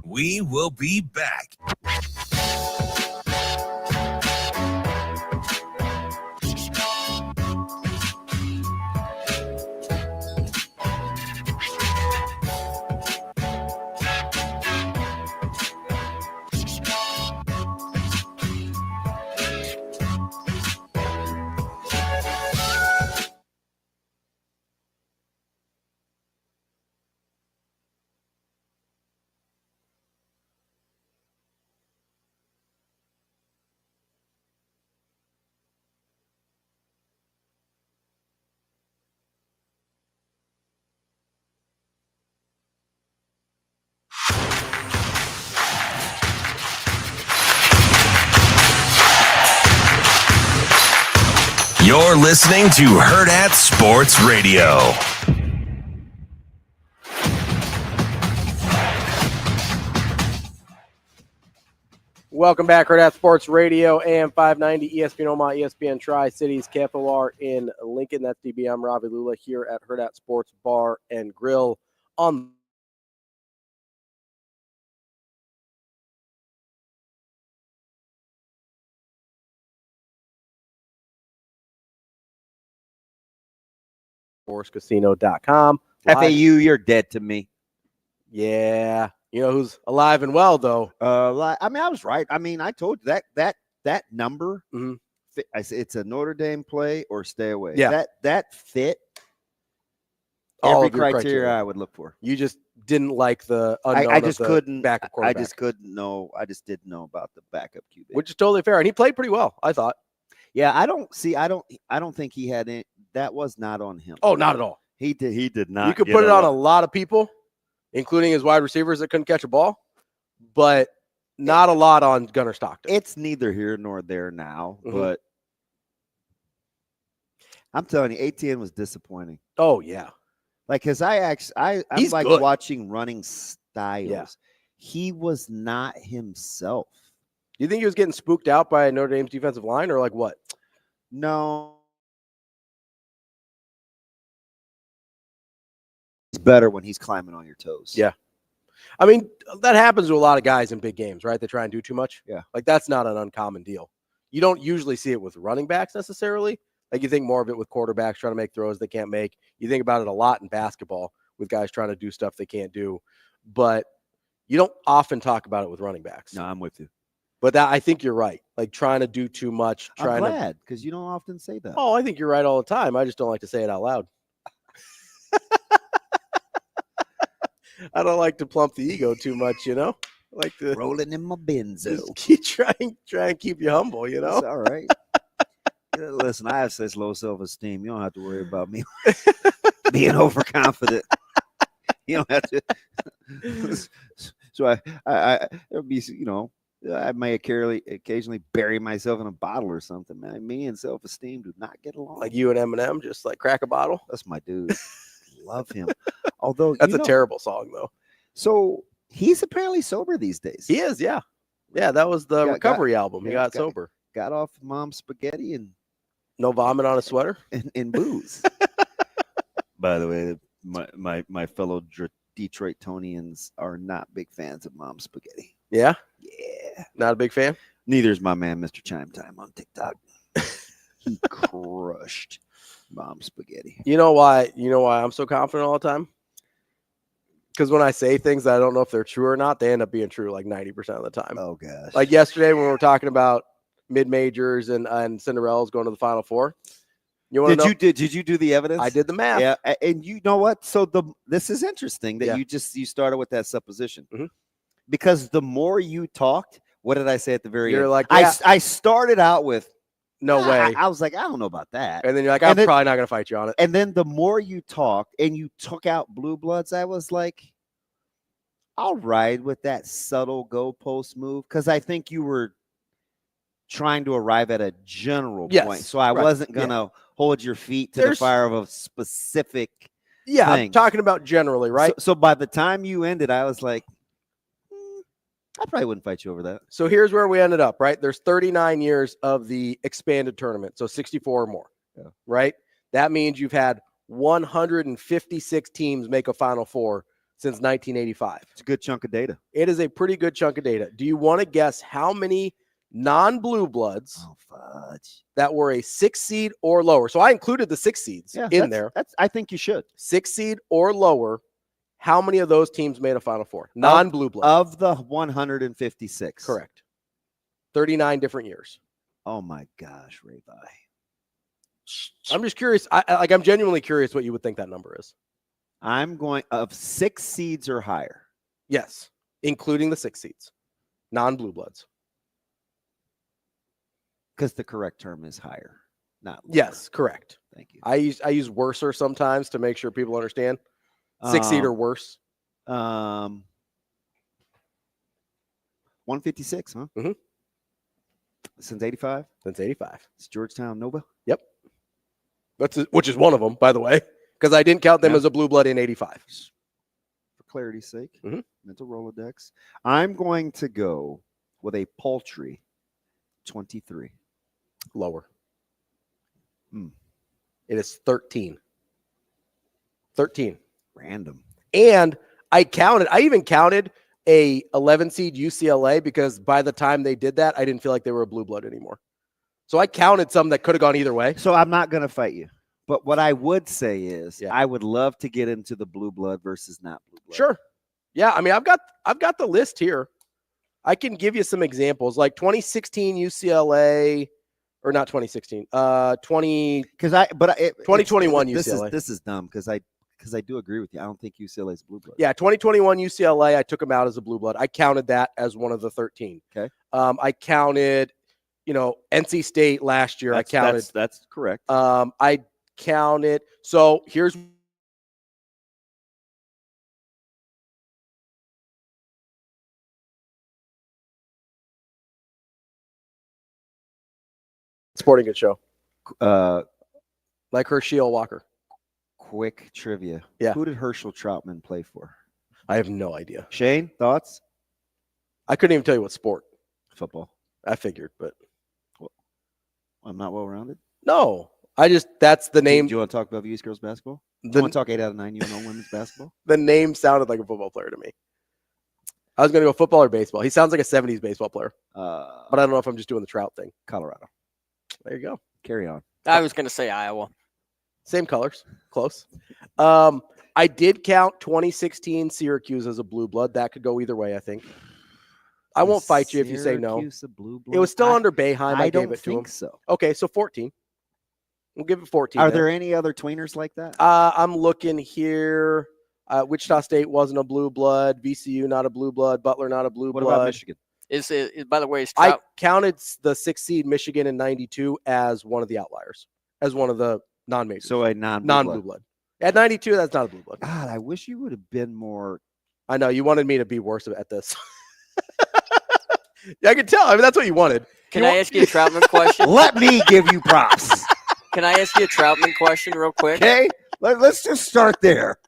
We will be back. You're listening to Hurrdat Sports Radio. Welcome back, Hurrdat Sports Radio, AM 590, ESPN Omaha, ESPN Tri-Cities, KFOR in Lincoln. That's DB. I'm Ravi Lulla here at Hurrdat Sports Bar and Grill on sportscasino.com. FAU, you're dead to me. Yeah. You know who's alive and well, though? I mean, I was right. I mean, I told you that number, I said it's a Notre Dame play or stay away. Yeah. That fit All every of your criteria I would look for. You just didn't like the unknown I just of the couldn't. backup I quarterback. just couldn't know. I just didn't know about the backup QB, Which is totally fair. And he played pretty well, I thought. Yeah, I don't think he had any. That was not on him. Oh, not at all. He did not. You could put it on a lot of people, including his wide receivers that couldn't catch a ball, but not a lot on Gunnar Stockton. It's neither here nor there now, but I'm telling you, ATN was disappointing. Oh, yeah. Like, because I'm He's like good. watching running styles. Yeah. He was not himself. You think he was getting spooked out by Notre Dame's defensive line, or like what? No. It's better when he's climbing on your toes. Yeah. I mean, that happens to a lot of guys in big games, right? They try and do too much. Yeah. Like, that's not an uncommon deal. You don't usually see it with running backs necessarily. Like, you think more of it with quarterbacks trying to make throws they can't make. You think about it a lot in basketball with guys trying to do stuff they can't do. But you don't often talk about it with running backs. No, I'm with you. But I think you're right. Like, trying to do too much. I'm glad, because you don't often say that. Oh, I think you're right all the time. I just don't like to say it out loud. I don't like to plump the ego too much, you know? I like to rolling in my benzo. Try and keep you humble, you know? It's all right. Listen, I have such low self-esteem. You don't have to worry about me being overconfident. You don't have to. So it'll be, you know, I may occasionally bury myself in a bottle or something, man. Me and self-esteem do not get along. Like you and Eminem, just like crack a bottle. That's my dude. Love him. Although that's a terrible song, though. So he's apparently sober these days. He is, yeah. Yeah, that was the recovery album. He got sober. Got off mom's spaghetti and no vomit on a sweater and booze. By the way, my fellow Detroitonians are not big fans of mom's spaghetti. Yeah? Yeah. Not a big fan? Neither is my man, Mr. Chime Time on TikTok. He crushed mom's spaghetti. You know why I'm so confident all the time? Because when I say things that I don't know if they're true or not, they end up being true like 90% of the time. Oh, gosh. Like yesterday when we were talking about mid-majors and Cinderella's going to the Final Four. You want to know? Did you do the evidence? I did the math. Yeah, and you know what? So this is interesting that you started with that supposition. Because the more you talked, what did I say at the very end? You're like, I started out with no way. I was like, I don't know about that. And then you're like, I'm probably not going to fight you on it. And then the more you talked and you took out Blue Bloods, I was like, I'll ride with that subtle goalpost move because I think you were trying to arrive at a general point. So I wasn't going to hold your feet to the fire of a specific Yeah, thing. I'm talking about generally, right? So by the time you ended, I was like, I probably wouldn't fight you over that. So here's where we ended up, right? There's 39 years of the expanded tournament, so 64 or more, right? That means you've had 156 teams make a Final Four since 1985. It's a good chunk of data. It is a pretty good chunk of data. Do you want to guess how many non-blue bloods that were a 6 seed or lower? So I included the 6 seeds in there. I think you should. 6 seed or lower. How many of those teams made a Final Four? Non-blue blood. Of the 156. Correct. 39 different years. Oh my gosh, Ravi. I'm just curious. I'm genuinely curious what you would think that number is. I'm going of 6 seeds or higher. Yes, including the 6 seeds. Non-blue bloods. Because the correct term is higher, not lower. Yes, correct. Thank you. I use worser sometimes to make sure people understand. 6 seed or worse. 156, huh? Mm-hmm. Since 85? Since 85. It's Georgetown Nova? Yep. Which is one of them, by the way, because I didn't count them as a blue blood in 85. For clarity's sake, Mm-hmm. mental Rolodex. I'm going to go with a paltry 23. Lower. It is 13. 13. Random. And I even counted a 11 seed UCLA because by the time they did that, I didn't feel like they were a blue blood anymore. So I counted some that could have gone either way. So I'm not going to fight you. But what I would say is I would love to get into the blue blood versus not blue blood. Sure. Yeah, I mean, I've got the list here. I can give you some examples like 2016 UCLA or not 2016. 2021 UCLA. This is dumb because I do agree with you. I don't think UCLA is blue blood. Yeah, 2021 UCLA, I took them out as a blue blood. I counted that as one of the 13. Okay. I counted, NC State last year. That's correct. I counted. So here's Sporting Goods show. Like Herschel Walker. Quick trivia. Yeah. Who did Herschel Troutman play for? I have no idea. Shane, thoughts? I couldn't even tell you what sport. Football. I figured, but I'm not well-rounded? No. That's the name. Do you want to talk about East Girls basketball? Do you want to talk 8 out of 9 UNO women's basketball? The name sounded like a football player to me. I was going to go football or baseball. He sounds like a 70s baseball player. But I don't know if I'm just doing the Trout thing. Colorado. There you go. Carry on. I was going to say Iowa. Same colors. Close. I did count 2016 Syracuse as a blue blood. That could go either way, I think. I won't fight you if you say no. Syracuse a blue blood? It was still under Boeheim. I don't gave it to him. think so. Okay, so 14. We'll give it 14. Are there any other tweeners like that? I'm looking here. Wichita State wasn't a blue blood. VCU not a blue blood. Butler not a blue blood. What about Michigan? Is by the way, I counted the 6 seed Michigan in 92 as one of the outliers, as one of the non-majors. So a non-blue blood. At 92, that's not a blue blood. God, I wish you would have been more. I know you wanted me to be worse at this. Yeah, I can tell. I mean, that's what you wanted. Can I ask you a Troutman question? Let me give you props. Can I ask you a Troutman question real quick? Okay, let's just start there.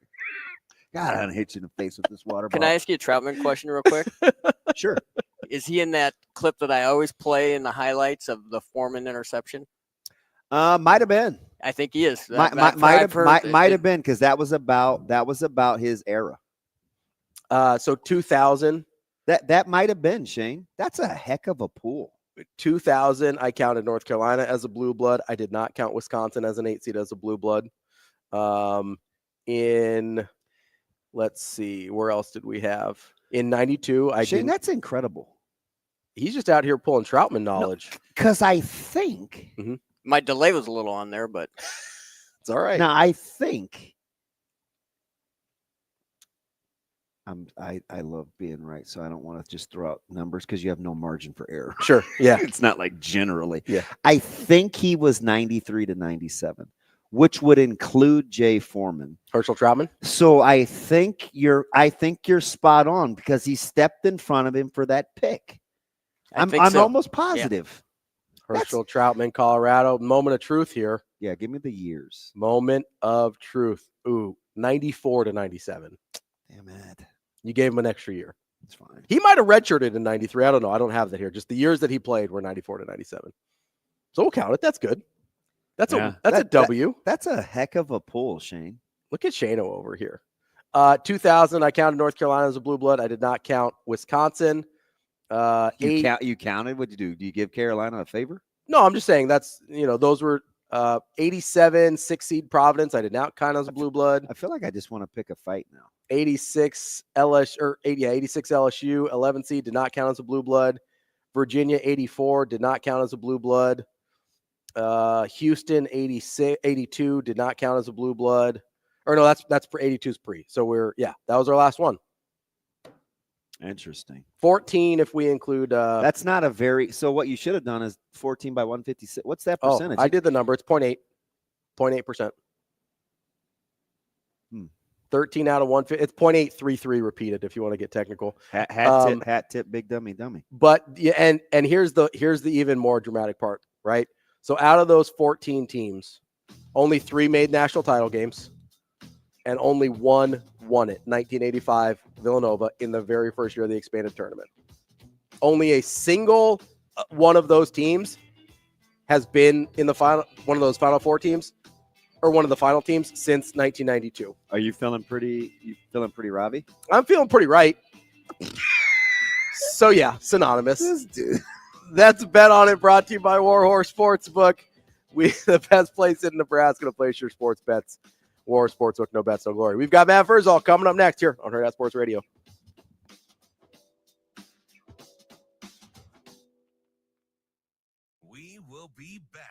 God, I'm gonna hit you in the face with this water bottle. Can I ask you a Troutman question real quick? Sure. Is he in that clip that I always play in the highlights of the Foreman interception? Might have been. I think he is. Might have been because that was about his era. So 2000. That might have been, Shane. That's a heck of a pool. 2000, I counted North Carolina as a blue blood. I did not count Wisconsin as an 8 seed as a blue blood. Let's see, where else did we have? In 92, Shane, that's incredible. He's just out here pulling Troutman knowledge. Because I think my delay was a little on there, but it's all right. Now I think I love being right, so I don't want to just throw out numbers because you have no margin for error. Sure. Yeah. It's not like generally. Yeah. I think he was 93 to 97, which would include Jay Foreman. Herschel Troutman. So I think you're spot on because he stepped in front of him for that pick. I'm so. almost positive. Yeah. Herschel Troutman, Colorado. Moment of truth here. Yeah, give me the years. Moment of truth. Ooh, 94 to 97. Damn it. You gave him an extra year. It's fine. He might have redshirted in 93. I don't know. I don't have that here. Just the years that he played were 94 to 97. So we'll count it. That's good. That's a W. That's a heck of a pull, Shane. Look at Shano over here. 2000, I counted North Carolina as a blue blood. I did not count Wisconsin. You counted? What'd you do? Do you give Carolina a favor? No, I'm just saying those were 87, 6 seed Providence. I did not count as a blue blood. I feel like I just want to pick a fight now. 86 86 LSU, 11 seed, did not count as a blue blood. Virginia 84 did not count as a blue blood. Houston 82 did not count as a blue blood. Or no, that's for 82's pre. So that was our last one. Interesting. 14 if we include that's not a very so what you should have done is 14 by 156. What's that percentage? I did the number. It's 0.8%. 13 out of 150. It's 0.833 repeated if you want to get technical. Hat tip, big dummy. But yeah, and here's the even more dramatic part, right? So out of those 14 teams, only 3 made national title games, and only 1 won it. 1985 Villanova in the very first year of the expanded tournament. Only a single one of those teams has been in the final one of those final 4 teams. Or one of the final teams since 1992. Are you feeling pretty? Ravi? I'm feeling pretty right. So yeah, synonymous. This dude. That's Bet On It, brought to you by Warhorse Sportsbook. The best place in Nebraska to place your sports bets. Warhorse Sportsbook, no bets, no glory. We've got Matt Vrzal coming up next here on Hurrdat Sports Radio. We will be back.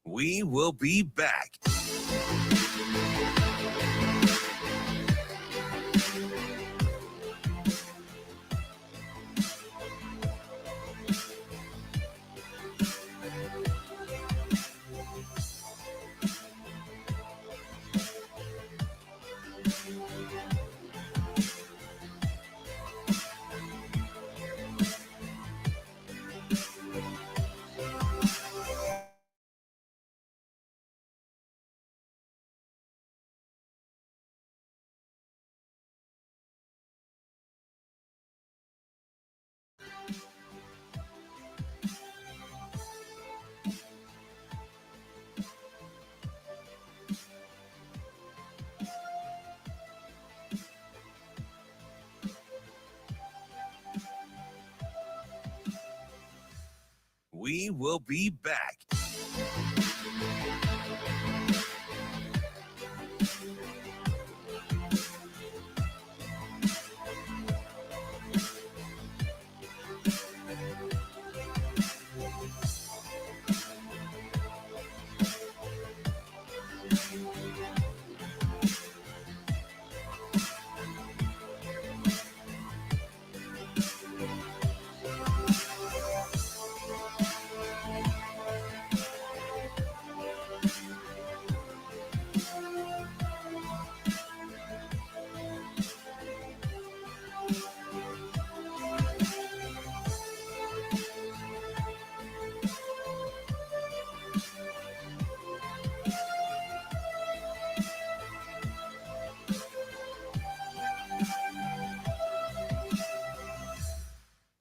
We will be back. We will be back.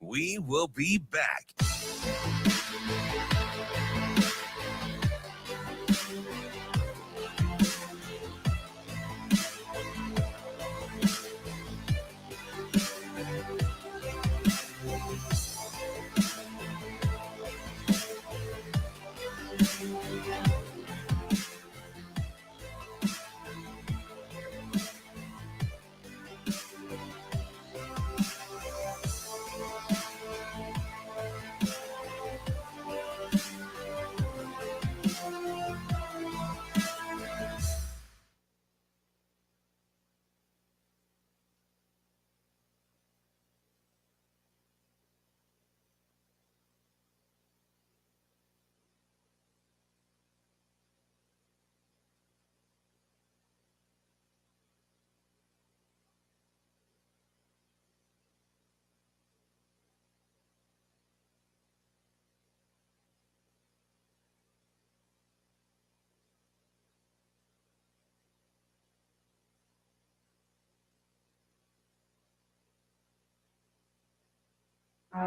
We will be back. You're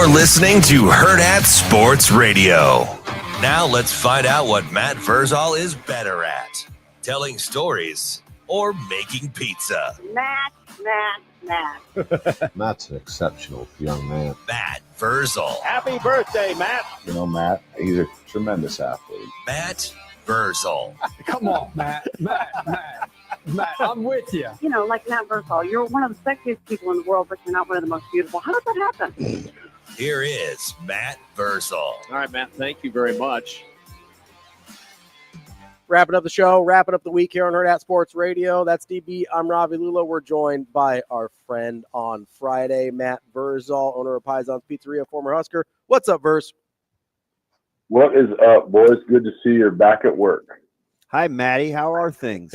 listening to Hurrdat Sports Radio. Now let's find out what Matt Vrzal is better at, telling stories or making pizza. Matt. Matt's an exceptional young man. Matt Vrzal. Happy birthday, Matt. You know, Matt, he's a tremendous athlete. Matt Vrzal. Come on, Matt, I'm with you. You know, like Matt Vrzal, you're one of the sexiest people in the world, but you're not one of the most beautiful. How did that happen? Here is Matt Vrzal. All right, Matt, thank you very much. Wrapping up the show, wrapping up the week here on Hurrdat Sports Radio. That's DB. I'm Ravi Lulla. We're joined by our friend on Friday, Matt Vrzal, owner of Pison's Pizzeria, former Husker. What's up, Verse? What is up, boys? Good to see you're back at work. Hi, Matty. How are things?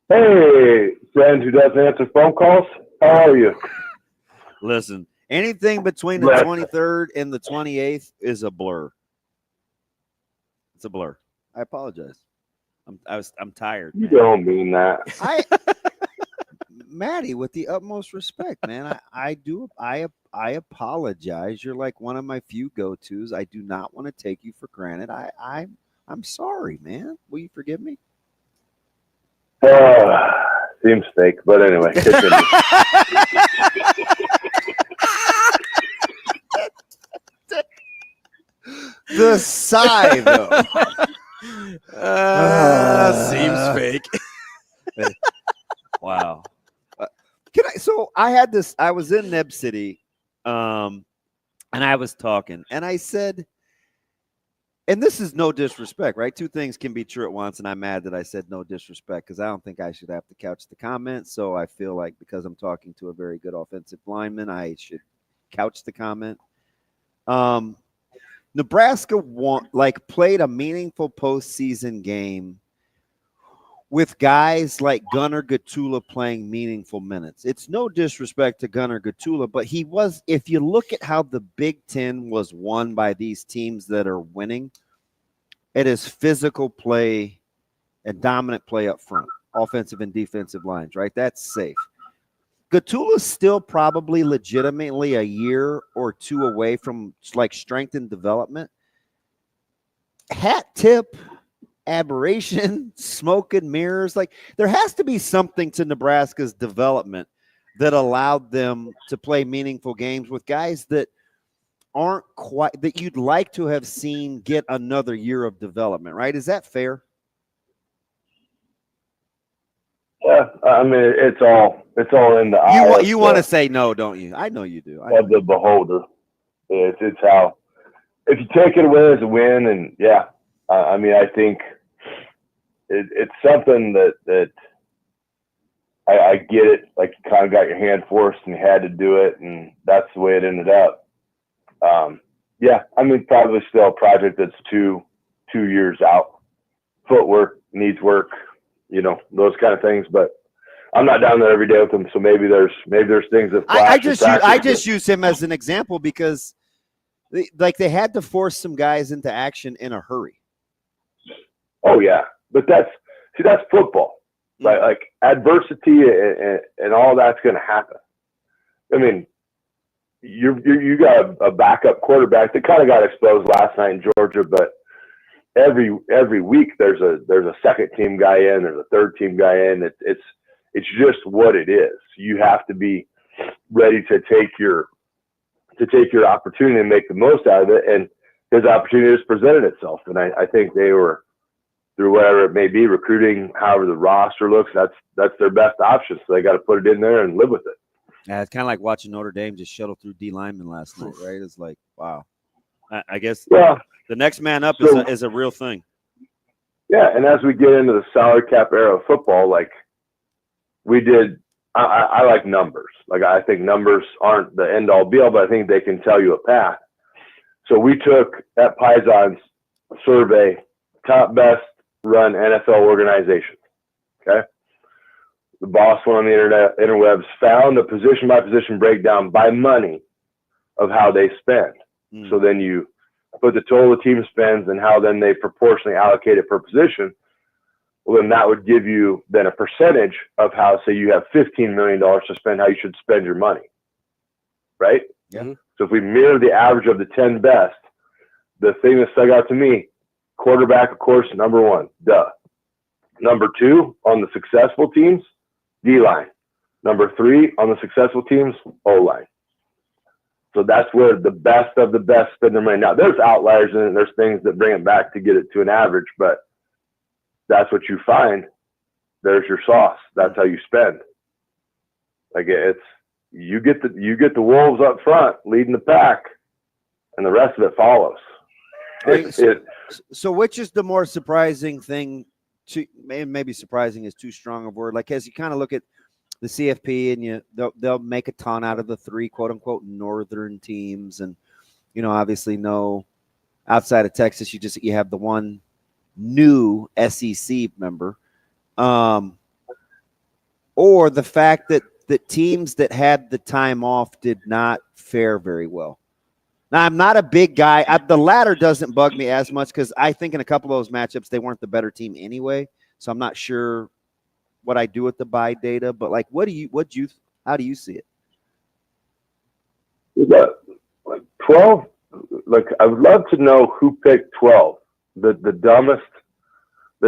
Hey, friend who doesn't answer phone calls. How are you? Listen, anything between the 23rd and the 28th is a blur. It's a blur. I apologize. I'm tired. You don't mean that. Matty, with the utmost respect, man. I apologize. You're like one of my few go-tos. I do not want to take you for granted. I'm sorry, man. Will you forgive me? Seems fake, but anyway. The sigh, though. Seems fake. Wow. I was in Neb City, and I was talking, and I said, and this is no disrespect, right? Two things can be true at once, and I'm mad that I said no disrespect because I don't think I should have to couch the comment. So I feel like because I'm talking to a very good offensive lineman, I should couch the comment. Nebraska played a meaningful postseason game with guys like Gunnar Gatula playing meaningful minutes. It's no disrespect to Gunnar Gatula, but he was, if you look at how the Big Ten was won by these teams that are winning, it is physical play and dominant play up front, offensive and defensive lines, right? That's safe. Gatula's still probably legitimately a year or two away from like strength and development. Hat tip, aberration, smoke and mirrors. Like there has to be something to Nebraska's development that allowed them to play meaningful games with guys that aren't quite that you'd like to have seen get another year of development, right? Is that fair? Yeah, I mean it's all in the eye. You want to say no, don't you? I know you do. Of the beholder. It's how if you take it away as a win, and yeah, I mean I think it's something that I get it. Like you kind of got your hand forced and you had to do it, and that's the way it ended up. Yeah, I mean probably still a project that's two years out. Footwork needs work. You know, those kind of things, but I'm not down there every day with them, so maybe there's things that I just use him as an example because they had to force some guys into action in a hurry. Oh yeah, but that's football. Like adversity and all that's going to happen. I mean, you got a backup quarterback that kind of got exposed last night in Georgia, but every week there's a second team guy in, there's a third team guy in. It's just what it is. You have to be ready to take your opportunity and make the most out of it. And his opportunity just presented itself. And I think they were, through whatever it may be, recruiting, however the roster looks, that's their best option. So they got to put it in there and live with it. Yeah, it's kind of like watching Notre Dame just shuttle through D linemen last night, right? It's like, wow. I guess the next man up is a real thing. Yeah, and as we get into the salary cap era of football, like we did, I like numbers. Like I think numbers aren't the end all be all, but I think they can tell you a path. So we took at Pison's survey top best run NFL organizations. Okay, the boss went on the interwebs, found a position by position breakdown by money of how they spend. So then you put the total the team spends and how then they proportionally allocate it per position. well, then that would give you then a percentage of how, say you have $15 million to spend, how you should spend your money, right? Yeah. So if we mirror the average of the 10 best, the thing that stuck out to me, quarterback, of course, number one, duh. Number two on the successful teams, D-line. Number three on the successful teams, O-line. So that's where the best of the best spend their money. Now, there's outliers and there's things that bring it back to get it to an average, but that's what you find. There's your sauce. That's how you spend. Like it's you get the wolves up front leading the pack, and the rest of it follows. So which is the more surprising thing? Maybe surprising is too strong a word. Like as you kind of look at the CFP, and they'll make a ton out of the three quote unquote northern teams, and obviously no outside of Texas, you have the one new SEC member, or the fact that the teams that had the time off did not fare very well. Now, I'm not a big guy. The latter doesn't bug me as much because I think in a couple of those matchups they weren't the better team anyway. So I'm not sure what I do with the buy data, but like, how do you see it? Like 12. Like I would love to know who picked 12. The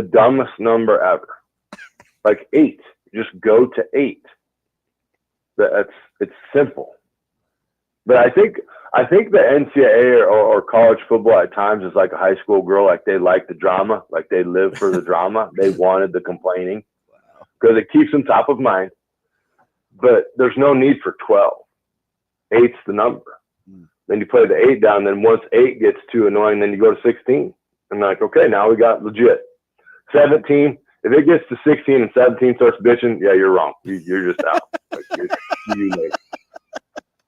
dumbest number ever. Like 8. Just go to 8. It's simple. But I think the NCAA or college football at times is like a high school girl. Like they like the drama. Like they live for the drama. They wanted the complaining because it keeps them top of mind. But there's no need for 12. 8's the number. Then you play the 8 down. Then once 8 gets too annoying, then you go to 16. And like, okay, now we got legit. 17. If it gets to 16 and 17 starts bitching, yeah, you're wrong. You're just out. Like, you're late.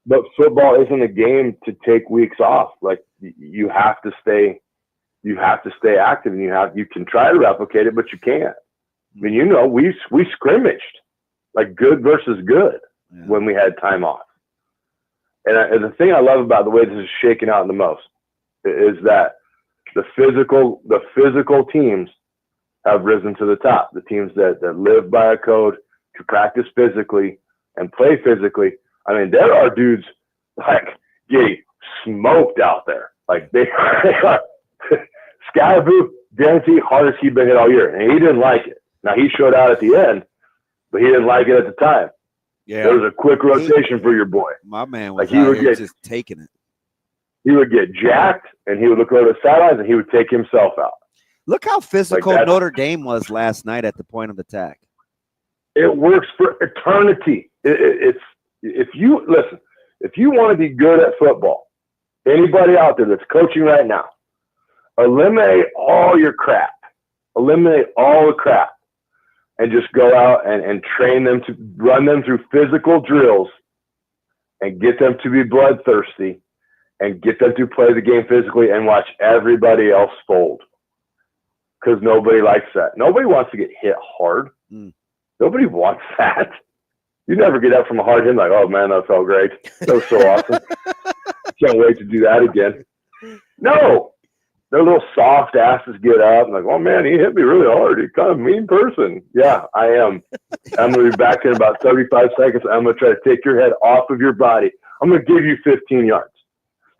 But football isn't a game to take weeks off. Like you have to stay active, and you can try to replicate it, but you can't. I mean, we scrimmaged like good versus good when we had time off. And the thing I love about the way this is shaking out the most is that the physical teams have risen to the top. The teams that live by a code, to practice physically and play physically. I mean, there are dudes like getting smoked out there. Like they are Scalaboo, guarantee hardest he'd been hit all year, and he didn't like it. Now he showed out at the end, but he didn't like it at the time. Yeah, there was a quick rotation for your boy. My man was like just taking it. He would get jacked, and he would look over the sidelines, and he would take himself out. Look how physical Notre Dame was last night at the point of attack. It works for eternity. If you want to be good at football, anybody out there that's coaching right now, eliminate all your crap. Eliminate all the crap. And just go out and train them to run them through physical drills and get them to be bloodthirsty and get them to play the game physically and watch everybody else fold. Because nobody likes that. Nobody wants to get hit hard. Nobody wants that. You never get up from a hard hit like, oh, man, that felt great. That was so awesome. Can't wait to do that again. No. Their little soft asses get up and like, oh, man, he hit me really hard. He's kind of a mean person. Yeah, I am. I'm going to be back in about 35 seconds. I'm going to try to take your head off of your body. I'm going to give you 15 yards.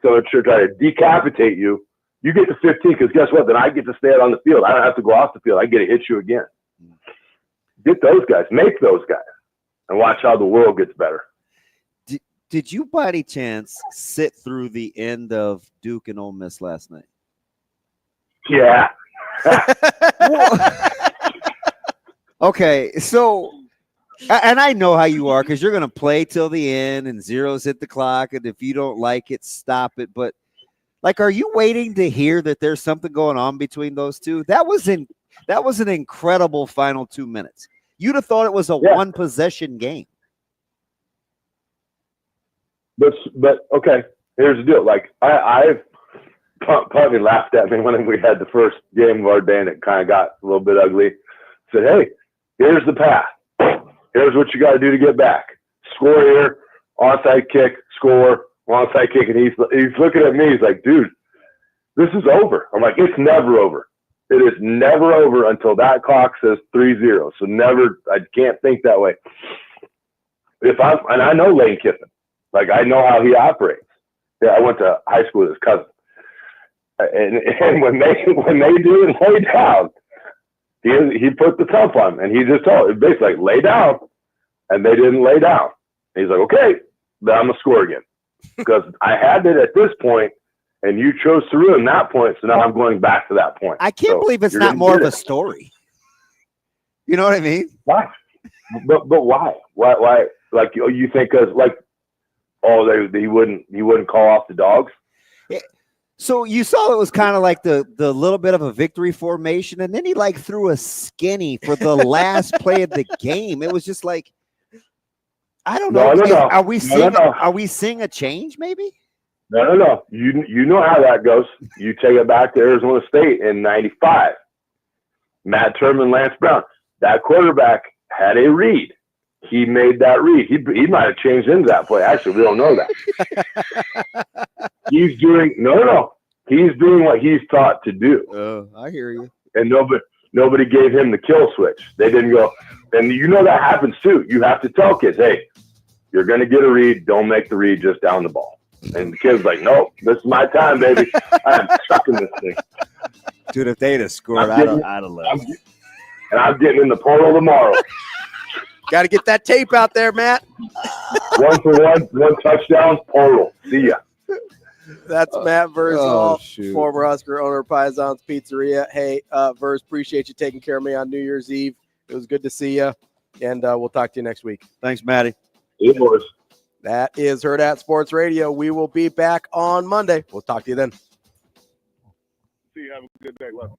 So I'm going to try to decapitate you. You get to 15 because guess what? Then I get to stay out on the field. I don't have to go off the field. I get to hit you again. Get those guys. Make those guys. And watch how the world gets better. Did you by any chance sit through the end of Duke and Ole Miss last night? Yeah. Okay, so, and I know how you are because you're going to play till the end and zeros hit the clock, and if you don't like it, stop it. But, like, are you waiting to hear that there's something going on between those two? That was an incredible final 2 minutes. You'd have thought it was a one-possession game. But okay, here's the deal. Like, I've probably laughed at me when we had the first game of our day and it kind of got a little bit ugly. Said, hey, here's the path. Here's what you got to do to get back. Score here, onside kick, score, onside kick. And he's looking at me. He's like, dude, this is over. I'm like, it's never over. It is never over until that clock says 3-0. So never, I can't think that way. And I know Lane Kiffin. Like, I know how he operates. Yeah, I went to high school with his cousin. And when they didn't lay down, he put the thump on him, and he just told it basically like, lay down, and they didn't lay down. And he's like, okay, then I'm gonna score again because I had it at this point, and you chose to ruin that point, so now I'm going back to that point. I can't believe it's not more of a story. You know what I mean? Why? But why? Why? Like, you think because like, he wouldn't call off the dogs. So you saw it was kind of like the little bit of a victory formation, and then he like threw a skinny for the last play of the game. It was just like, I don't know. No. Are we seeing a change? Maybe. No. You know how that goes. You take it back to Arizona State in '95. Matt Turman, Lance Brown. That quarterback had a read. He made that read. He might have changed into that play. Actually, we don't know that. He's doing no. He's doing what he's taught to do. I hear you. And nobody gave him the kill switch. They didn't go. And you know that happens too. You have to tell kids, hey, you're going to get a read. Don't make the read. Just down the ball. And the kid's like, nope, this is my time, baby. I'm chucking this thing. Dude, if they'd have scored, I'd have left. And I'm getting in the portal tomorrow. Got to get that tape out there, Matt. 1 for 1 touchdown, portal. See ya. That's Matt Vrzal, shoot. former Husker owner of Paisans Pizzeria. Hey, Verz, appreciate you taking care of me on New Year's Eve. It was good to see you, and we'll talk to you next week. Thanks, Matty. Hey, boys. That is Hurrdat Sports Radio. We will be back on Monday. We'll talk to you then. See you. Have a good day. Love.